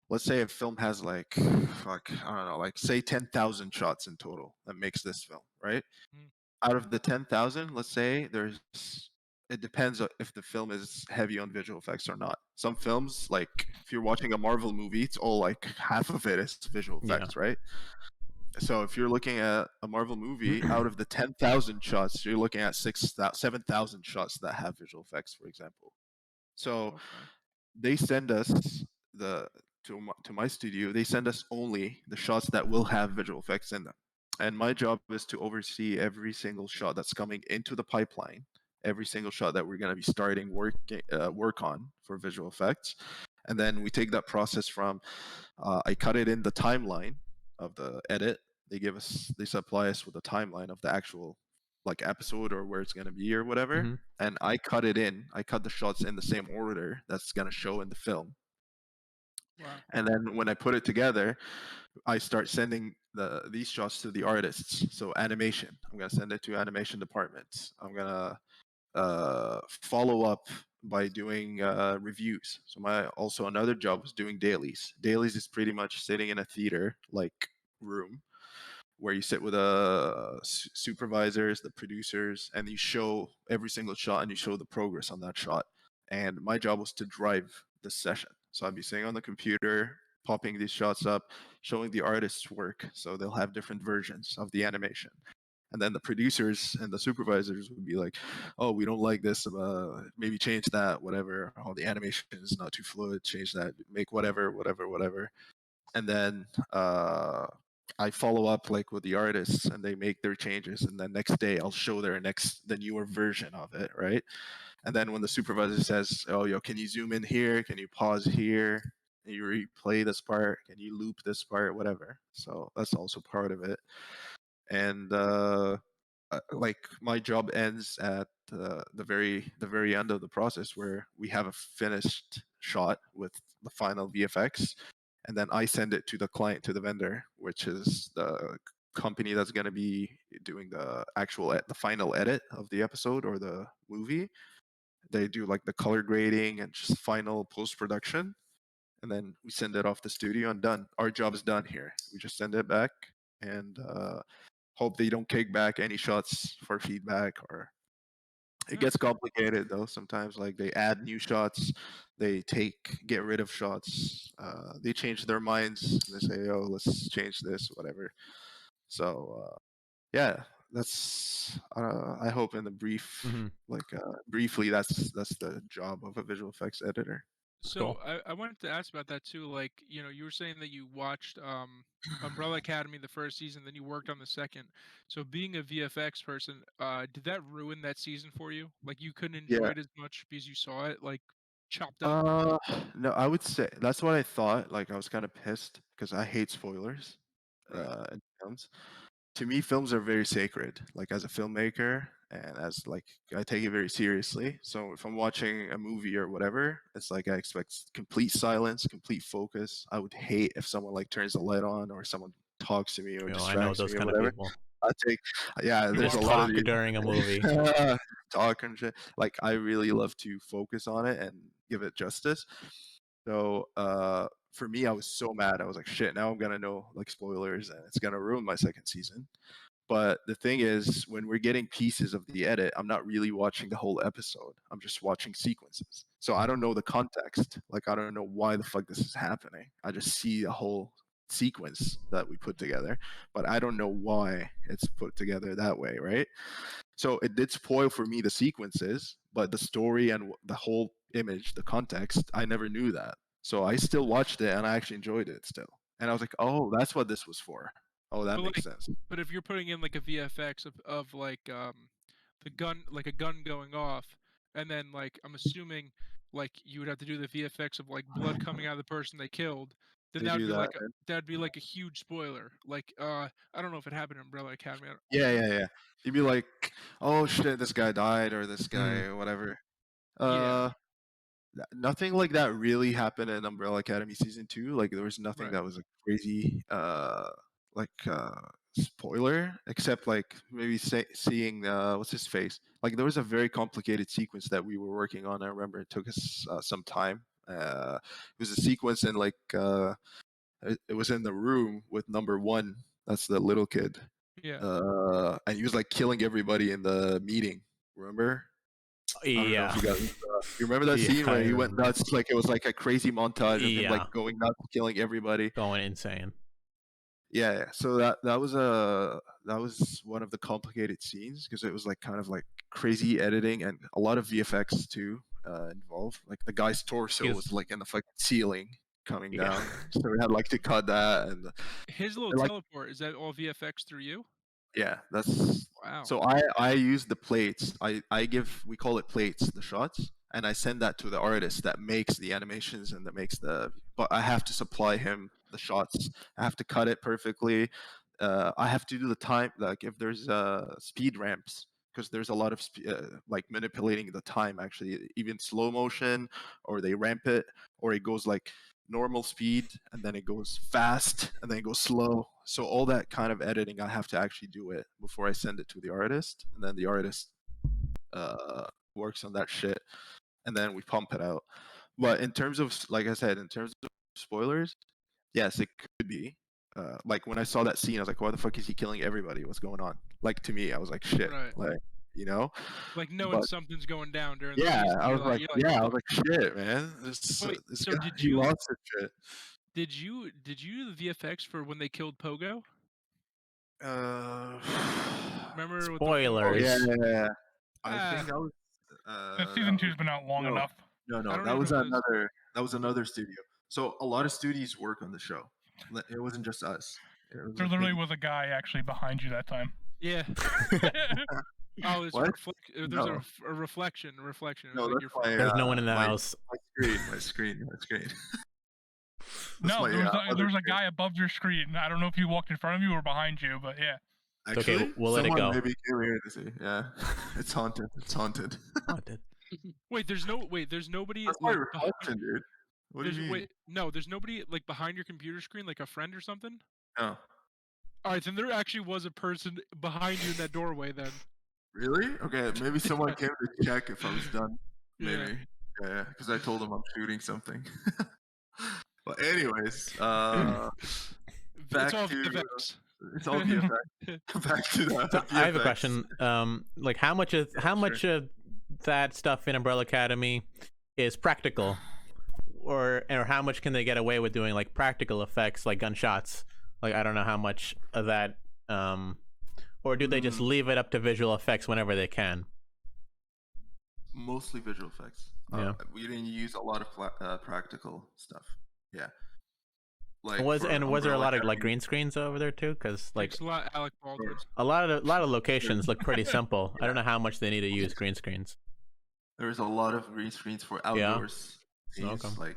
S2: let's say a film has like, fuck, I don't know, like say 10,000 shots in total that makes this film, right?
S4: Mm.
S2: Out of the 10,000, let's say it depends if the film is heavy on visual effects or not. Some films, like if you're watching a Marvel movie, it's all like half of it is visual
S3: Yeah.
S2: effects, right? So if you're looking at a Marvel movie, out of the 10,000 shots, you're looking at 7,000 shots that have visual effects, for example. So
S4: Okay.
S2: they send us to my studio. They send us only the shots that will have visual effects in them, and my job is to oversee every single shot that's coming into the pipeline, every single shot that we're going to be starting work on for visual effects, and then we take that process from I cut it in the timeline of the edit. They supply us with a timeline of the actual like episode or where it's going to be or whatever,
S3: Mhm.
S2: and I cut the shots in the same order that's going to show in the film.
S4: Wow.
S2: And then when I put it together, I start sending these shots to the artists. So animation, I'm going to send it to animation departments. I'm going to follow up by doing reviews. So my also another job was doing dailies. Dailies is pretty much sitting in a theater like room where you sit with supervisors, the producers, and you show every single shot and you show the progress on that shot. And my job was to drive the session. So I'd be sitting on the computer, popping these shots up, showing the artist's work. So they'll have different versions of the animation. And then the producers and the supervisors would be like, "Oh, we don't like this. Maybe change that. Whatever. Oh, the animation is not too fluid. Change that. Make whatever." And then I follow up like with the artists, and they make their changes. And then next day, I'll show the newer version of it, right? And then when the supervisor says, "Oh, yo, can you zoom in here? Can you pause here? Can you replay this part? Can you loop this part? Whatever." So that's also part of it. And like my job ends at the very end of the process where we have a finished shot with the final VFX, and then I send it to the client, to the vendor, which is the company that's going to be doing the final edit of the episode or the movie. They do like the color grading and just final post production, and then we send it off the studio and done. Our job is done here. We just send it back and hope they don't kick back any shots for feedback. Or it gets
S4: Okay.
S2: complicated though sometimes, like they add new shots, they get rid of shots, they change their minds, they say, "Oh, let's change this," whatever. So yeah, that's I hope in the
S3: Mhm.
S2: briefly, that's the job of a visual effects editor.
S3: That's
S4: So
S3: cool.
S4: I wanted to ask about that too. Like, you were saying that you watched Umbrella Academy the first season, then you worked on the second. So being a VFX person, did that ruin that season for you? Like you couldn't enjoy
S2: Yeah.
S4: it as much because you saw it like chopped up?
S2: No, I would say that's what I thought. Like I was kind of pissed because I hate spoilers
S4: Right.
S2: in films. to me, films are very sacred. Like as a filmmaker, and as like I take it very seriously. So if I'm watching a movie or whatever, it's like I expect complete silence, complete focus. I would hate if someone like turns the light on or someone talks to me or
S3: I know
S2: distracts
S3: those
S2: me or
S3: kind of
S2: whatever.
S3: people.
S2: I take, yeah.
S1: You
S2: There's
S1: are
S2: a
S3: Just
S2: lot of
S3: talk
S2: these
S3: during a movie.
S2: talk and shit. Like I really love to focus on it and give it justice. So for me, I was so mad. I was like, shit. Now I'm gonna know like spoilers, and it's gonna ruin my second season. But the thing is, when we're getting pieces of the edit, I'm not really watching the whole episode. I'm just watching sequences. So I don't know the context. Like I don't know why the fuck this is happening. I just see a whole sequence that we put together, but I don't know why it's put together that way, right? So it did spoil for me the sequences, but the story and the whole image, the context, I never knew that. So I still watched it and I actually enjoyed it still. And I was like, oh, that's what this was for. Oh, that
S4: But
S2: makes
S4: like,
S2: sense.
S4: but if you're putting in like a VFX of like the gun, like a gun going off, and then like I'm assuming like you would have to do the VFX of like blood coming out of the person they killed, then
S2: They
S4: that would
S2: do
S4: be
S2: that.
S4: like that'd be like a huge spoiler. Like I don't know if it happened in Umbrella Academy.
S2: Yeah. You'd be like, oh shit, this guy died or this guy
S3: Mm.
S2: or whatever.
S4: Yeah.
S2: Nothing like that really happened in Umbrella Academy season 2. Like there was nothing
S4: Right.
S2: that was a crazy like spoiler, except like maybe seeing what's his face. Like there was a very complicated sequence that we were working on. I remember it took us some time. It was a sequence in like it was in the room with number 1. That's the little kid.
S4: Yeah.
S2: And he was like killing everybody in the meeting. Remember? I don't know if
S3: Yeah.
S2: you guys. You remember that
S3: Yeah,
S2: scene where
S3: I
S2: he went
S3: remember.
S2: nuts? Like it was like a crazy montage of him
S3: Yeah.
S2: like going nuts, killing everybody.
S3: Going insane.
S2: Yeah. So that was one of the complicated scenes because it was like kind of like crazy editing and a lot of VFX too involved. Like the guy's torso
S3: Yes.
S2: was like in the fucking ceiling coming
S3: Yeah.
S2: down, so we had like to cut that and
S4: His little
S2: like
S4: teleport, is that all VFX through you?
S2: yeah, that's
S4: Wow.
S2: so I use the plates. I give, we call it plates, the shots, and I send that to the artist that makes the animations and that makes the. But I have to supply him the shots. I have to cut it perfectly. I have to do the time, like if there's speed ramps, because there's a lot of like manipulating the time actually, even slow motion, or they ramp it, or it goes like normal speed and then it goes fast and then it goes slow. So all that kind of editing, I have to actually do it before I send it to the artist, and then the artist works on that shit, and then we pump it out. But in terms of, like I said, in terms of spoilers, yes, it could be. Like when I saw that scene, I was like, "Why the fuck is he killing everybody? What's going on?" Like to me, I was like, "Shit!"
S4: Right.
S2: Like you know.
S4: Like knowing
S2: But
S4: something's going down during the
S2: yeah,
S4: season.
S2: I was like,
S4: you're
S2: yeah, I was
S4: "Fuck."
S2: like, "Shit, man! This
S4: Wait,
S2: this
S4: so
S2: guy,
S4: did
S2: he
S4: you
S2: lost his shit."
S4: did you do the VFX for when they killed Pogo?
S2: Uh,
S4: Remember with the
S2: oh
S3: Spoilers.
S2: yeah. I
S4: Ah,
S2: think that was
S1: The
S2: that
S1: season
S2: was
S1: 2's been out long
S2: no,
S1: enough.
S2: no,
S4: I
S2: no.
S4: don't
S2: That
S4: even
S2: was
S4: know if it was.
S2: another studio. So a lot of studios work on the show. It wasn't just us. It was,
S1: There
S2: I
S1: literally
S2: think,
S1: was a guy actually behind you that time.
S4: Yeah. Oh, it's
S2: what?
S4: there's
S2: No,
S4: a reflection. A reflection. It was
S2: no,
S4: like
S2: that's
S4: your.
S2: my
S3: There's no one in the house.
S2: my screen. That's
S1: No,
S2: my
S1: there was
S2: other
S1: a
S2: screen.
S1: guy above your screen. I don't know if he walked in front of you or behind you, but yeah.
S3: It's okay,
S2: Actually,
S3: we'll let it
S2: someone
S3: go.
S2: maybe came here to see. Yeah, it's haunted. It's haunted.
S3: Haunted.
S4: Wait, there's nobody
S2: That's my
S4: like
S2: reflection, dude. What do you mean?
S4: there's nobody like behind your computer screen, like a friend or something.
S2: No.
S4: All right, then there actually was a person behind you in that doorway. Then.
S2: Really? Okay, maybe someone came to check if I was done.
S4: Yeah.
S2: Maybe. Yeah, because I told them I'm shooting something. But anyways,
S4: It's
S2: back
S4: all
S2: to
S4: VFX.
S2: it's all VFX. Back to the
S3: So I have a
S2: VFX.
S3: question. Like how much of that stuff in Umbrella Academy is practical, or how much can they get away with doing like practical effects, like gunshots? Like I don't know how much of that, or do they just leave it up to visual effects whenever they can?
S2: Mostly visual effects.
S3: Yeah.
S2: We didn't use a lot of practical stuff. Yeah. Like
S3: Was
S2: for
S3: there a
S2: Umbrella
S3: lot of
S2: Academy,
S3: like green screens over there too? Because like
S4: Thanks a lot, Alec Baldwin.
S3: a lot of locations look pretty simple. I don't know how much they need to use green screens.
S2: there's a lot of green screens for outdoors scenes.
S3: Okay.
S2: Like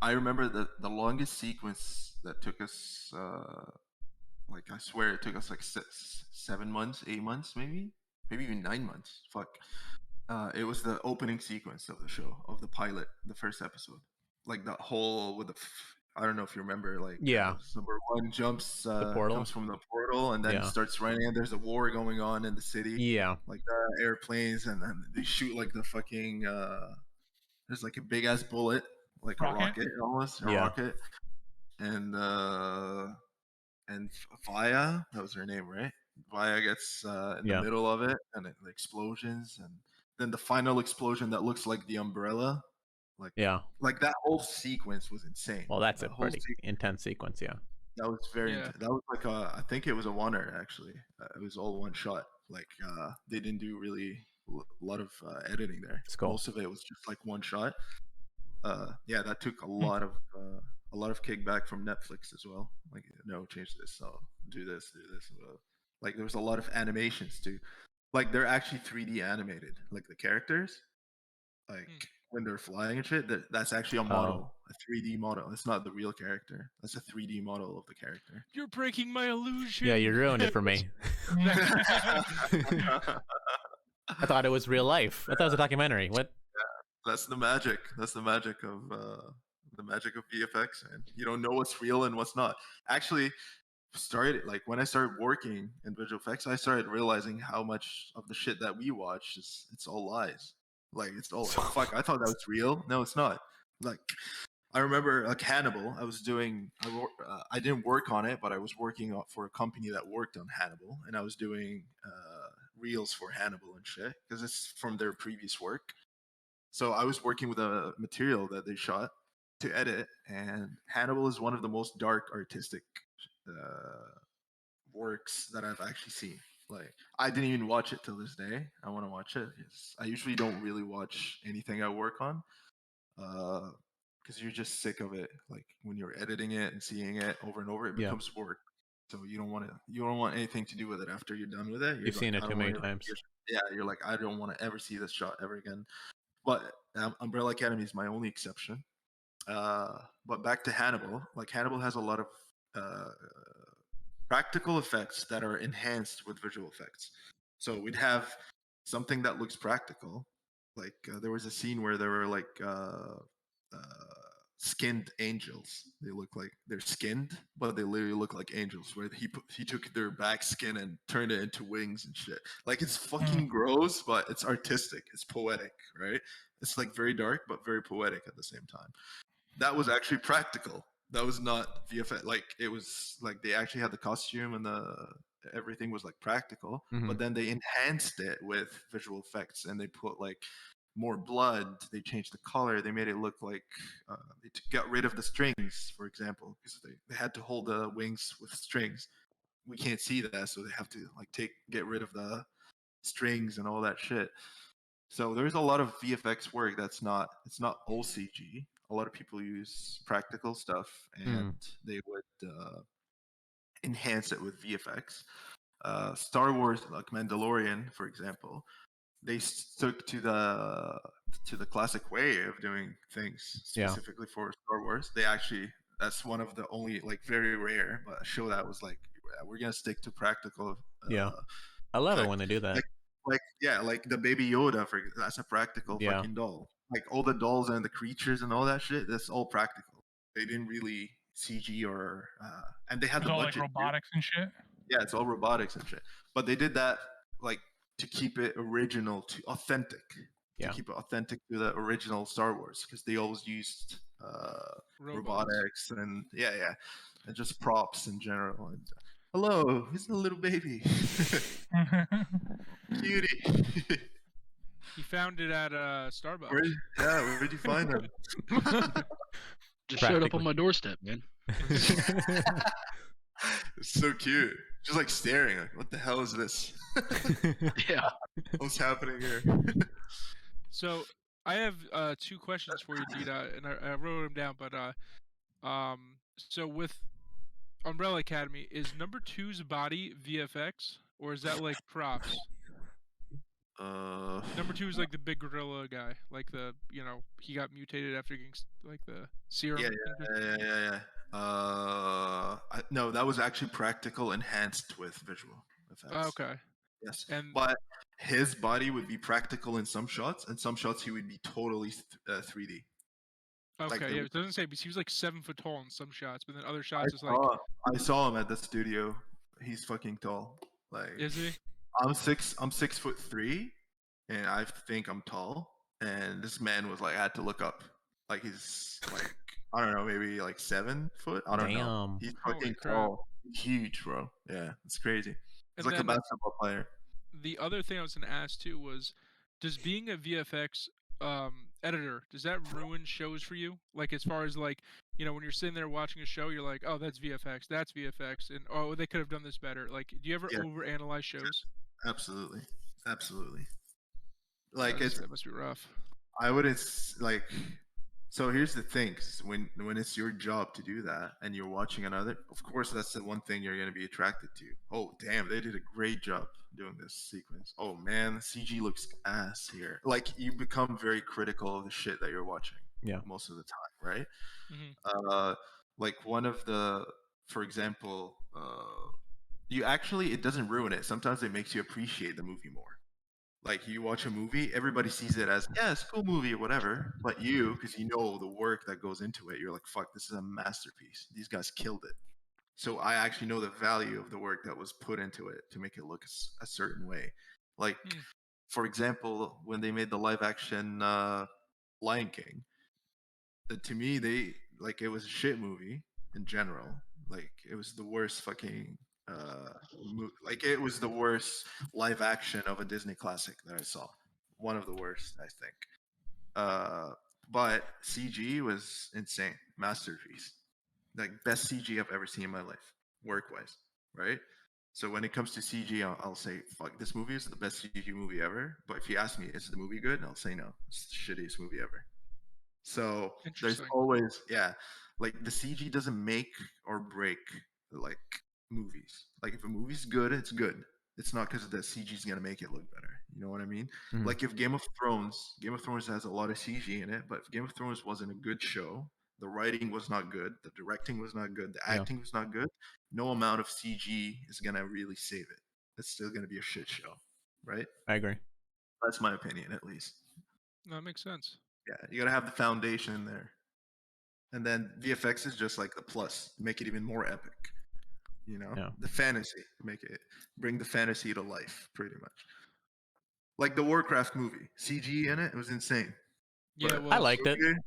S2: I remember the longest sequence that took us like I swear it took us like 7 months, 8 months, maybe even 9 months. Fuck. It was the opening sequence of the show, of the pilot, the first episode. Like the whole with the I don't know if you remember, like
S3: Yeah.
S2: number one jumps
S3: portal?
S2: comes from the portal and then
S3: Yeah.
S2: starts running, and there's a war going on in the city.
S3: Yeah.
S2: Like airplanes, and then they shoot like the fucking there's like a big ass bullet, like
S1: Rocket?
S2: a rocket almost, a
S3: Yeah.
S2: rocket. And Vaya, that was her name, right? Vaya gets in
S3: Yeah.
S2: the middle of it, and the explosions, and then the final explosion that looks like the umbrella,
S3: Yeah.
S2: like that whole sequence was insane.
S3: Well, that's
S2: That
S3: a
S2: whole
S3: pretty intense sequence. Yeah.
S2: That was very
S4: Yeah.
S2: intense. That was like I think it was a oneer actually. It was all one shot. Like they didn't do really a lot of editing there.
S3: It's cool.
S2: Most of it was just like one shot. Yeah, that took a lot of kickback from Netflix as well. Like, no, change this, so do this. Like there was a lot of animations too. Like they're actually 3D animated. Like the characters, like when they're flying and shit, that's actually a model, a 3D model. It's not the real character. That's a 3D model of the character.
S4: You're breaking my illusion.
S3: Yeah, you ruined it for me. I thought it was real life. I thought it was a documentary. What?
S2: That's the magic. That's the magic of VFX, and you don't know what's real and what's not. Actually, when I started working in visual effects, I started realizing how much of the shit that we watch it's all lies. Like it's all fuck. I thought that was real. No, it's not. Like I remember like Hannibal. I didn't work on it, but I was working for a company that worked on Hannibal, and I was doing reels for Hannibal and shit because it's from their previous work. So I was working with a material that they shot to edit, and Hannibal is one of the most dark artistic works that I've actually seen. Like I didn't even watch it till this day. I want to watch it. I usually don't really watch anything I work on, because you're just sick of it. Like when you're editing it and seeing it over and over, it becomes work. So you don't want anything to do with it after you're done with it.
S3: You've seen it too many times.
S2: Yeah, you're like, I don't want to ever see this shot ever again. But Umbrella Academy is my only exception. But back to Hannibal. Like Hannibal has a lot of practical effects that are enhanced with visual effects. So we'd have something that looks practical. Like there was a scene where there were like skinned angels. They look like they're skinned, but they literally look like angels. Where he took their back skin and turned it into wings and shit. Like it's fucking gross, but it's artistic. It's poetic, right? It's like very dark, but very poetic at the same time. That was actually practical. That was not VFX. Like it was like they actually had the costume and everything was like practical, but then they enhanced it with visual effects and they put like more blood. They changed the color. They made it look like they got rid of the strings, for example, because they had to hold the wings with strings. We can't see that, so they have to like get rid of the strings and all that shit. So there's a lot of VFX work it's not all CG. A lot of people use practical stuff, and they would enhance it with VFX. Star Wars, like Mandalorian, for example, they stuck to the classic way of doing things specifically for Star Wars. That's one of the only like very rare, but a show that was like we're gonna stick to practical.
S3: I love it when they do that.
S2: Like the Baby Yoda, that's a practical fucking doll. Like all the dolls and the creatures and all that shit, that's all practical. They didn't really CG or and they had the budget.
S1: Like robotics and shit.
S2: Yeah, it's all robotics and shit. But they did that like to keep it original, to authentic. To keep it authentic to the original Star Wars, because they always used robotics and and just props in general. And hello, he's a little baby. Cutie.
S4: He found it at Starbucks.
S2: Where'd you find him?
S5: Just showed up on my doorstep, man.
S2: It's so cute. Just like staring, like, what the hell is this?
S5: Yeah.
S2: What's happening here?
S4: So I have 2 questions for you, Dida, and I wrote them down. But so with Umbrella Academy, is number 2's body VFX or is that like props? Number 2 is like the big gorilla guy, like he got mutated after getting like the serum.
S2: Yeah. No, that was actually practical enhanced with visual effects.
S4: Okay.
S2: Yes,
S4: And
S2: but his body would be practical in some shots, and some shots he would be totally 3D. Like
S4: okay,
S2: they
S4: yeah,
S2: would-
S4: it doesn't say because he was like 7 foot tall in some shots, but then other
S2: I
S4: shots is like,
S2: saw, I saw him at the studio. He's fucking tall. Like
S4: is he?
S2: I'm 6'3", and I think I'm tall. And this man was like, I had to look up. Like he's like, I don't know, maybe like 7 foot. I don't know.
S3: Damn.
S2: He's
S4: Holy
S2: fucking
S4: crap.
S2: tall, huge, bro. Yeah, it's crazy. He's
S4: And
S2: like a
S4: then
S2: basketball player.
S4: the other thing I was gonna ask too was, does being a VFX editor, does that ruin shows for you? Like as far as like, you know, when you're sitting there watching a show, you're like, oh, that's VFX, and oh, they could have done this better. Like, do you ever
S2: Yeah.
S4: overanalyze shows?
S2: Absolutely, absolutely. Like
S4: That must be rough.
S2: I wouldn't like. So here's the thing: when it's your job to do that, and you're watching another, of course that's the one thing you're gonna be attracted to. Oh damn, they did a great job doing this sequence. Oh man, CG looks ass here. Like you become very critical of the shit that you're watching.
S3: Yeah.
S2: Most of the time, right?
S4: Mhm.
S2: Like one of the, for example, you actually it doesn't ruin it. Sometimes it makes you appreciate the movie more. Like you watch a movie, everybody sees it as yeah, it's a cool movie or whatever. But you, because you know the work that goes into it, you're like, fuck, this is a masterpiece. These guys killed it. So I actually know the value of the work that was put into it to make it look a certain way. Like, for example, when they made the live action Lion King, to me they like it was a shit movie in general. Like it was the worst fucking like it was the worst live action of a Disney classic that I saw. One of the worst, I think. But CG was insane, masterpiece. Like best CG I've ever seen in my life, work wise, right? So when it comes to CG, I'll say, fuck, this movie is the best CG movie ever. But if you ask me, is the movie good? I'll say no, it's the shittiest movie ever. So there's
S4: Interesting.
S2: always, yeah, like the CG doesn't make or break like movies. Like if a movie's good, it's good. It's not because the CG is gonna make it look better. You know what I mean?
S3: Mhm.
S2: Like if Game of Thrones has a lot of CG in it, but if Game of Thrones wasn't a good show, the writing was not good, the directing was not good, the
S3: Yeah.
S2: acting was not good, no amount of CG is gonna really save it. It's still gonna be a shit show, right?
S3: I agree.
S2: That's my opinion, at least.
S4: No, that makes sense.
S2: Yeah, you gotta have the foundation there. And then VFX is just like the plus, make it even more epic. You know,
S3: Yeah.
S2: the fantasy, bring the fantasy to life, pretty much. Like the Warcraft movie, CG in it was insane.
S4: Yeah,
S2: But
S4: well,
S3: I liked it.
S2: okay,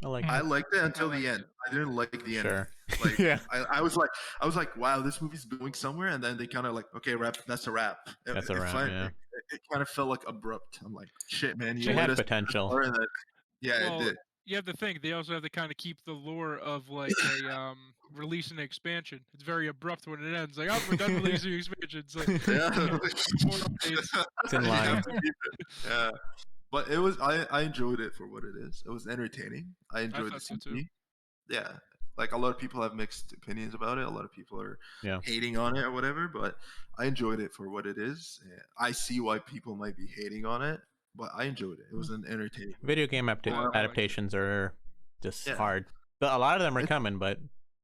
S3: I liked
S2: I
S3: it.
S2: liked it until
S4: liked
S2: the end.
S4: it.
S2: I didn't like the end.
S3: Sure.
S2: Like,
S3: Yeah.
S2: I was like, wow, this movie's going somewhere, and then they kind of like, okay, wrap. That's a wrap.
S3: That's a wrap, yeah.
S2: It kind of felt like abrupt. I'm like, shit, man,
S3: It
S2: you
S3: had
S2: let us
S3: potential.
S2: far, and then- yeah,
S4: Well,
S2: it did.
S4: you have to think they also have to kind of keep the lore of like a release an expansion. It's very abrupt when it ends. Like, oh, we're done releasing expansions. Like,
S2: Yeah.
S4: more updates.
S3: It's in
S2: You
S3: line.
S2: have to keep it. Yeah. But it was I enjoyed it for what it is. It was entertaining. I enjoyed the
S4: thought so, too.
S2: CG. Yeah. Like a lot of people have mixed opinions about it. A lot of people are
S3: Yeah.
S2: hating on it or whatever, but I enjoyed it for what it is. I see why people might be hating on it, but I enjoyed it. It was an entertaining movie.
S3: Video game
S4: I liked it.
S3: adaptations are just
S2: Yeah.
S3: hard. But a lot of them are
S2: It's-
S3: coming, but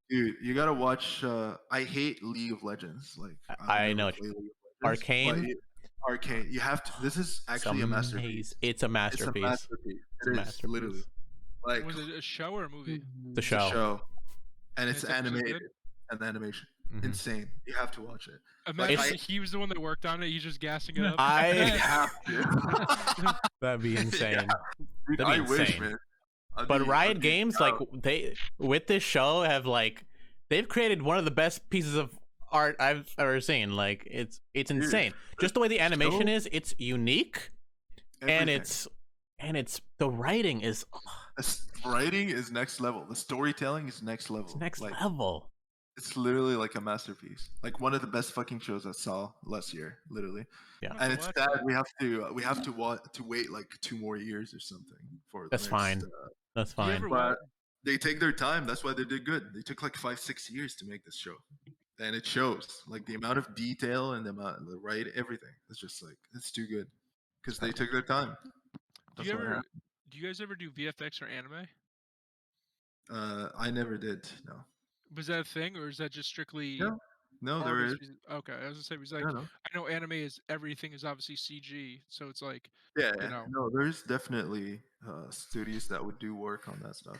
S2: Dude, you gotta watch I hate League of Legends. Like
S3: I
S2: I've
S3: know.
S2: never played League of Legends,
S3: Arcane?
S2: but Arcane. You have to this is actually a masterpiece.
S3: It's a masterpiece.
S2: It's a masterpiece.
S3: It's a
S2: It is
S3: masterpiece.
S2: literally. Like
S4: Was it a show or a movie?
S3: The
S2: it's a
S3: show.
S2: show. And
S4: It's
S2: it's
S4: actually good?
S2: animated. And the animation.
S3: Mhm.
S2: Insane. You have to watch it.
S4: Imagine
S2: I-
S4: he was the one that worked on it. He's just gassing it up.
S2: You
S3: I
S2: have to.
S3: that'd be insane.
S2: Dude,
S3: That'd be
S2: I wish,
S3: insane.
S2: man.
S3: But Riot
S2: I'd be
S3: Games,
S2: proud.
S3: like they with this show, have like they've created one of the best pieces of art I've ever seen. Like it's insane. Just the way the animation
S2: show-
S3: is, it's unique, and
S2: Everything.
S3: it's the writing is
S2: Writing is next level. The storytelling is next level.
S3: it's next
S2: like,
S3: level.
S2: It's literally like a masterpiece. Like one of the best fucking shows I saw last year, literally.
S3: Yeah.
S2: And it's
S4: Watch
S2: sad
S4: that.
S2: we have to wait like 2 more years or something for the
S3: That's
S2: next,
S3: fine. That's
S4: Do you
S3: fine.
S4: ever
S2: But
S4: watch?
S2: they take their time. That's why they did good. They took like 5-6 years to make this show, and it shows like the amount of detail and the everything. It's just like it's too good because they took their time.
S4: Do
S2: That's
S4: you
S2: what
S4: ever?
S2: happened.
S4: Do you guys ever do VFX or anime?
S2: I never did. No.
S4: Was that a thing, or is that just strictly
S2: No, there
S4: artists?
S2: is.
S4: Okay, I was gonna say because like
S2: No.
S4: I know anime is everything is obviously CG, so it's like
S2: Yeah,
S4: you know.
S2: no, there's definitely studios that would do work on that stuff.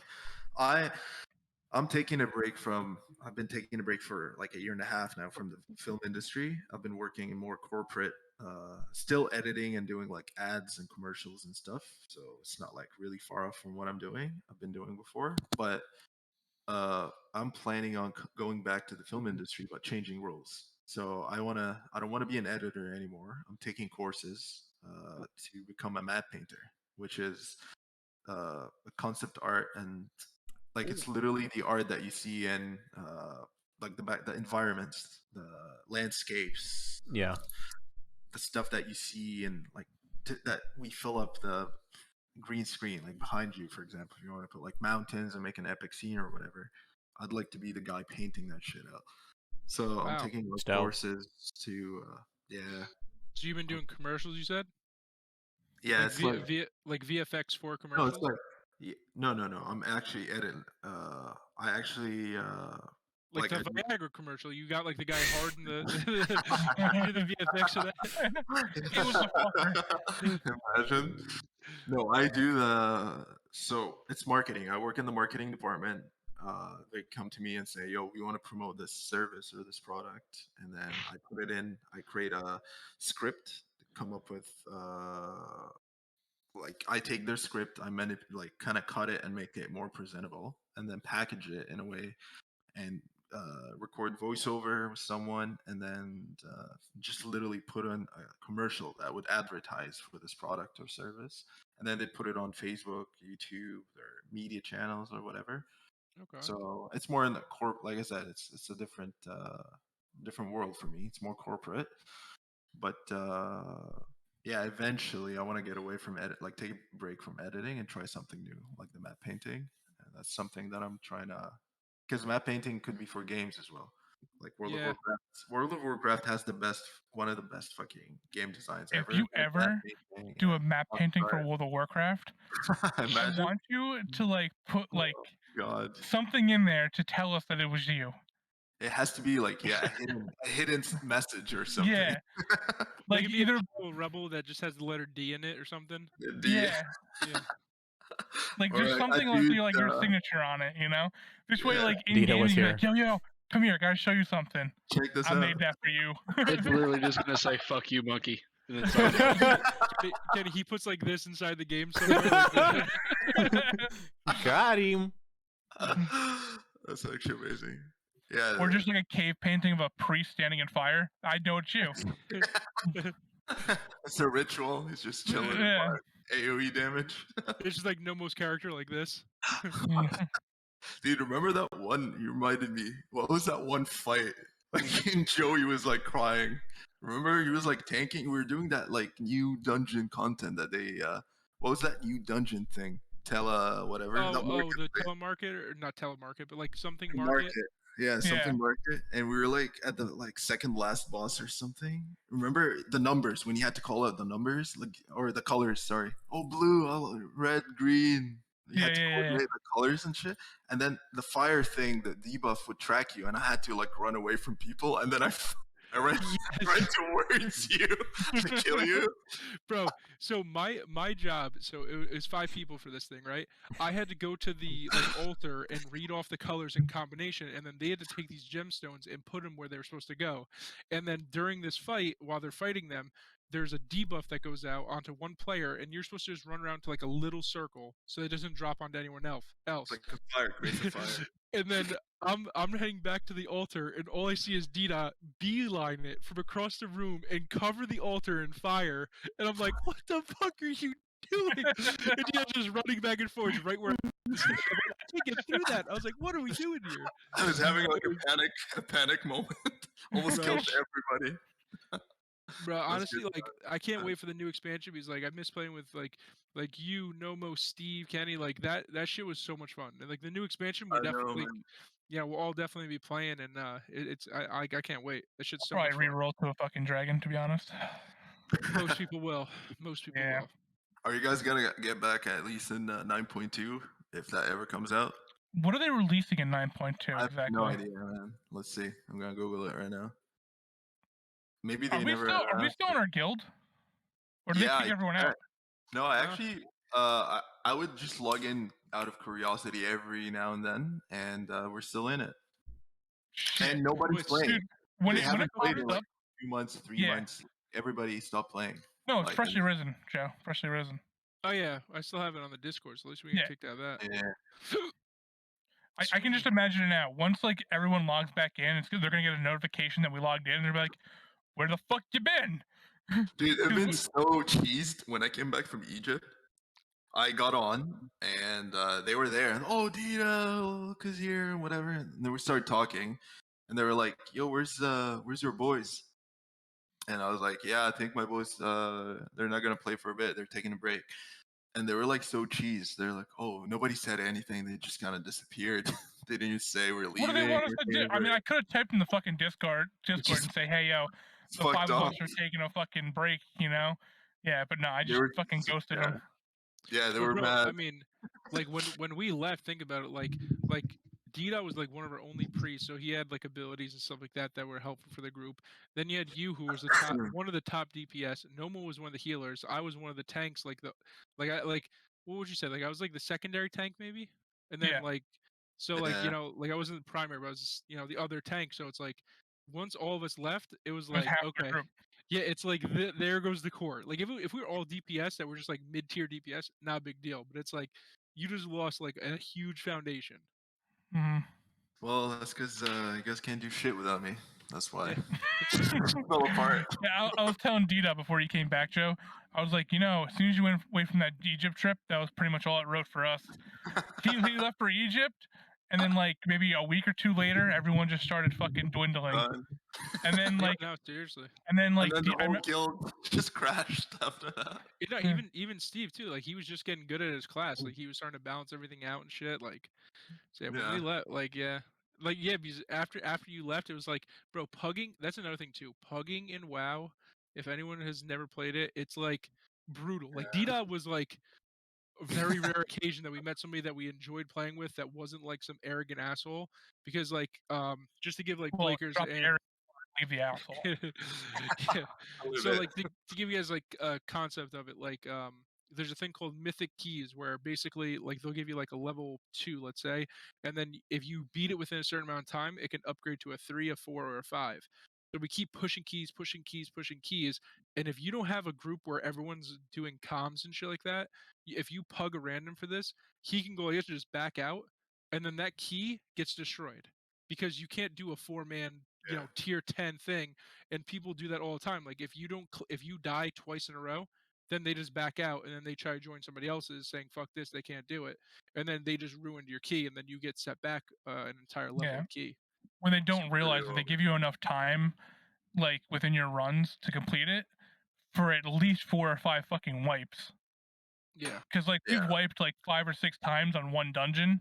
S2: I'm taking a break from. I've been taking a break for like a year and a half now from the film industry. I've been working in more corporate, still editing and doing like ads and commercials and stuff. So it's not like really far off from what I'm doing. I've been doing before, but I'm planning on going back to the film industry, but changing roles. So I don't want to be an editor anymore. I'm taking courses to become a matte painter, which is a concept art, and like it's literally the art that you see in like the environments, the landscapes,
S3: Yeah.
S2: the stuff that you see, and like that we fill up the green screen, like behind you, for example. If you want to put like mountains and make an epic scene or whatever, I'd like to be the guy painting that shit out. So I'm
S4: Wow.
S2: taking like
S3: Dope.
S2: courses to, yeah,
S4: So you've been doing commercials, you said?
S2: yeah.
S4: Like
S2: It's like
S4: like VFX for
S2: no,
S4: commercials?
S2: it's like no. I'm actually editing. I actually
S4: Like
S2: like
S4: the
S2: I do.
S4: Viagra commercial, you got like the guy hard in the you did the VFX of that.
S1: He was the fucker.
S2: Imagine. No, I do so it's marketing. I work in the marketing department. They come to me and say, "Yo, we want to promote this service or this product," and then I put it in. I create a script, come up with like I take their script, I like kind of cut it and make it more presentable, and then package it in a way and record voiceover with someone, and then just literally put on a commercial that would advertise for this product or service, and then they put it on Facebook, YouTube, their media channels or whatever.
S4: Okay.
S2: So it's more in the like I said, it's a different world for me. It's more corporate, but yeah, eventually I want to get away from like take a break from editing and try something new, like the matte painting. And that's something that I'm trying to, because matte painting could be for games as well. Like World of
S4: Yeah.
S2: Warcraft. World of Warcraft has one of the best fucking game designs
S1: If
S2: ever.
S1: you
S2: Like matte
S1: ever
S2: painting
S1: do a
S2: and
S1: map painting for
S2: art.
S1: World of Warcraft, I
S2: Imagine.
S1: want you to like put like
S2: Oh, God.
S1: something in there to tell us that it was you.
S2: It has to be like, yeah, a hidden message or something.
S1: Yeah.
S4: Like
S1: Like
S4: be
S1: either
S4: a rebel that just has the letter D in it or something.
S1: yeah.
S4: Yeah.
S1: Like
S2: Or
S1: there's
S2: a
S1: something like
S2: dude,
S1: your signature on it, you know? This way
S2: yeah.
S1: like in
S3: Dida
S1: games
S3: was
S1: you be
S3: here.
S1: like, yo, come here, gotta show you something.
S2: Check this
S1: I
S2: out.
S1: made that for you.
S5: It's literally just gonna say "fuck you, monkey," and then sign off.
S4: Kenny, he puts like this inside the game somewhere. Like
S3: Got him.
S2: That's actually amazing. Yeah.
S1: Or just like a cave painting of a priest standing in fire. I know it's you.
S2: It's a ritual. He's just chilling.
S1: Yeah.
S2: AoE damage.
S4: it's just like Nomo's character like this.
S2: Dude, remember that one? You reminded me. What was that one fight? Like in Joey was like crying. Remember, he was like tanking. We were doing that like new dungeon content that they. What was that new dungeon thing? Whatever. That
S4: The
S2: market thing.
S4: telemarket or not telemarket, but like something
S2: Market.
S4: market.
S2: Yeah, something
S1: Yeah.
S2: market. And we were like at the like second last boss or something. Remember the numbers when you had to call out the numbers, like or the colors, sorry. Oh, blue, oh, red, green. You had to coordinate the colors and shit. And then the fire thing, the debuff would track you, and I had to like run away from people, and then I ran right towards you to kill you.
S4: Bro, so my job, so it was 5 people for this thing, right? I had to go to the like altar and read off the colors in combination, and then they had to take these gemstones and put them where they were supposed to go. And then during this fight, while they're fighting them, there's a debuff that goes out onto one player, and you're supposed to just run around to like a little circle so it doesn't drop onto anyone else.
S2: It's like a fire creates a fire.
S4: And then I'm heading back to the altar, and all I see is Dida beeline it from across the room and cover the altar in fire. And I'm like, what the fuck are you doing? And Dida's just running back and forth right where I can't get through that. I was like, what are we doing here?
S2: I was having like a panic moment. Almost killed everybody.
S4: Bro, honestly,
S2: good
S4: like I can't wait for the new expansion because like I miss playing with like you, Nomo, Steve, Kenny, like that shit was so much fun. And like the new expansion, we
S2: I know,
S4: definitely,
S2: man.
S4: yeah, we'll all definitely be playing, and I can't wait. That shit's so
S1: Probably
S4: much fun.
S1: re-roll to a fucking dragon, to be honest.
S4: Most people will. Most people
S1: Yeah.
S4: will.
S2: Are you guys gonna get back at least in 9.2 if that ever comes out?
S1: What are they releasing in 9.2
S2: I have
S1: exactly?
S2: no idea, man. Let's see. I'm gonna Google it right now. Maybe they
S1: Are we
S2: never.
S1: still in our guild? Or do they
S2: Yeah,
S1: kick everyone out?
S2: no, I actually, I would just log in out of curiosity every now and then, and we're still in it.
S1: Shit.
S2: And nobody's
S4: Wait,
S2: playing.
S1: Dude, when
S2: They
S1: it
S2: haven't played
S1: pops
S2: in like
S1: up,
S2: 2 months, 3
S1: Yeah.
S2: months. Everybody stopped playing.
S1: no, it's
S2: Like,
S1: freshly risen, Joe. Freshly risen.
S4: Oh yeah, I still have it on the Discord, so at least we can
S1: Yeah.
S4: kick out that.
S2: Yeah.
S1: I can just imagine it now. Once like everyone logs back in, they're gonna get a notification that we logged in, and they're like, "Where the fuck you been?"
S2: Dude, I've been so cheesed when I came back from Egypt. I got on and they were there and Dida, look who's here, whatever. And then we started talking and they were like, yo, where's your boys? And I was like, yeah, I think my boys they're not gonna play for a bit, they're taking a break. And they were like so cheesed. They're like, oh, nobody said anything, they just kind of disappeared. They didn't even say we're leaving.
S1: What do they want us to do? I mean, I could have typed in the fucking Discord and say, "Hey, yo, the 5 of us are taking a fucking break," you know? Yeah, but no, I just fucking ghosted them.
S2: Yeah, they
S4: But
S2: were
S4: bro,
S2: mad.
S4: I mean, like when we left, think about it. Like Dida was like one of our only priests, so he had like abilities and stuff like that that were helpful for the group. Then you had you, who was the top, one of the top DPS. Noma was one of the healers. I was one of the tanks. Like what would you say? Like I was like the secondary tank maybe, and then
S1: Yeah.
S4: like so like
S2: Yeah.
S4: like I wasn't the primary, but I was the other tank. So it's like once all of us left, it was
S1: It was
S4: like
S1: half your
S4: okay.
S1: group.
S4: Yeah, it's like there goes the core. Like if we were all DPS that were just like mid-tier DPS, not a big deal. But it's like you just lost like a huge foundation.
S1: Mhm.
S2: Well, that's because you guys can't do shit without me. That's why.
S4: Yeah.
S2: Fell apart.
S1: Yeah, I was telling Dida before you came back, Joe. I was like, as soon as you went away from that Egypt trip, that was pretty much all it wrote for us. He left for Egypt, and then like maybe a week or two later, everyone just started fucking dwindling. And then like,
S4: no, seriously.
S1: and then like,
S2: the whole guild just crashed after that.
S4: No,
S1: Yeah.
S4: even Steve too. Like he was just getting good at his class. Like he was starting to balance everything out and shit. Like, so yeah, when we left, because after you left, it was like, bro, pugging. That's another thing too. Pugging in WoW. If anyone has never played it, it's like brutal. Like Dida was like a very rare occasion that we met somebody that we enjoyed playing with that wasn't like some arrogant asshole. Because like just to give like Blakers
S1: drop
S4: and
S1: the air, leave the asshole.
S4: yeah. So like to give you guys like a concept of it, like there's a thing called mythic keys where basically like they'll give you like a level 2, let's say, and then if you beat it within a certain amount of time, it can upgrade to a 3, a 4, or a 5. So we keep pushing keys, and if you don't have a group where everyone's doing comms and shit like that, if you pug a random for this, he can go, he has to just back out, and then that key gets destroyed because you can't do a 4-man tier 10 thing, and people do that all the time. Like if you die twice in a row, then they just back out and then they try to join somebody else's saying fuck this, they can't do it, and then they just ruined your key, and then you get set back an entire level of key.
S1: When they don't realize that they give you enough time, like within your runs to complete it, for at least 4 or 5 fucking wipes.
S4: Yeah.
S1: Because like we've wiped like 5 or 6 times on one dungeon,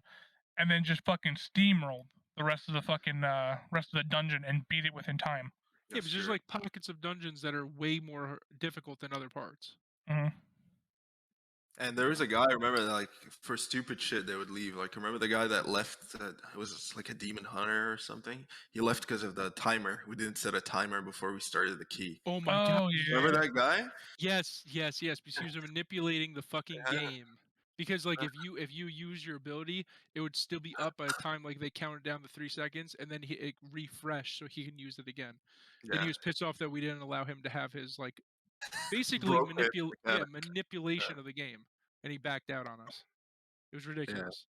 S1: and then just fucking steamrolled the rest of the dungeon and beat it within time.
S4: Yeah, but there's like pockets of dungeons that are way more difficult than other parts.
S1: Mm-hmm.
S2: And there was a guy, I remember, that, like, for stupid shit, they would leave. Like, remember the guy that left, that was like a demon hunter or something? He left because of the timer. We didn't set a timer before we started the key.
S4: Oh my god.
S1: Yeah.
S2: Remember that guy?
S4: Yes, because he was manipulating the fucking game. Because like if you use your ability, it would still be up by the time like they counted down the 3 seconds, and then it refreshed so he can use it again. And he was pissed off that we didn't allow him to have his like basically manipulation of the game, and he backed out on us. It was ridiculous.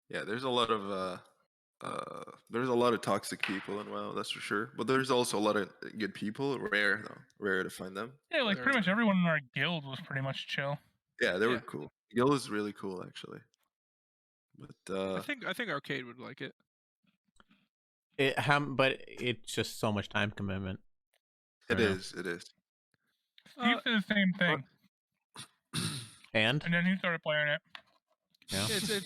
S2: Yeah, there's a lot of toxic people in WoW, that's for sure. But there's also a lot of good people. Rare though, rare to find them.
S1: Yeah, like pretty much everyone in our guild was pretty much chill.
S2: Yeah, they were cool. Guild is really cool actually. But
S4: I think Arcade would like it.
S3: But it's just so much time commitment.
S2: It is.
S1: Steve did the same thing.
S3: And
S1: then he started playing it.
S3: Yeah.
S4: It's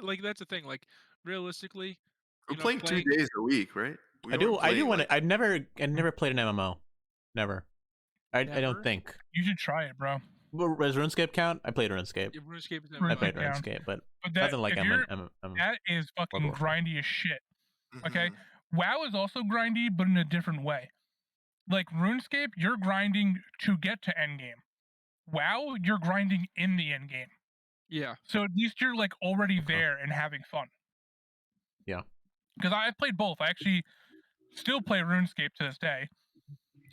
S4: like that's the thing. Like realistically,
S2: we're playing 2 days a week, right?
S3: I do want to. I've never played an MMO. Never. I don't think.
S1: You should try it, bro.
S3: Does RuneScape count? I played RuneScape.
S4: Yeah, RuneScape is
S3: I
S1: RuneScape
S3: played
S4: MMO.
S1: counts.
S3: RuneScape, but
S1: But that
S3: nothing like
S1: if you're
S3: MM.
S1: that is fucking
S3: World of Warcraft.
S1: grindy as shit. Okay,
S2: Mhm.
S1: WoW is also grindy, but in a different way. Like RuneScape, you're grinding to get to endgame. WoW, you're grinding in the endgame.
S4: Yeah.
S1: So at least you're like already there and having fun.
S3: Yeah.
S1: Because I've played both. I actually still play RuneScape to this day.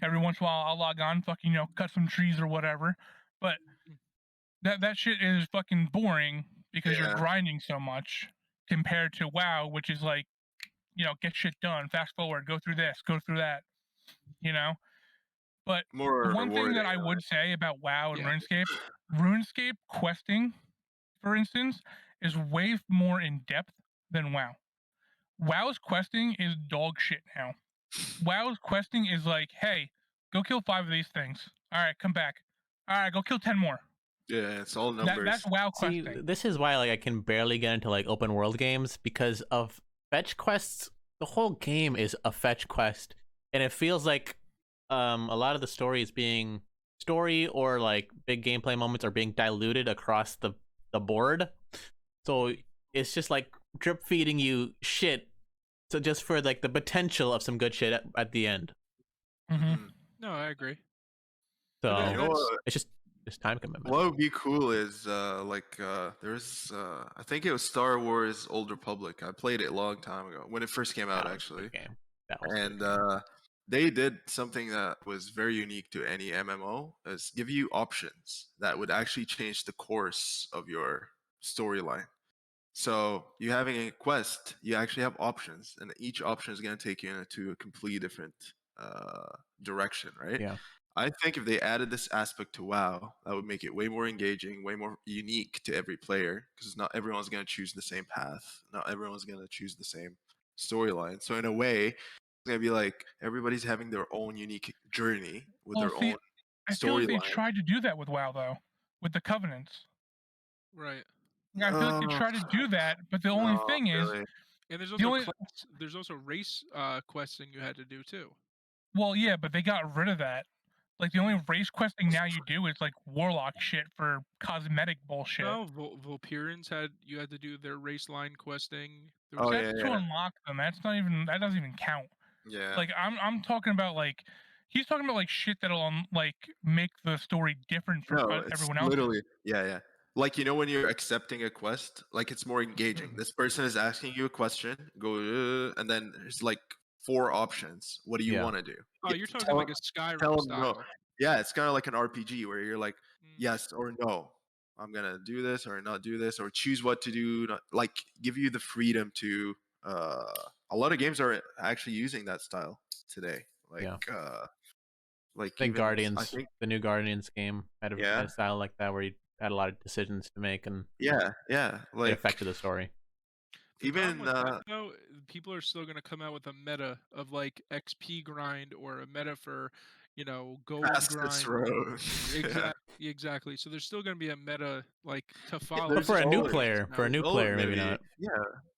S1: Every once in a while, I'll log on, fucking, cut some trees or whatever. But that shit is fucking boring because you're
S2: Yeah.
S1: grinding so much compared to WoW, which is like, get shit done, fast forward, go through this, go through that, But
S2: More
S1: one thing that
S2: rewarding.
S1: I would say about WoW and
S4: Yeah.
S1: RuneScape questing, for instance, is way more in depth than WoW. WoW's questing is dog shit now. WoW's questing is like, hey, go kill 5 of these things. All right, come back. All right, go kill 10 more.
S2: Yeah, it's all numbers.
S1: That's WoW
S3: See,
S1: questing.
S3: this is why I can barely get into open world games because of fetch quests. The whole game is a fetch quest, and it feels like a lot of the story or big gameplay moments are being diluted across the board. So it's just drip feeding you shit. So just for the potential of some good shit at the end.
S1: Mm-hmm.
S4: No, I agree.
S3: So
S2: You know what?
S3: it's just time commitment.
S2: What would be cool is there's I think it was Star Wars Old Republic. I played it a long time ago when it first came out,
S3: That was a
S2: actually.
S3: good game. That was a good
S2: And
S3: game.
S2: they did something that was very unique to any MMO, is give you options that would actually change the course of your storyline. So you having a quest, you actually have options, and each option is going to take you into a completely different direction, right?
S3: Yeah.
S2: I think if they added this aspect to WoW, that would make it way more engaging, way more unique to every player, because not everyone's going to choose the same path. Not everyone's going to choose the same storyline. So in a way, it's going to be like everybody's having their own unique journey with
S1: Well,
S2: their
S1: see,
S2: own
S1: I feel like they
S2: storyline.
S1: tried to do that with WoW, though, with the Covenants.
S4: Right.
S1: I feel like they tried to do that, but the only
S2: No,
S1: thing is,
S2: really.
S4: And there's
S1: The
S4: also
S1: only-
S4: there's also race questing you had to do too.
S1: well, yeah, but they got rid of that. Like, the only race questing now you do is, Warlock shit for cosmetic bullshit.
S4: No, Vulperians you had to do their race line questing. There
S2: Oh,
S4: was
S1: That's
S2: yeah,
S1: to
S2: yeah.
S1: unlock them. That doesn't even count.
S2: Yeah.
S1: Like, I'm talking about, he's talking about, shit that'll, make the story different from
S2: No, it's
S1: everyone else.
S2: literally, yeah. Like, when you're accepting a quest, it's more engaging. This person is asking you a question, go, and then there's 4 options. What do you
S3: Yeah.
S2: want to do?
S4: Oh,
S2: You
S4: you're
S2: have to
S4: talking like a
S2: tell
S4: Skyrim
S2: 'em no.
S4: style.
S2: Yeah, it's kind of like an RPG where you're like,
S4: Mm.
S2: yes or no. I'm gonna do this or not do this, or choose what to do. Give you the freedom to. A lot of games are actually using that style today.
S3: Yeah.
S2: Like
S3: I think
S2: even
S3: Guardians,
S2: I think
S3: the new Guardians game had
S2: Yeah.
S3: a style like that where you had a lot of decisions to make and
S2: yeah,
S3: it
S2: like
S3: affected the story.
S4: The problem
S2: even
S4: with that, though, people are still going to come out with a meta of XP grind or a meta for, gold
S2: fastest
S4: grind.
S2: road.
S4: Exactly. So there's still going to be a meta to follow.
S3: But
S2: there's
S3: for a new
S2: always-
S3: player, maybe not.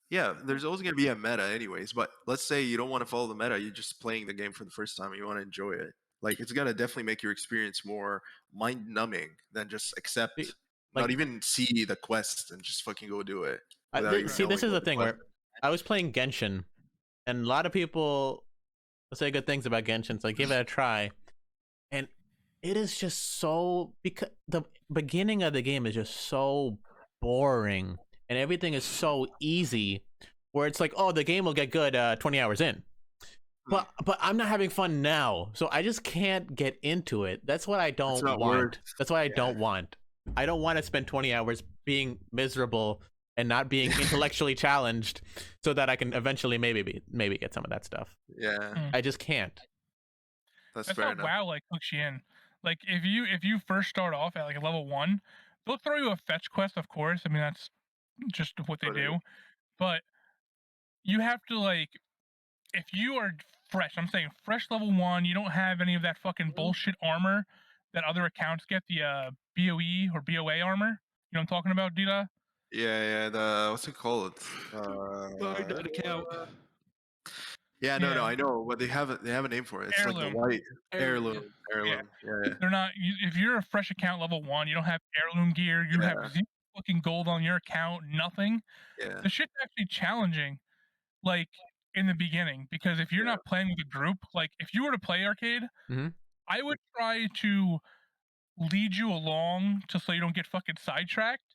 S2: Yeah, there's always gonna be a meta anyways. But let's say you don't want to follow the meta, you're just playing the game for the first time and you want to enjoy it. It's gonna definitely make your experience more mind numbing than just accept, not even see the quest and just fucking go do it. without even
S3: See, this
S2: knowing
S3: is
S2: what
S3: the thing
S2: quest
S3: where I was playing Genshin, and a lot of people say good things about Genshin, so I gave it a try, and it is just so, because the beginning of the game is just so boring, and everything is so easy, where it's like, oh, the game will get good 20 hours in. But I'm not having fun now, so I just can't get into it. That's what I don't
S2: not
S3: want.
S2: worth-
S3: That's what I don't want. I don't want to spend 20 hours being miserable and not being intellectually challenged, so that I can eventually maybe get some of that stuff.
S2: Yeah,
S3: I just can't.
S2: that's
S1: That's
S2: fair
S1: how
S2: enough.
S1: WoW hooks you in. Like, if you first start off at level 1, they'll throw you a fetch quest, of course. I mean, that's just what they do. But you have to if you are fresh, I'm saying fresh level 1, you don't have any of that fucking bullshit armor that other accounts get, the BOE or BOA armor. You know what I'm talking about, Dida?
S2: Yeah, the what's it called?
S4: Buy that account.
S2: Yeah, no,
S1: Yeah.
S2: I know, but they have a name for it. It's like the
S1: Heirloom.
S2: white
S4: Heirloom, yeah.
S2: heirloom. Yeah,
S1: They're not. If you're a fresh account level 1, you don't have heirloom gear. You have
S2: yeah,
S1: 0 fucking gold on your account. Nothing.
S2: yeah,
S1: The shit's actually challenging. Like in the beginning, because if you're
S2: yeah.
S1: not playing with a group, like if you were to play arcade,
S3: Mhm.
S1: I would try to lead you along so you don't get fucking sidetracked,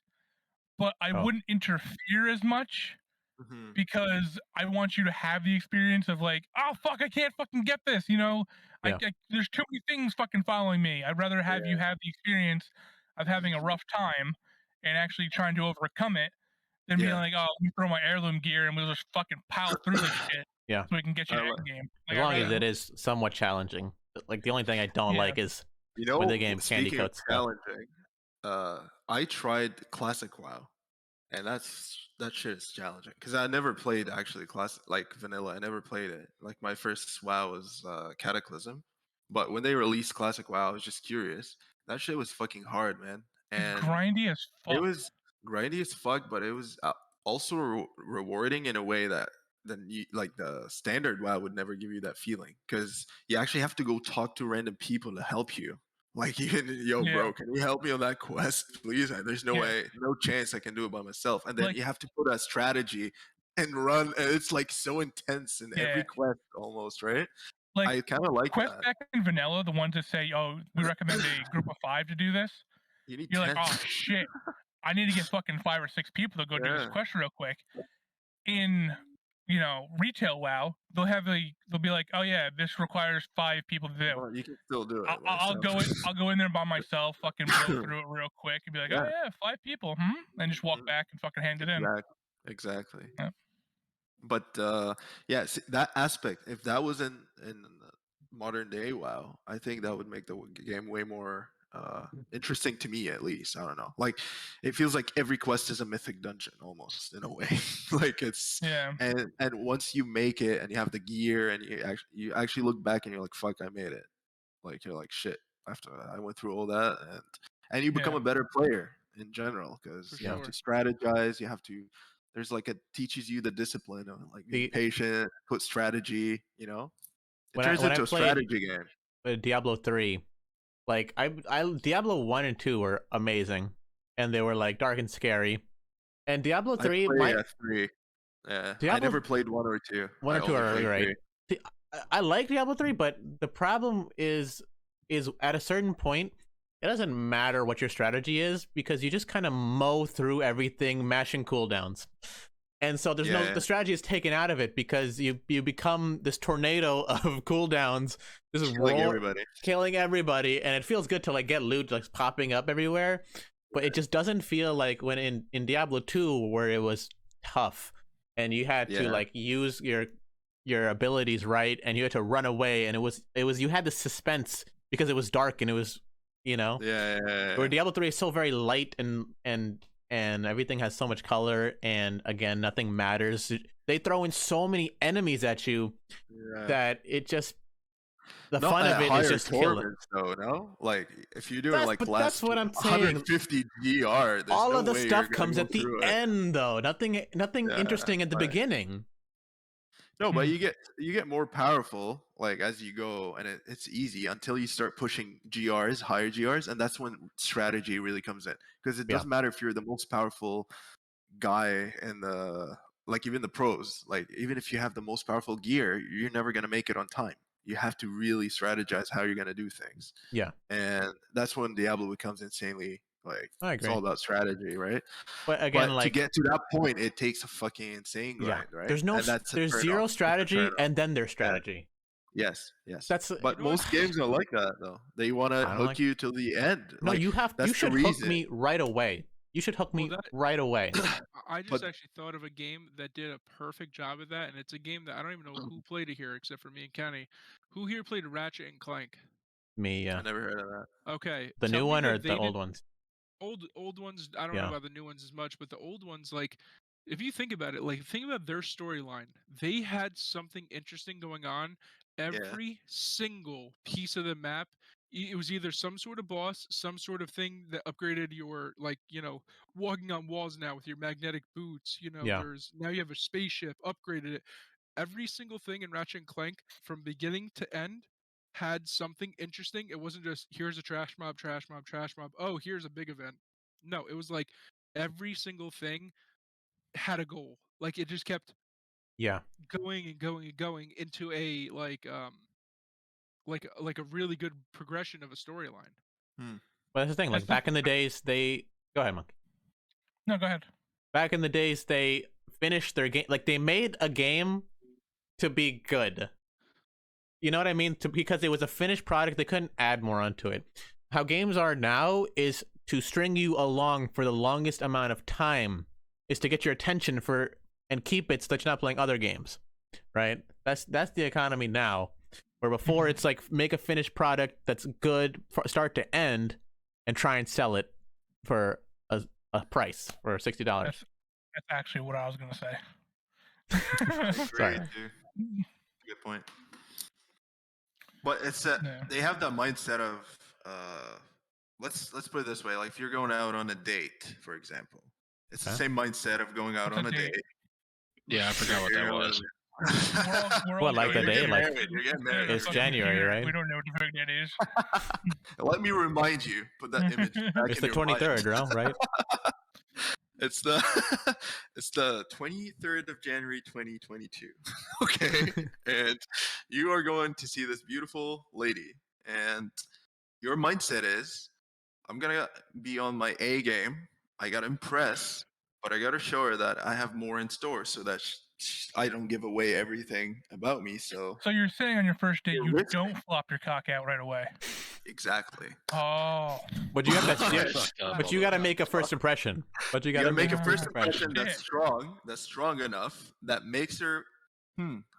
S1: but I
S3: Oh.
S1: wouldn't interfere as much
S2: Mhm.
S1: because I want you to have the experience of like, oh fuck, I can't fucking get this, you know.
S3: Yeah.
S1: There's too many things fucking following me. I'd rather have you have the experience of having a rough time and actually trying to overcome it than being
S2: Yeah.
S1: like, oh, let me throw my heirloom gear and we'll just fucking pile through this shit
S3: Yeah.
S1: so we can get you
S2: I
S1: to
S2: li-
S1: end game.
S3: As
S1: Like, I'd
S3: long as
S1: rather,
S3: it is somewhat challenging. Like the only thing I don't
S1: yeah,
S3: like is
S2: You
S3: when
S2: know,
S3: the game candy
S2: speaking of
S3: coats stuff.
S2: challenging, I tried classic WoW, and that shit is challenging because I never played actually classic like vanilla. I never played it. Like my first WoW was Cataclysm, but when they released classic WoW, I was just curious. That shit was fucking hard, man,
S1: it's
S2: and
S1: grindy as
S2: it
S1: fuck.
S2: was grindy as fuck, but it was also rewarding in a way that then you like the standard WoW would never give you that feeling because you actually have to go talk to random people to help you. Like even yo,
S1: Yeah,
S2: bro, can you help me on that quest, please? There's no
S1: yeah.
S2: way, no chance I can do it by myself. And then
S1: Like,
S2: you have to put a strategy and run, and it's like so intense in every
S1: yeah,
S2: quest almost, right?
S1: like
S2: I kind of like
S1: quest
S2: that.
S1: back in vanilla, the ones that say, "Oh, we recommend a group of 5 to do this."
S2: You need
S1: You're like, "Oh
S2: tens.
S1: shit, I need to get fucking 5 or 6 people to go do this
S2: Yeah.
S1: quest real quick." In, retail WoW, they'll be like, "Oh yeah, this requires 5 people to do."
S2: Well, you can still do
S1: I'll,
S2: it by
S1: I'll
S2: yourself.
S1: go in there by myself, fucking blow through it real quick, and be like, "Oh
S2: Yeah.
S1: yeah, 5 people, and just walk back and fucking hand it in.
S2: Exactly.
S1: Yeah.
S2: But yeah, that aspect, if that was in modern day WoW, I think that would make the game way more interesting to me, at least. I don't know. Like, it feels like every quest is a mythic dungeon almost in a way. Like it's
S1: Yeah,
S2: and once you make it and you have the gear and you actually look back and you're like, fuck, I made it. Like you're like shit. After I went through all that and you become
S1: yeah,
S2: a better player in general
S4: For
S2: because you
S3: Yeah.
S2: have to
S4: sure.
S2: strategize. You have to. There's like it teaches you the discipline of like being
S3: The
S2: patient, put strategy. It
S3: when I
S2: turns
S3: when I
S2: into a
S3: played
S2: strategy game.
S3: Diablo 3, like I Diablo 1 and 2 were amazing, and they were like dark and scary. And Diablo
S2: I
S3: 3
S2: play
S3: might
S2: at 3. Yeah, I
S3: Diablo
S2: never played 1 or 2.
S3: 1
S2: I
S3: or 2
S2: only
S3: are really
S2: played
S3: right.
S2: 3.
S3: See, I like Diablo 3, but the problem is at a certain point, it doesn't matter what your strategy is because you just kind of mow through everything, mashing cooldowns. And so there's no
S2: Yeah,
S3: the strategy is taken out of it because you become this tornado of cooldowns, just
S2: killing
S3: roll
S2: everybody.
S3: killing everybody, and it feels good to like get loot like popping up everywhere, but it just doesn't feel like when in Diablo 2 where it was tough and you had to
S2: Yeah,
S3: like use your abilities right and you had to run away and it was you had the suspense because it was dark and it was you know where
S2: yeah.
S3: Diablo 3 is so very light and everything has so much color and again nothing matters. They throw in so many enemies at you
S2: Yeah.
S3: that it just the
S2: Not
S3: fun
S2: at
S3: of it is
S2: higher
S3: just kill it.
S2: torments though, no? Like if you're doing
S3: That's
S2: like
S3: but that's
S2: last
S3: what I'm saying.
S2: 150 GR, there's
S3: All
S2: no
S3: of the
S2: way you're
S3: stuff
S2: gonna
S3: comes
S2: go
S3: at the
S2: through it.
S3: end though. Nothing
S2: Yeah,
S3: interesting at the
S2: right.
S3: beginning.
S2: No, but
S1: Hmm.
S2: you get more powerful like as you go, and it's easy until you start pushing GRs, higher GRs, and that's when strategy really comes in. Because it
S3: Yeah.
S2: doesn't matter if you're the most powerful guy in the like even the pros, like even if you have the most powerful gear, you're never gonna make it on time. You have to really strategize how you're gonna do things,
S3: Yeah.
S2: and that's when Diablo becomes insanely like
S3: I
S2: it's all
S3: agree.
S2: about strategy, right?
S3: But again
S2: But to
S3: like
S2: get to that point, it takes a fucking insane
S3: yeah.
S2: grind, right? And that's a
S3: There's
S2: turn
S3: zero
S2: off. It's a turn
S3: strategy
S2: off.
S3: and then there's
S2: Yeah.
S3: strategy.
S2: Yes.
S3: That's
S2: But
S4: know what?
S2: most games are like that though. They want to
S3: I don't
S2: hook
S3: like
S2: you till the end.
S3: No,
S2: Like
S3: you
S2: that's the
S3: should hook
S2: reason.
S3: me right away. You should hook
S4: Well,
S3: me
S4: that
S3: right away.
S4: I just
S2: But
S4: actually thought of a game that did a perfect job of that, and it's a game that I don't even know who played it here except for me and Kenny. Who here played Ratchet and Clank?
S3: Me,
S2: I
S3: yeah.
S2: never heard of that.
S4: Okay,
S3: The
S4: tell
S3: new
S4: me
S3: one or
S4: that
S3: the
S4: they
S3: old
S4: did
S3: ones?
S4: old ones. I don't know
S3: Yeah.
S4: about the new ones as much, but the old ones, like, if you think about it, like, think about their storyline. They had something interesting going on.
S2: Yeah.
S4: Every single piece of the map, it was either some sort of boss, some sort of thing that upgraded your, like, walking on walls now with your magnetic boots.
S3: Yeah.
S4: There's now you have a spaceship, upgraded it. every single thing in Ratchet and Clank from beginning to end had something interesting. It wasn't just here's a trash mob, trash mob, trash mob. Oh, here's a big event. No, it was like every single thing had a goal. Like it just kept
S3: Yeah.
S4: going and going and going into a like a really good progression of a storyline.
S3: But that's the thing. Like back in the days, they go ahead, Monkey.
S1: No, go ahead.
S3: Back in the days, they finished their game. Like they made a game to be good. You know what I mean? Because it was a finished product, they couldn't add more onto it. How games are now is to string you along for the longest amount of time, is to get your attention for and keep it so that you're not playing other games, right? That's the economy now. Where before it's like make a finished product that's good start to end, and try and sell it for a price for $60.
S1: That's actually what I was gonna say.
S3: Sorry.
S2: Too. Good point. But it's they have that mindset of let's put it this way, like if you're going out on a date, for example, it's the same mindset of going out on a date.
S5: Yeah, I forgot what that was.
S3: What, like the day? Like
S2: you're getting married.
S3: it's January, right?
S1: We don't know what the fuck that is.
S2: Let me remind you. Put that image back
S3: It's
S2: in
S3: the
S2: your mind.
S3: 23rd, bro, right?
S2: It's the 23rd of January 2022. Okay, and you are going to see this beautiful lady, and your mindset is, I'm gonna be on my A game. I gotta impress, but I gotta show her that I have more in store, so that I don't give away everything about me. So
S1: you're saying on your first date
S2: You're
S1: you
S2: risky.
S1: don't flop your cock out right away?
S2: exactly.
S1: Oh.
S3: But you have to.
S5: Fucked up.
S3: But you got to make a first impression. But you
S2: You
S3: got
S2: gotta
S3: to
S2: make a first impression
S1: Shit.
S2: that's strong enough, that makes her,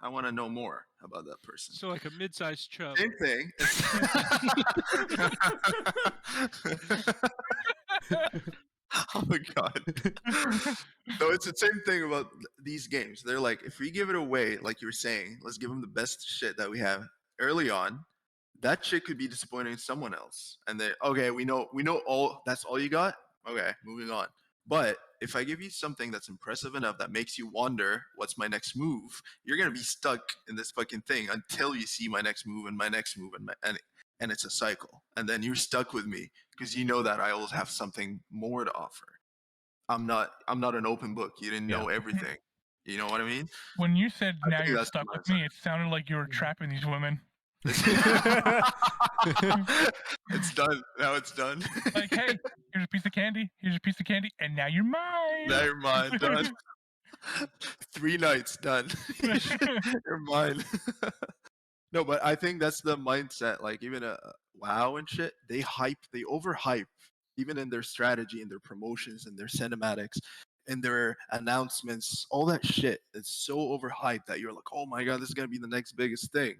S2: I want to know more about that person.
S4: So like a mid-sized chub.
S2: Same thing. Oh my god. So it's the same thing about these games. They're like, if we give it away, like you were saying, let's give them the best shit that we have early on. That shit could be disappointing to someone else. And they, okay, we know all, that's all you got? Okay, moving on. But if I give you something that's impressive enough that makes you wonder what's my next move, you're gonna be stuck in this fucking thing until you see my next move and my next move, and it's a cycle. And then you're stuck with me because you know that I always have something more to offer. I'm not an open book. You didn't know everything. You know what I mean?
S1: When you said
S2: I
S1: now
S2: think
S1: you're
S2: that's
S1: stuck
S2: the
S1: with me, it sounded like you were trapping these women.
S2: It's done. Now it's done.
S1: Like, hey, here's a piece of candy, and now you're mine.
S2: Now you're mine. Done. 3 nights done. You're mine. No, but I think that's the mindset. Like even WoW and shit, they overhype, even in their strategy and their promotions and their cinematics and their announcements. All that shit is so overhyped that you're like, oh my god, this is gonna be the next biggest thing.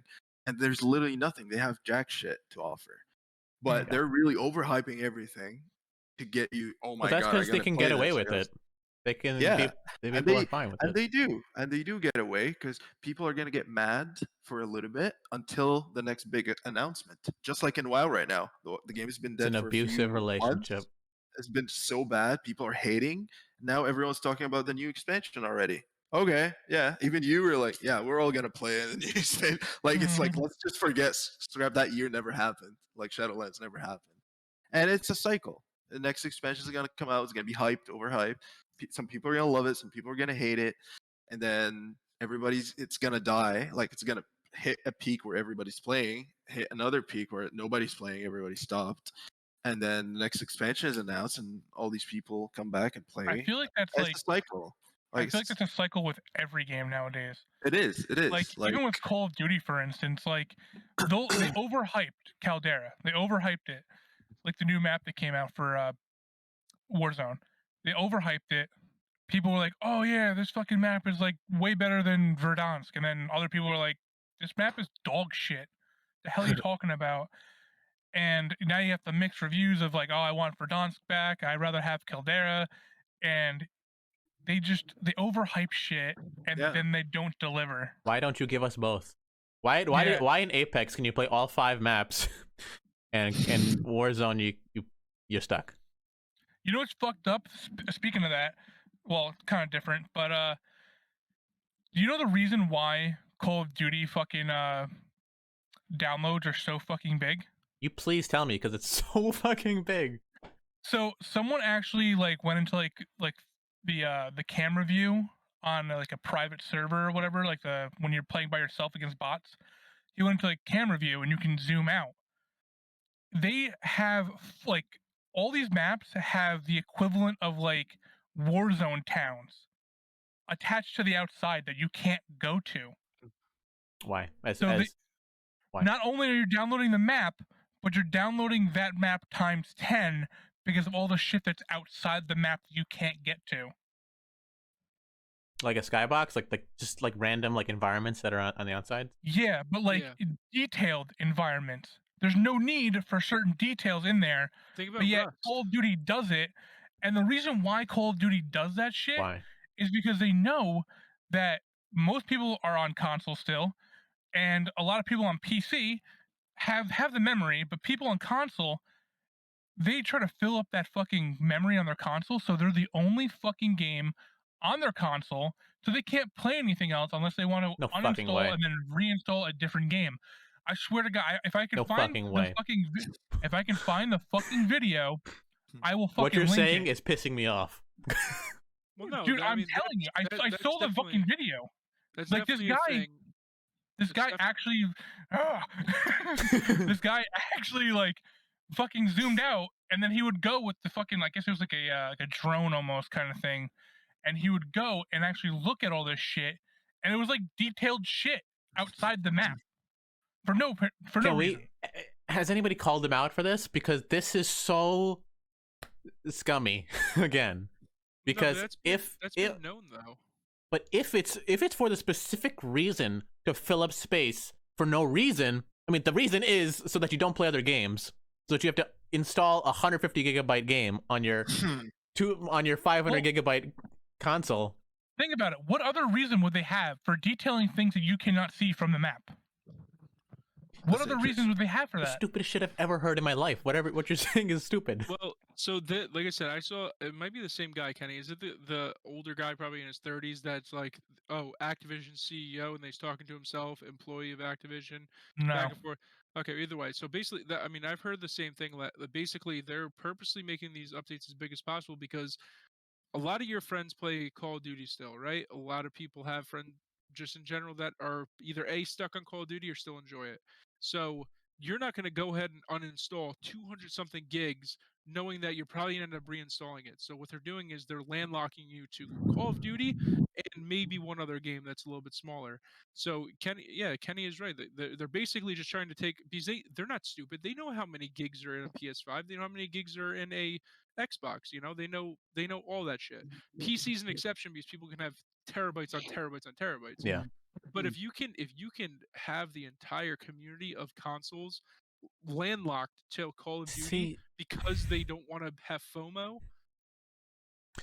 S2: And there's literally nothing. They have jack shit to offer, but they're really overhyping everything to get you. Oh my
S3: But that's
S2: god!
S3: because they can get away with it. They can.
S2: Yeah,
S3: people are fine with
S2: and
S3: it.
S2: they do get away because people are gonna get mad for a little bit until the next big announcement. Just like in WoW right now, the game has been dead
S3: It's an
S2: for a few
S3: abusive relationship.
S2: months. It's been so bad. People are hating. Now everyone's talking about the new expansion already. Okay, yeah. Even you were like, yeah, we're all gonna play it. And you say, like, it's like, let's just forget, scrap that year never happened. Like Shadowlands never happened. And it's a cycle. The next expansion is gonna come out. It's gonna be hyped, overhyped. Some people are gonna love it. Some people are gonna hate it. And then it's gonna die. Like it's gonna hit a peak where everybody's playing, hit another peak where nobody's playing, everybody stopped. And then the next expansion is announced, and all these people come back and play.
S1: I feel like that's
S2: it's
S1: like
S2: a cycle.
S1: I feel like that's a cycle with every game nowadays.
S2: It is.
S1: Like even with Call of Duty, for instance, like they overhyped Caldera. They overhyped it. Like the new map that came out for Warzone. They overhyped it. People were like, "Oh yeah, this fucking map is like way better than Verdansk," and then other people were like, "This map is dog shit. The hell are you talking about?" And now you have the mixed reviews of like, "Oh, I want Verdansk back. I'd rather have Caldera," and they overhype shit and then they don't deliver.
S3: Why don't you give us both? Why in Apex can you play all 5 maps, and in Warzone you're stuck?
S1: You know what's fucked up? Speaking of that, well, kind of different, but Do you know the reason why Call of Duty fucking downloads are so fucking big?
S3: You please tell me because it's so fucking big.
S1: So someone actually like went into like the camera view on like a private server or whatever, like the when you're playing by yourself against bots. He went into like camera view and you can zoom out. They have like all these maps have the equivalent of like Warzone towns attached to the outside that you can't go to.
S3: Why?
S1: So
S3: why?
S1: not only are you downloading the map, but you're downloading that map times 10 because of all the shit that's outside the map that you can't get to.
S3: Like a skybox, like just like random like environments that are on the outside.
S1: Yeah, but like detailed environments. There's no need for certain details in there.
S4: Think about
S1: But yet
S4: Rust.
S1: Call of Duty does it. And the reason why Call of Duty does that shit
S3: Why?
S1: is because they know that most people are on console still, and a lot of people on PC have the memory, but people on console, they try to fill up that fucking memory on their console, so they're the only fucking game on their console, so they can't play anything else unless they want to
S3: No fucking way.
S1: uninstall and then reinstall a different game. I swear to God, if I can
S3: No
S1: find
S3: fucking
S1: the
S3: way.
S1: fucking if I can find the fucking video, I will fucking
S3: What you're
S1: link
S3: saying
S1: it.
S3: is pissing me off.
S4: Well, no,
S1: Dude,
S4: I
S1: I'm
S4: mean,
S1: telling you, I
S4: that's
S1: saw the
S4: definitely-
S1: fucking video.
S4: That's
S1: Like this
S4: definitely a
S1: guy,
S4: thing.
S1: this
S4: That's
S1: guy
S4: def-
S1: actually, this guy actually like fucking zoomed out, and then he would go with the fucking, I guess it was like a drone almost kind of thing, and he would go and actually look at all this shit, and it was like detailed shit outside the map for no reason.
S3: Has anybody called him out for this? Because this is so scummy again. Because
S4: that's
S3: if
S4: been known though.
S3: But if it's for the specific reason to fill up space for no reason, I mean the reason is so that you don't play other games, so that you have to install a 150 gigabyte game on your 500 gigabyte console.
S1: Think about it. What other reason would they have for detailing things that you cannot see from the map? What other reasons would they have for
S3: The
S1: that?
S3: stupidest shit I've ever heard in my life. What you're saying is stupid.
S4: Well, so like I said, I saw it might be the same guy, Kenny. Is it the older guy, probably in his 30s, that's like, oh, Activision CEO, and he's talking to himself, employee of Activision,
S1: No.
S4: back and forth. Okay, either way. So basically, I mean, I've heard the same thing. That basically, they're purposely making these updates as big as possible because a lot of your friends play Call of Duty still, right? A lot of people have friends just in general that are either stuck on Call of Duty or still enjoy it. So you're not going to go ahead and uninstall 200 something gigs knowing that you're probably going to end up reinstalling it. So what they're doing is they're landlocking you to Call of Duty and maybe one other game that's a little bit smaller. So Kenny is right. They're basically just trying to take, because they're not stupid. They know how many gigs are in a PS5. They know how many gigs are in a Xbox. They know all that shit. PC's an exception because people can have terabytes on terabytes on terabytes.
S3: Yeah.
S4: But if you can have the entire community of consoles landlocked to Call of Duty because they don't want to have FOMO,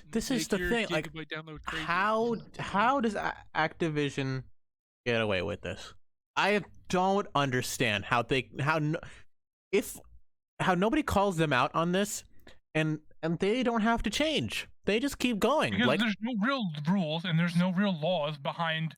S3: this is the thing. Like,
S4: download crazy.
S3: how does Activision get away with this? I don't understand how nobody calls them out on this, and they don't have to change. They just keep going.
S1: Because there's no real rules and there's no real laws behind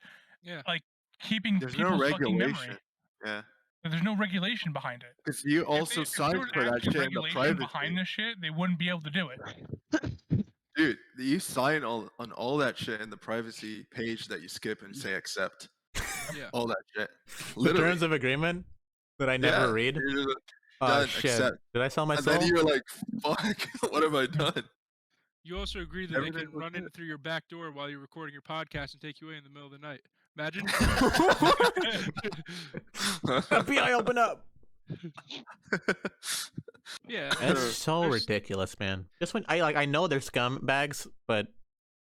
S1: like keeping people's fucking memory.
S2: Yeah.
S1: There's no regulation behind it.
S2: Because you also signed for that shit in the privacy.
S1: Behind this shit, they wouldn't be able to do it.
S2: Dude, you sign on all that shit in the privacy page that you skip and say accept.
S4: Yeah.
S2: All that shit.
S3: The terms of agreement that I never read. Oh shit!
S2: Accept.
S3: Did I sell my soul?
S2: And then you're like, "Fuck! What have I done?"
S4: You also agree that they can run in through your back door while you're recording your podcast and take you away in the middle of the night. Imagine.
S3: FBI, open up!
S4: Yeah,
S3: that's so ridiculous, man. Just when I know they're scumbags, but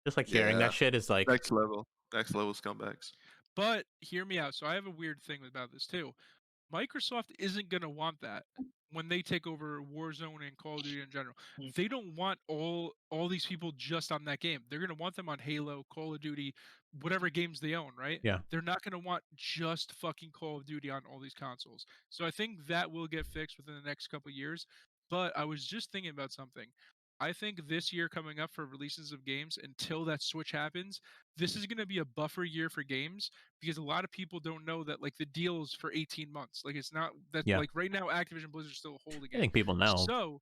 S3: just like hearing that shit is like
S2: next level scumbags.
S4: But hear me out. So I have a weird thing about this too. Microsoft isn't going to want that when they take over Warzone and Call of Duty in general. They don't want all these people just on that game. They're going to want them on Halo, Call of Duty, whatever games they own, right?
S3: Yeah.
S4: They're not going to want just fucking Call of Duty on all these consoles. So I think that will get fixed within the next couple of years. But I was just thinking about something. I think this year coming up for releases of games, until that switch happens, this is going to be a buffer year for games because a lot of people don't know that like the deal is for 18 months. Like it's not that
S3: Yeah.
S4: like right now Activision Blizzard's still holding
S3: I
S4: it.
S3: think people know.
S4: So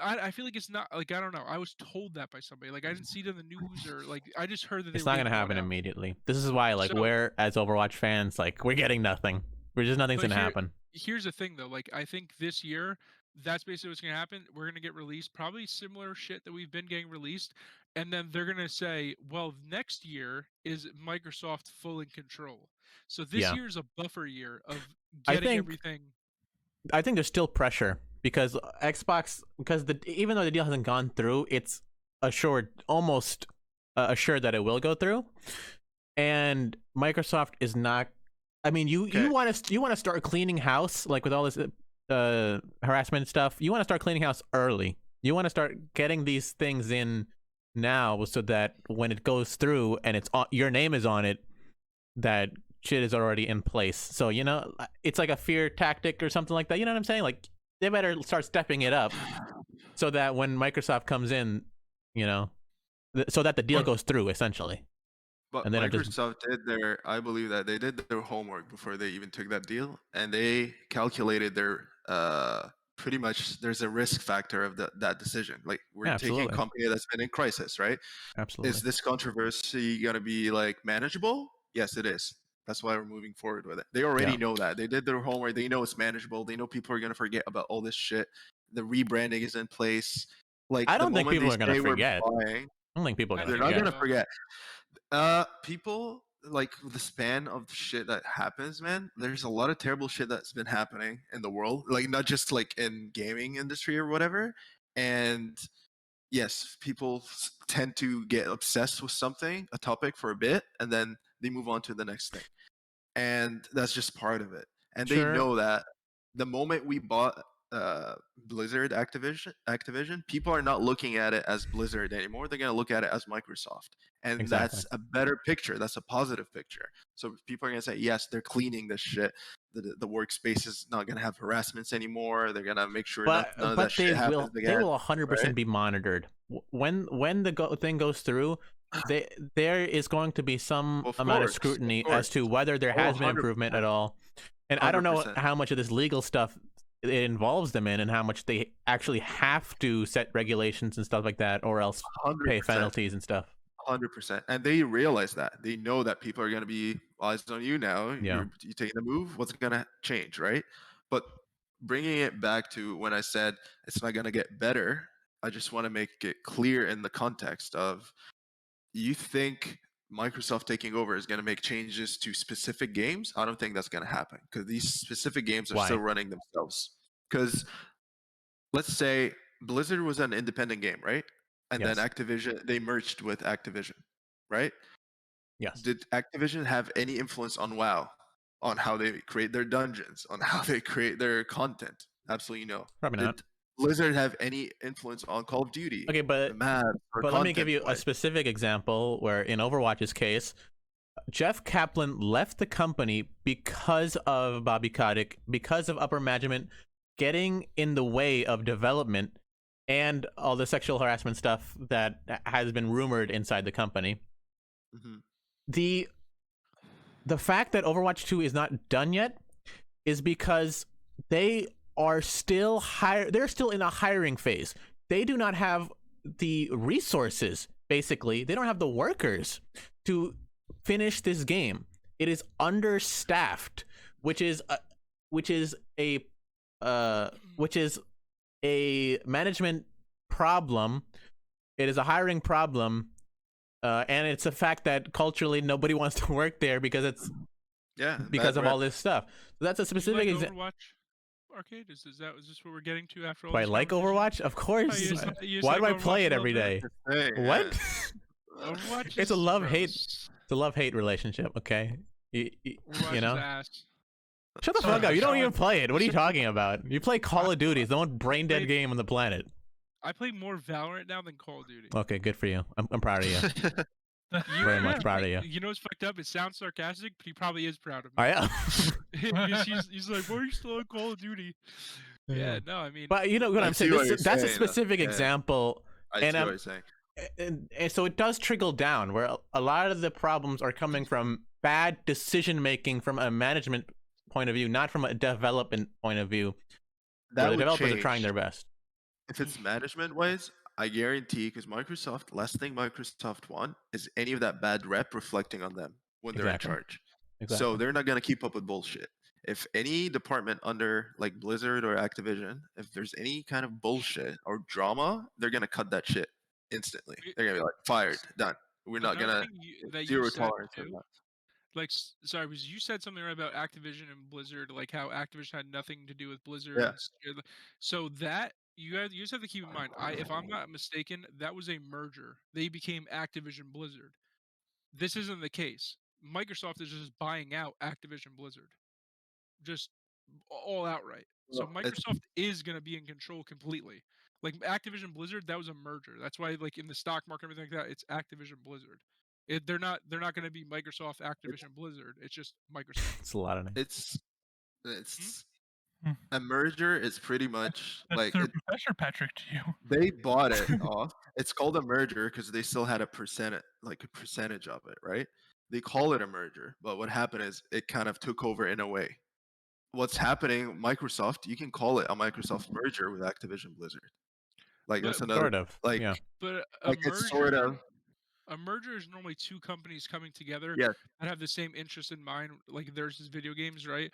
S4: I feel like it's not like I don't know. I was told that by somebody. Like I didn't see it in the news or like I just heard that
S3: It's
S4: they were
S3: not gonna
S4: getting
S3: happen
S4: bought out.
S3: immediately. This is why, like,
S4: So-
S3: we're as Overwatch fans, like, we're getting nothing. We're just nothing's
S4: But
S3: gonna happen.
S4: Here's the thing though, like I think this year that's basically what's gonna happen. We're gonna get released probably similar shit that we've been getting released, and then they're gonna say, well, next year is Microsoft full in control. So this
S3: Yeah.
S4: year is a buffer year of
S3: I
S4: getting
S3: think-
S4: everything.
S3: I think there's still pressure because Xbox, because even though the deal hasn't gone through, it's almost assured that it will go through, and Microsoft is not. I mean, you want to start cleaning house like with all this harassment stuff. You want to start cleaning house early. You want to start getting these things in now so that when it goes through and it's your name is on it, that shit is already in place. So, you know, it's like a fear tactic or something like that. You know what I'm saying? Like, they better start stepping it up so that when Microsoft comes in, you know, so that the deal goes through, essentially.
S2: But
S3: And then it
S2: Microsoft I believe that they did their homework before they even took that deal, and they calculated their pretty much there's a risk factor of that decision. Like we're
S3: Yeah,
S2: taking a
S3: absolutely.
S2: company that's been in crisis, right?
S3: Absolutely.
S2: Is this controversy gonna be like manageable? Yes, it is. That's why we're moving forward with it. They already
S3: Yeah.
S2: know that. They did their homework. They know it's manageable. They know people are gonna forget about all this shit. The rebranding is in place. Like
S3: I don't
S2: the
S3: think
S2: moment
S3: people
S2: they
S3: are gonna
S2: say we're
S3: forget.
S2: buying,
S3: I don't think people are
S4: They're
S3: gonna
S2: they're not
S3: forget.
S2: gonna forget. People like the span of shit that happens, man. There's a lot of terrible shit that's been happening in the world, like not just like in gaming industry or whatever. And yes, people tend to get obsessed with something, a topic for a bit, and then they move on to the next thing. And that's just part of it. And they
S3: Sure.
S2: know that the moment we bought Blizzard Activision, people are not looking at it as Blizzard anymore. They're going to look at it as Microsoft. And that's a better picture. That's a positive picture. So people are going to say, yes, they're cleaning this shit. The workspace is not going to have harassments anymore. They're going to make sure none of that shit happens again.
S3: They will 100%
S2: right?
S3: be monitored. When the thing goes through, there is going to be some
S2: Of
S3: amount of
S2: course,
S3: scrutiny
S2: of
S3: as to
S2: course.
S3: whether there
S2: Oh,
S3: has been improvement at all. And I don't know
S2: 100%.
S3: how much of this legal stuff it involves them in, and how much they actually have to set regulations and stuff like that, or else pay
S2: 100%.
S3: penalties and stuff.
S2: 100%. And they realize that. They know that people are going to be eyes on you now.
S3: Yeah.
S2: You taking the move, what's going to change, right? But bringing it back to when I said it's not going to get better, I just want to make it clear in the context of you think Microsoft taking over is going to make changes to specific games? I don't think that's going to happen because these specific games are
S3: Why?
S2: still running themselves. Because let's say Blizzard was an independent game, right? And
S3: Yes.
S2: then Activision, they merged with Activision, right?
S3: Yes.
S2: Did Activision have any influence on WoW, on how they create their dungeons, on how they create their content? Absolutely no.
S3: Probably not.
S2: Did Blizzard have any influence on Call of Duty?
S3: Okay, but
S2: the maps, or
S3: let me give you a
S2: content-wise?
S3: specific example where in Overwatch's case, Jeff Kaplan left the company because of Bobby Kotick, because of upper management getting in the way of development and all the sexual harassment stuff that has been rumored inside the company.
S2: Mhm.
S3: The fact that Overwatch 2 is not done yet is because they are still they're still in a hiring phase. They do not have the resources, basically. They don't have the workers to finish this game. It is understaffed, which is a management problem. It is a hiring problem, and it's a fact that culturally nobody wants to work there because it's because of all this stuff. So that's a specific
S4: You like
S3: example.
S4: Overwatch Arcade? Is this what we're getting to after all
S3: Do I
S4: this
S3: like
S4: conversation?
S3: Overwatch? Of course.
S4: you just
S3: Why
S4: like
S3: do I play
S4: Overwatch
S3: it
S4: a
S3: every
S4: little
S3: day?
S2: Hey,
S3: What?
S4: Overwatch
S3: It's a
S4: is
S3: love-hate.
S4: gross.
S3: It's a love-hate relationship, okay? You
S4: Overwatch is
S3: know?
S4: ass.
S3: Shut the
S4: Sorry,
S3: fuck up. You don't
S4: sorry.
S3: even play it. What are you talking about? You play Call of Duty. It's the most brain-dead game on the planet.
S4: I play more Valorant now than Call of Duty.
S3: Okay, good for you. I'm proud of you.
S4: You-
S3: Very much proud of you.
S4: You know what's fucked up? It sounds sarcastic, but he probably is proud of me.
S3: I am.
S4: Because he's like, why are you still on Call of Duty? Yeah, no, I mean,
S3: But you know what
S2: I
S3: I'm
S2: see
S3: saying?
S2: what you're
S3: That's a
S2: saying,
S3: specific
S2: yeah.
S3: example
S2: I
S3: And
S2: see what you're saying.
S3: and so it does trickle down where a lot of the problems are coming from bad decision making from a management point of view, not from a development point of view, where
S2: That
S3: the
S2: would
S3: developers are trying
S2: change
S3: their best.
S2: if it's management wise. I guarantee, because Microsoft, last thing Microsoft want is any of that bad rep reflecting on them when they're in
S3: Exactly.
S2: charge. So
S3: Exactly.
S2: they're not gonna keep up with bullshit. If any department under like Blizzard or Activision, if there's any kind of bullshit or drama, they're gonna cut that shit instantly. They're gonna be like fired, done. We're not
S4: Another
S2: gonna
S4: thing that you
S2: zero
S4: said
S2: tolerance on
S4: too,
S2: that.
S4: like sorry, because you said something right about Activision and Blizzard, like how Activision had nothing to do with Blizzard.
S2: Yeah.
S4: So that you just have to keep in mind. If I'm not mistaken, that was a merger. They became Activision Blizzard. This isn't the case. Microsoft is just buying out Activision Blizzard, just all outright. So
S2: Well, it's
S4: Microsoft is going to be in control completely. Like Activision Blizzard, that was a merger. That's why, like in the stock market, and everything like that, it's Activision Blizzard. They're not going to be Microsoft, Activision, Blizzard. It's just Microsoft.
S3: It's a lot of names.
S2: it's a merger is pretty much
S1: That's
S2: like
S1: their Professor Patrick to you.
S2: they bought it off. It's called a merger because they still had a percentage of it, right? They call it a merger, but what happened is it kind of took over in a way. What's happening, Microsoft, you can call it a Microsoft merger with Activision Blizzard. Like that's another
S3: Sort of.
S2: like
S3: Yeah.
S4: But a
S2: like it's sort
S4: merger,
S2: of
S4: a merger is normally two companies coming together
S2: yeah.
S4: that have the same interest in mind. Like there's video games, right?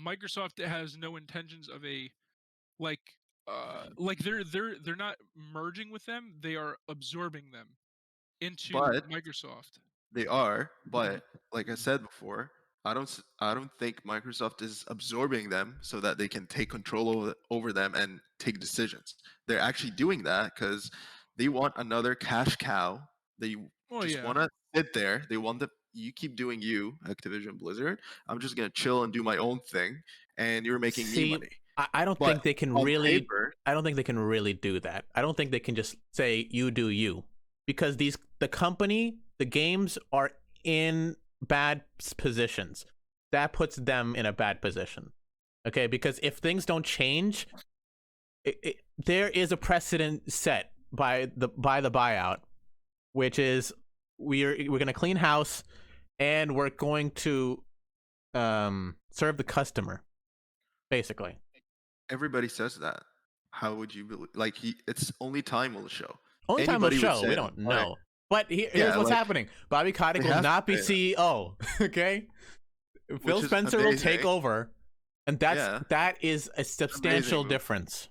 S4: Microsoft has no intentions of a like they're not merging with them. They are absorbing them into
S2: But
S4: Microsoft.
S2: they are, but like I said before, I don't think Microsoft is absorbing them so that they can take control over them and take decisions. They're actually doing that because they want another cash cow. They
S4: Oh
S2: just
S4: yeah.
S2: want to sit there. They want you keep doing you, Activision Blizzard. I'm just gonna chill and do my own thing, and you're making me
S3: See,
S2: money.
S3: I don't
S2: But
S3: think they can
S2: on
S3: really.
S2: paper,
S3: I don't think they can really do that. I don't think they can just say you do you, because the company, the games are in bad positions. That puts them in a bad position. Okay, because if things don't change, there is a precedent set by the buyout, which is we're going to clean house and we're going to serve the customer, basically.
S2: everybody says that. How would you believe? Like it's only time will show.
S3: Only time will
S2: Anybody would
S3: show.
S2: say,
S3: We don't
S2: "All
S3: know.
S2: right."
S3: But here's
S2: Yeah,
S3: what's
S2: like,
S3: happening. Bobby Kotick
S2: they
S3: will
S2: have
S3: not be
S2: to say
S3: CEO. Okay, Phil
S2: is
S3: Spencer will take
S2: amazing.
S3: over, and
S2: Yeah.
S3: that is a substantial
S2: move.
S3: difference.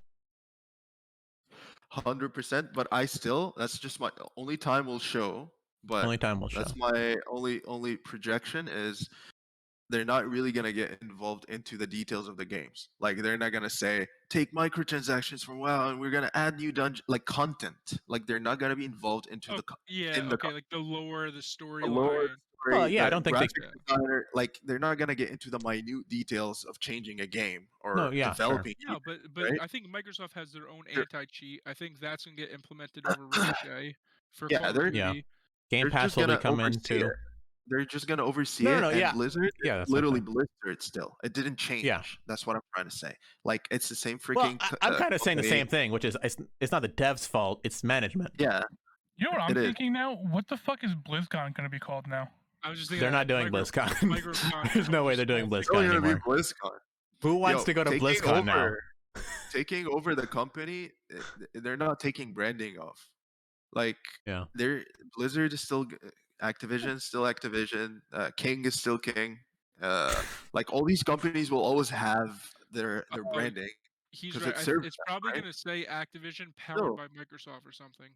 S2: 100%. But that's just my only time will show. But
S3: Only time will show.
S2: that's my only projection is they're not really gonna get involved into the details of the games. Like they're not gonna say take microtransactions from WoW and we're gonna add new dungeon like content. Like they're not gonna be involved into
S4: Oh, yeah. Okay, like the lore, the
S2: the
S4: storyline.
S2: lore story.
S3: Well, yeah, I
S2: the
S3: don't think they-
S2: graphic designer, like they're not gonna get into the minute details of changing a game or
S3: No, yeah, sure.
S2: developing.
S4: No, but
S2: right?
S4: I think Microsoft has their own
S2: Sure.
S4: anti-cheat. I think that's gonna get implemented over Ricochet for
S2: Yeah,
S4: Call of
S2: they're-
S4: Duty.
S3: Yeah. Game
S2: They're
S3: Pass
S2: just
S3: will be
S2: gonna
S3: coming
S2: oversee
S3: too.
S2: it. They're just gonna oversee
S3: No,
S2: it.
S3: no, no,
S2: and
S3: yeah.
S2: Blizzard,
S3: Yeah, that's
S2: literally
S3: okay.
S2: Blizzard still. It didn't change.
S3: Yeah.
S2: That's what I'm trying to say. Like it's the same
S3: Well,
S2: freaking.
S3: I'm kind of saying the
S2: company.
S3: same thing, which is it's not the devs' fault, it's management.
S2: Yeah,
S1: You know what I'm
S2: It is.
S1: thinking now? What the fuck is BlizzCon going to be called now?
S4: I was just thinking
S3: They're not
S4: that
S3: doing BlizzCon.
S4: MicroCon
S3: There's no way they're doing
S2: it's
S3: BlizzCon
S2: only gonna be
S3: anymore.
S2: BlizzCon.
S3: Who wants
S2: Yo,
S3: to go to
S2: taking
S3: BlizzCon now?
S2: over- Taking over the company, they're not taking branding off. Like
S3: Yeah.
S2: Blizzard is still Activision, is still Activision. King is still King. Like all these companies will always have their branding.
S4: He's
S2: 'Cause
S4: right.
S2: it serves
S4: It's
S2: them,
S4: probably
S2: right?
S4: gonna say Activision powered
S2: No.
S4: by Microsoft or something.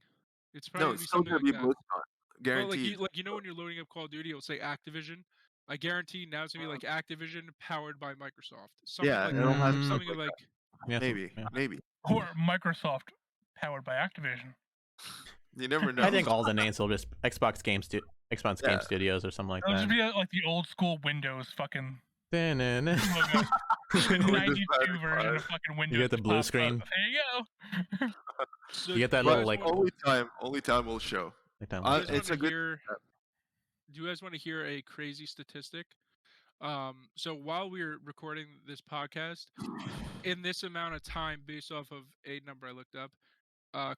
S4: It's
S2: No,
S4: probably gonna
S2: it's
S4: be
S2: still
S4: something
S2: gonna
S4: like
S2: be
S4: that.
S2: BlizzCon,
S4: Well,
S2: guaranteed.
S4: like you know when you're loading up Call of Duty, it'll say Activision. I guarantee now it's gonna be like Activision powered by Microsoft. Something
S2: Yeah,
S4: like
S2: it'll
S4: that.
S2: have
S3: Mm,
S2: stuff
S4: Something
S2: like
S4: like
S3: Yeah,
S2: maybe,
S3: yeah.
S2: maybe.
S1: Or Microsoft powered by Activision.
S2: You never know.
S3: I think all the names will just Xbox Game
S2: Yeah.
S3: Studios or something like
S1: It'll
S3: that.
S1: just be like the old school Windows fucking
S3: Da-na-na.
S1: logo. The
S2: Windows
S1: 92
S2: 95.
S1: version of fucking Windows.
S3: get the
S1: just
S3: blue
S1: pops up.
S3: screen.
S1: There you go.
S4: so
S3: You get that
S4: do
S3: little
S4: guys
S3: like.
S4: wanna-
S2: only time will show.
S3: like that
S4: do you
S3: one.
S4: guys
S2: it's
S4: wanna
S2: a good.
S4: hear- Do you guys want to hear a crazy statistic? So while we're recording this podcast, in this amount of time, based off of a number I looked up,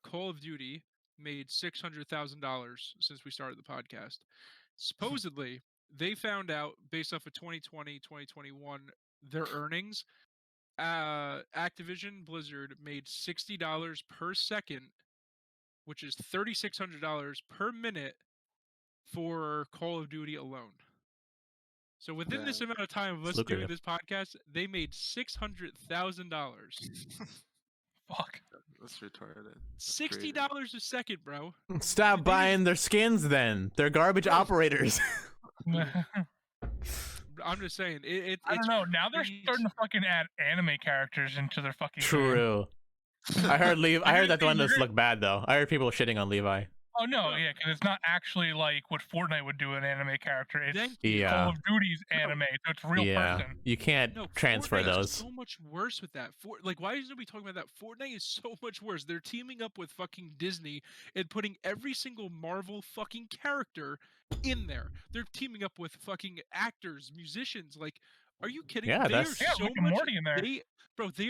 S4: Call of Duty made $600,000 since we started the podcast. Supposedly, they found out based off of 2020, 2021, their earnings. Activision Blizzard made $60 per second, which is $3,600 per minute for Call of Duty alone. So within this amount of time of
S3: It's
S4: us doing
S3: lucrative.
S4: this podcast, they made $600,000.
S1: Fuck.
S2: That's retarded. That's
S4: $60 a second, bro.
S3: Stop
S4: They
S3: buying their skins then. They're garbage operators.
S4: I'm just saying,
S1: I don't know. Now they're starting to fucking add anime characters into their fucking game.
S3: True. I heard I heard that the one does
S1: You're-
S3: look bad though. I heard people shitting on Levi.
S1: Oh no, yeah, because it's not actually like what Fortnite would do an anime character. It's
S4: Thank you.
S3: Yeah.
S1: Call of Duty's anime, so it's a real
S3: Yeah.
S1: person.
S3: You can't
S4: No,
S3: transfer
S4: Fortnite is
S3: those.
S4: so much worse with that. Like, why is nobody talking about that? Fortnite is so much worse. They're teaming up with fucking Disney and putting every single Marvel fucking character in there. They're teaming up with fucking actors, musicians. Like, are you kidding?
S3: Yeah,
S4: They are
S3: that's-
S1: They got
S4: so
S1: Rick and
S4: much.
S1: Morty in there.
S4: They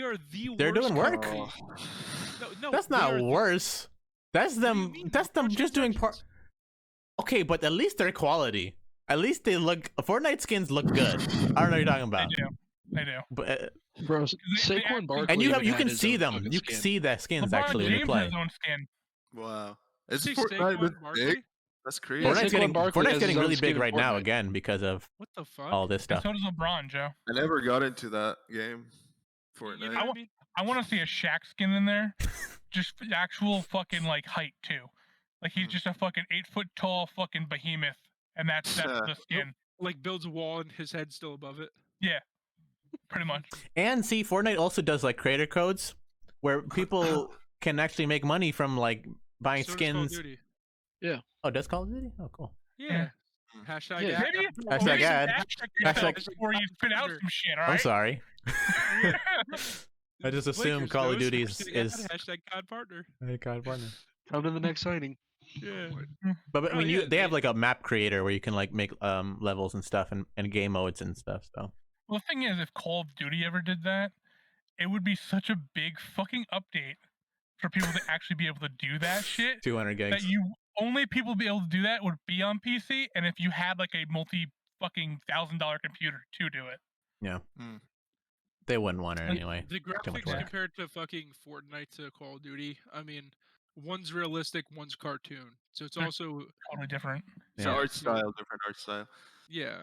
S4: are the
S3: They're
S4: worst
S3: doing work.
S4: company. No,
S3: That's
S4: they
S3: not
S4: are the-
S3: worse. That's
S4: What do you
S3: them.
S4: mean?
S3: That's them just doing part.
S4: Microtransactions.
S3: Okay, but at least they're quality. At least they look. Fortnite skins look good. I don't know what you're talking
S1: They
S3: about.
S1: do. They do.
S3: But
S5: Bro,
S1: actually-
S5: Saquon Barkley.
S3: and you
S5: even
S3: can
S5: had his
S3: see
S5: own
S3: them.
S5: fucking
S3: You can
S5: skin.
S3: see the skins
S1: LeBron
S3: actually when you
S1: James
S3: play.
S1: has his own skin.
S2: Wow. Is
S4: Say
S2: Fortnite
S4: Saquon
S2: this
S4: Barkley?
S2: big? That's crazy.
S5: Yeah,
S3: Fortnite's
S5: Saquon
S3: getting
S5: Barkley has his
S3: getting
S5: own
S3: really
S5: skin
S3: big
S5: in
S3: right now
S5: Fortnite.
S3: again because of
S4: What the fuck?
S3: all this
S1: And
S3: stuff.
S1: so does LeBron, Joe.
S2: I never got into that game.
S4: You
S2: Fortnite.
S4: know what I mean?
S1: I want to see a Shaq skin in there. Just actual fucking like height too. Like he's just a fucking 8 foot tall fucking behemoth, and that's the skin.
S4: Like builds a wall and his head's still above it.
S1: Yeah, pretty much.
S3: And see, Fortnite also does like creator codes where people can actually make money from like buying
S4: So does Call of
S3: skins.
S4: Duty.
S3: Oh, does Call of Duty? Oh, cool.
S4: Yeah. Hashtag
S5: Yeah.
S4: ad.
S1: Maybe
S3: Hashtag
S1: maybe
S3: ad.
S1: Hashtag
S3: Hashtag-
S1: before you spit out some shit. All
S3: I'm
S1: right.
S3: sorry. I just assume
S4: Lakers
S3: Call of
S4: knows.
S3: Duty
S4: Hashtag
S3: is
S4: ad, hashtag COD partner.
S3: God partner.
S5: Come to the next signing.
S4: Yeah.
S3: But I mean,
S4: yeah,
S3: they have like a map creator where you can like make levels and stuff and game modes and stuff. So
S1: Well, the thing is, if Call of Duty ever did that, it would be such a big fucking update for people to actually be able to do that shit.
S3: 200 gigs.
S1: That you only people be able to do that would be on PC, and if you had like a multi fucking $1,000 computer to do it.
S3: They wouldn't want it
S1: Like,
S3: anyway.
S4: The
S3: much
S4: graphics
S3: work.
S4: compared to fucking Fortnite to Call of Duty, I mean, one's realistic, one's cartoon. So it's
S1: They're-
S4: also,
S1: Totally different.
S2: It's
S3: Yeah.
S2: art style, different art style.
S4: yeah.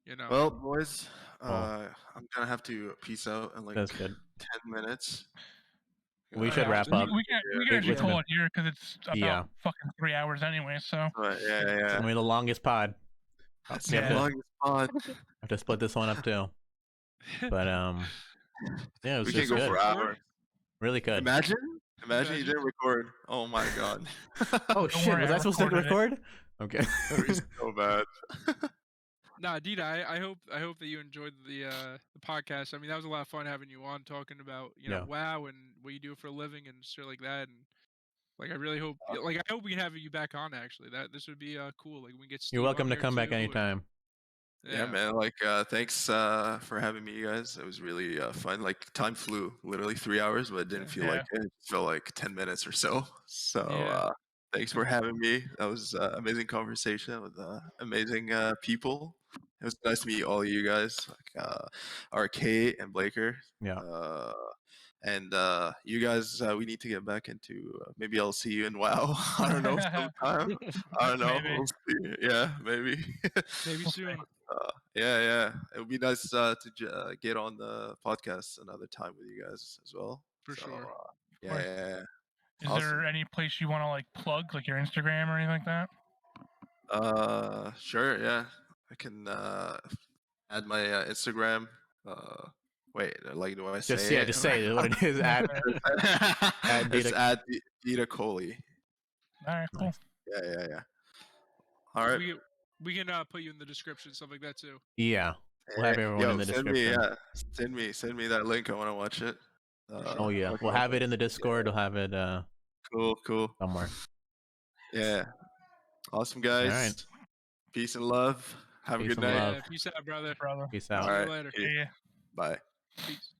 S4: You know.
S2: Well, boys,
S3: Well.
S2: I'm gonna have to peace out in like
S3: That's good.
S2: 10 minutes.
S3: We should wrap
S1: we,
S3: up.
S1: We can
S3: It's
S1: actually
S3: been-
S1: call it here because it's about
S3: Yeah.
S1: fucking 3 hours anyway. So
S2: But yeah,
S3: It's
S2: yeah.
S3: gonna be the longest pod.
S2: That's
S3: Yeah.
S2: the longest pod.
S3: I have to split this one up too. But yeah, it was
S2: We can
S3: just
S2: go
S3: good.
S2: for hours.
S3: Really good.
S2: Imagine you didn't record. Oh my god.
S3: Oh
S1: Don't
S3: shit!
S1: worry,
S3: Was
S1: I
S3: I supposed to
S1: recorded it.
S3: record? Okay.
S2: That'd be so bad.
S4: Nah, Dida, I hope that you enjoyed the podcast. I mean, that was a lot of fun having you on talking about
S3: Yeah.
S4: WoW and what you do for a living and shit like that. And like, I really hope I hope we can have you back on. Actually, this would be cool. Like, we can get. Steve
S3: You're
S4: on
S3: welcome to
S4: here
S3: come back
S4: too, and-
S3: anytime.
S2: Yeah, man. Like, thanks for having me, you guys. It was really fun. Like, time flew literally 3 hours, but it didn't feel like it. It felt like 10 minutes or so. So,
S4: Yeah.
S2: thanks for having me. That was amazing conversation with amazing people. It was nice to meet all of you guys, like Arcade and Blaker.
S3: Yeah.
S2: And you guys, we need to get back into. Maybe I'll see you in WoW. I don't know sometime. I don't know.
S1: Maybe.
S2: We'll see. Yeah, maybe.
S4: Maybe soon.
S2: Yeah. It would be nice to get on the podcast another time with you guys as well.
S4: For sure.
S2: Yeah.
S1: is
S2: Awesome.
S1: there any place you want to like plug, like your Instagram or anything like that?
S2: Sure. Yeah, I can add my Instagram. Wait, like, do I say
S3: Just
S2: it?
S3: just say what it is. At
S2: It's
S3: Dida-
S2: at Dida Khouly.
S1: All right, cool.
S3: Nice.
S2: Yeah. All right.
S4: We can put you in the description, stuff like that too.
S3: yeah. We'll have everyone in the
S2: send
S3: description.
S2: me, send me that link. I want to watch it.
S3: Oh yeah.
S2: okay.
S3: We'll have it in the Discord. We'll have it
S2: Cool.
S3: somewhere.
S2: Yeah. Awesome, guys.
S3: right.
S2: Peace and love. Have
S3: Peace
S2: a good
S3: and
S2: night.
S3: love.
S4: Yeah, peace out, brother.
S1: Brother.
S3: Peace
S4: See
S3: out.
S2: All right.
S4: you later.
S2: Yeah.
S1: Yeah.
S2: Bye.
S4: Peace.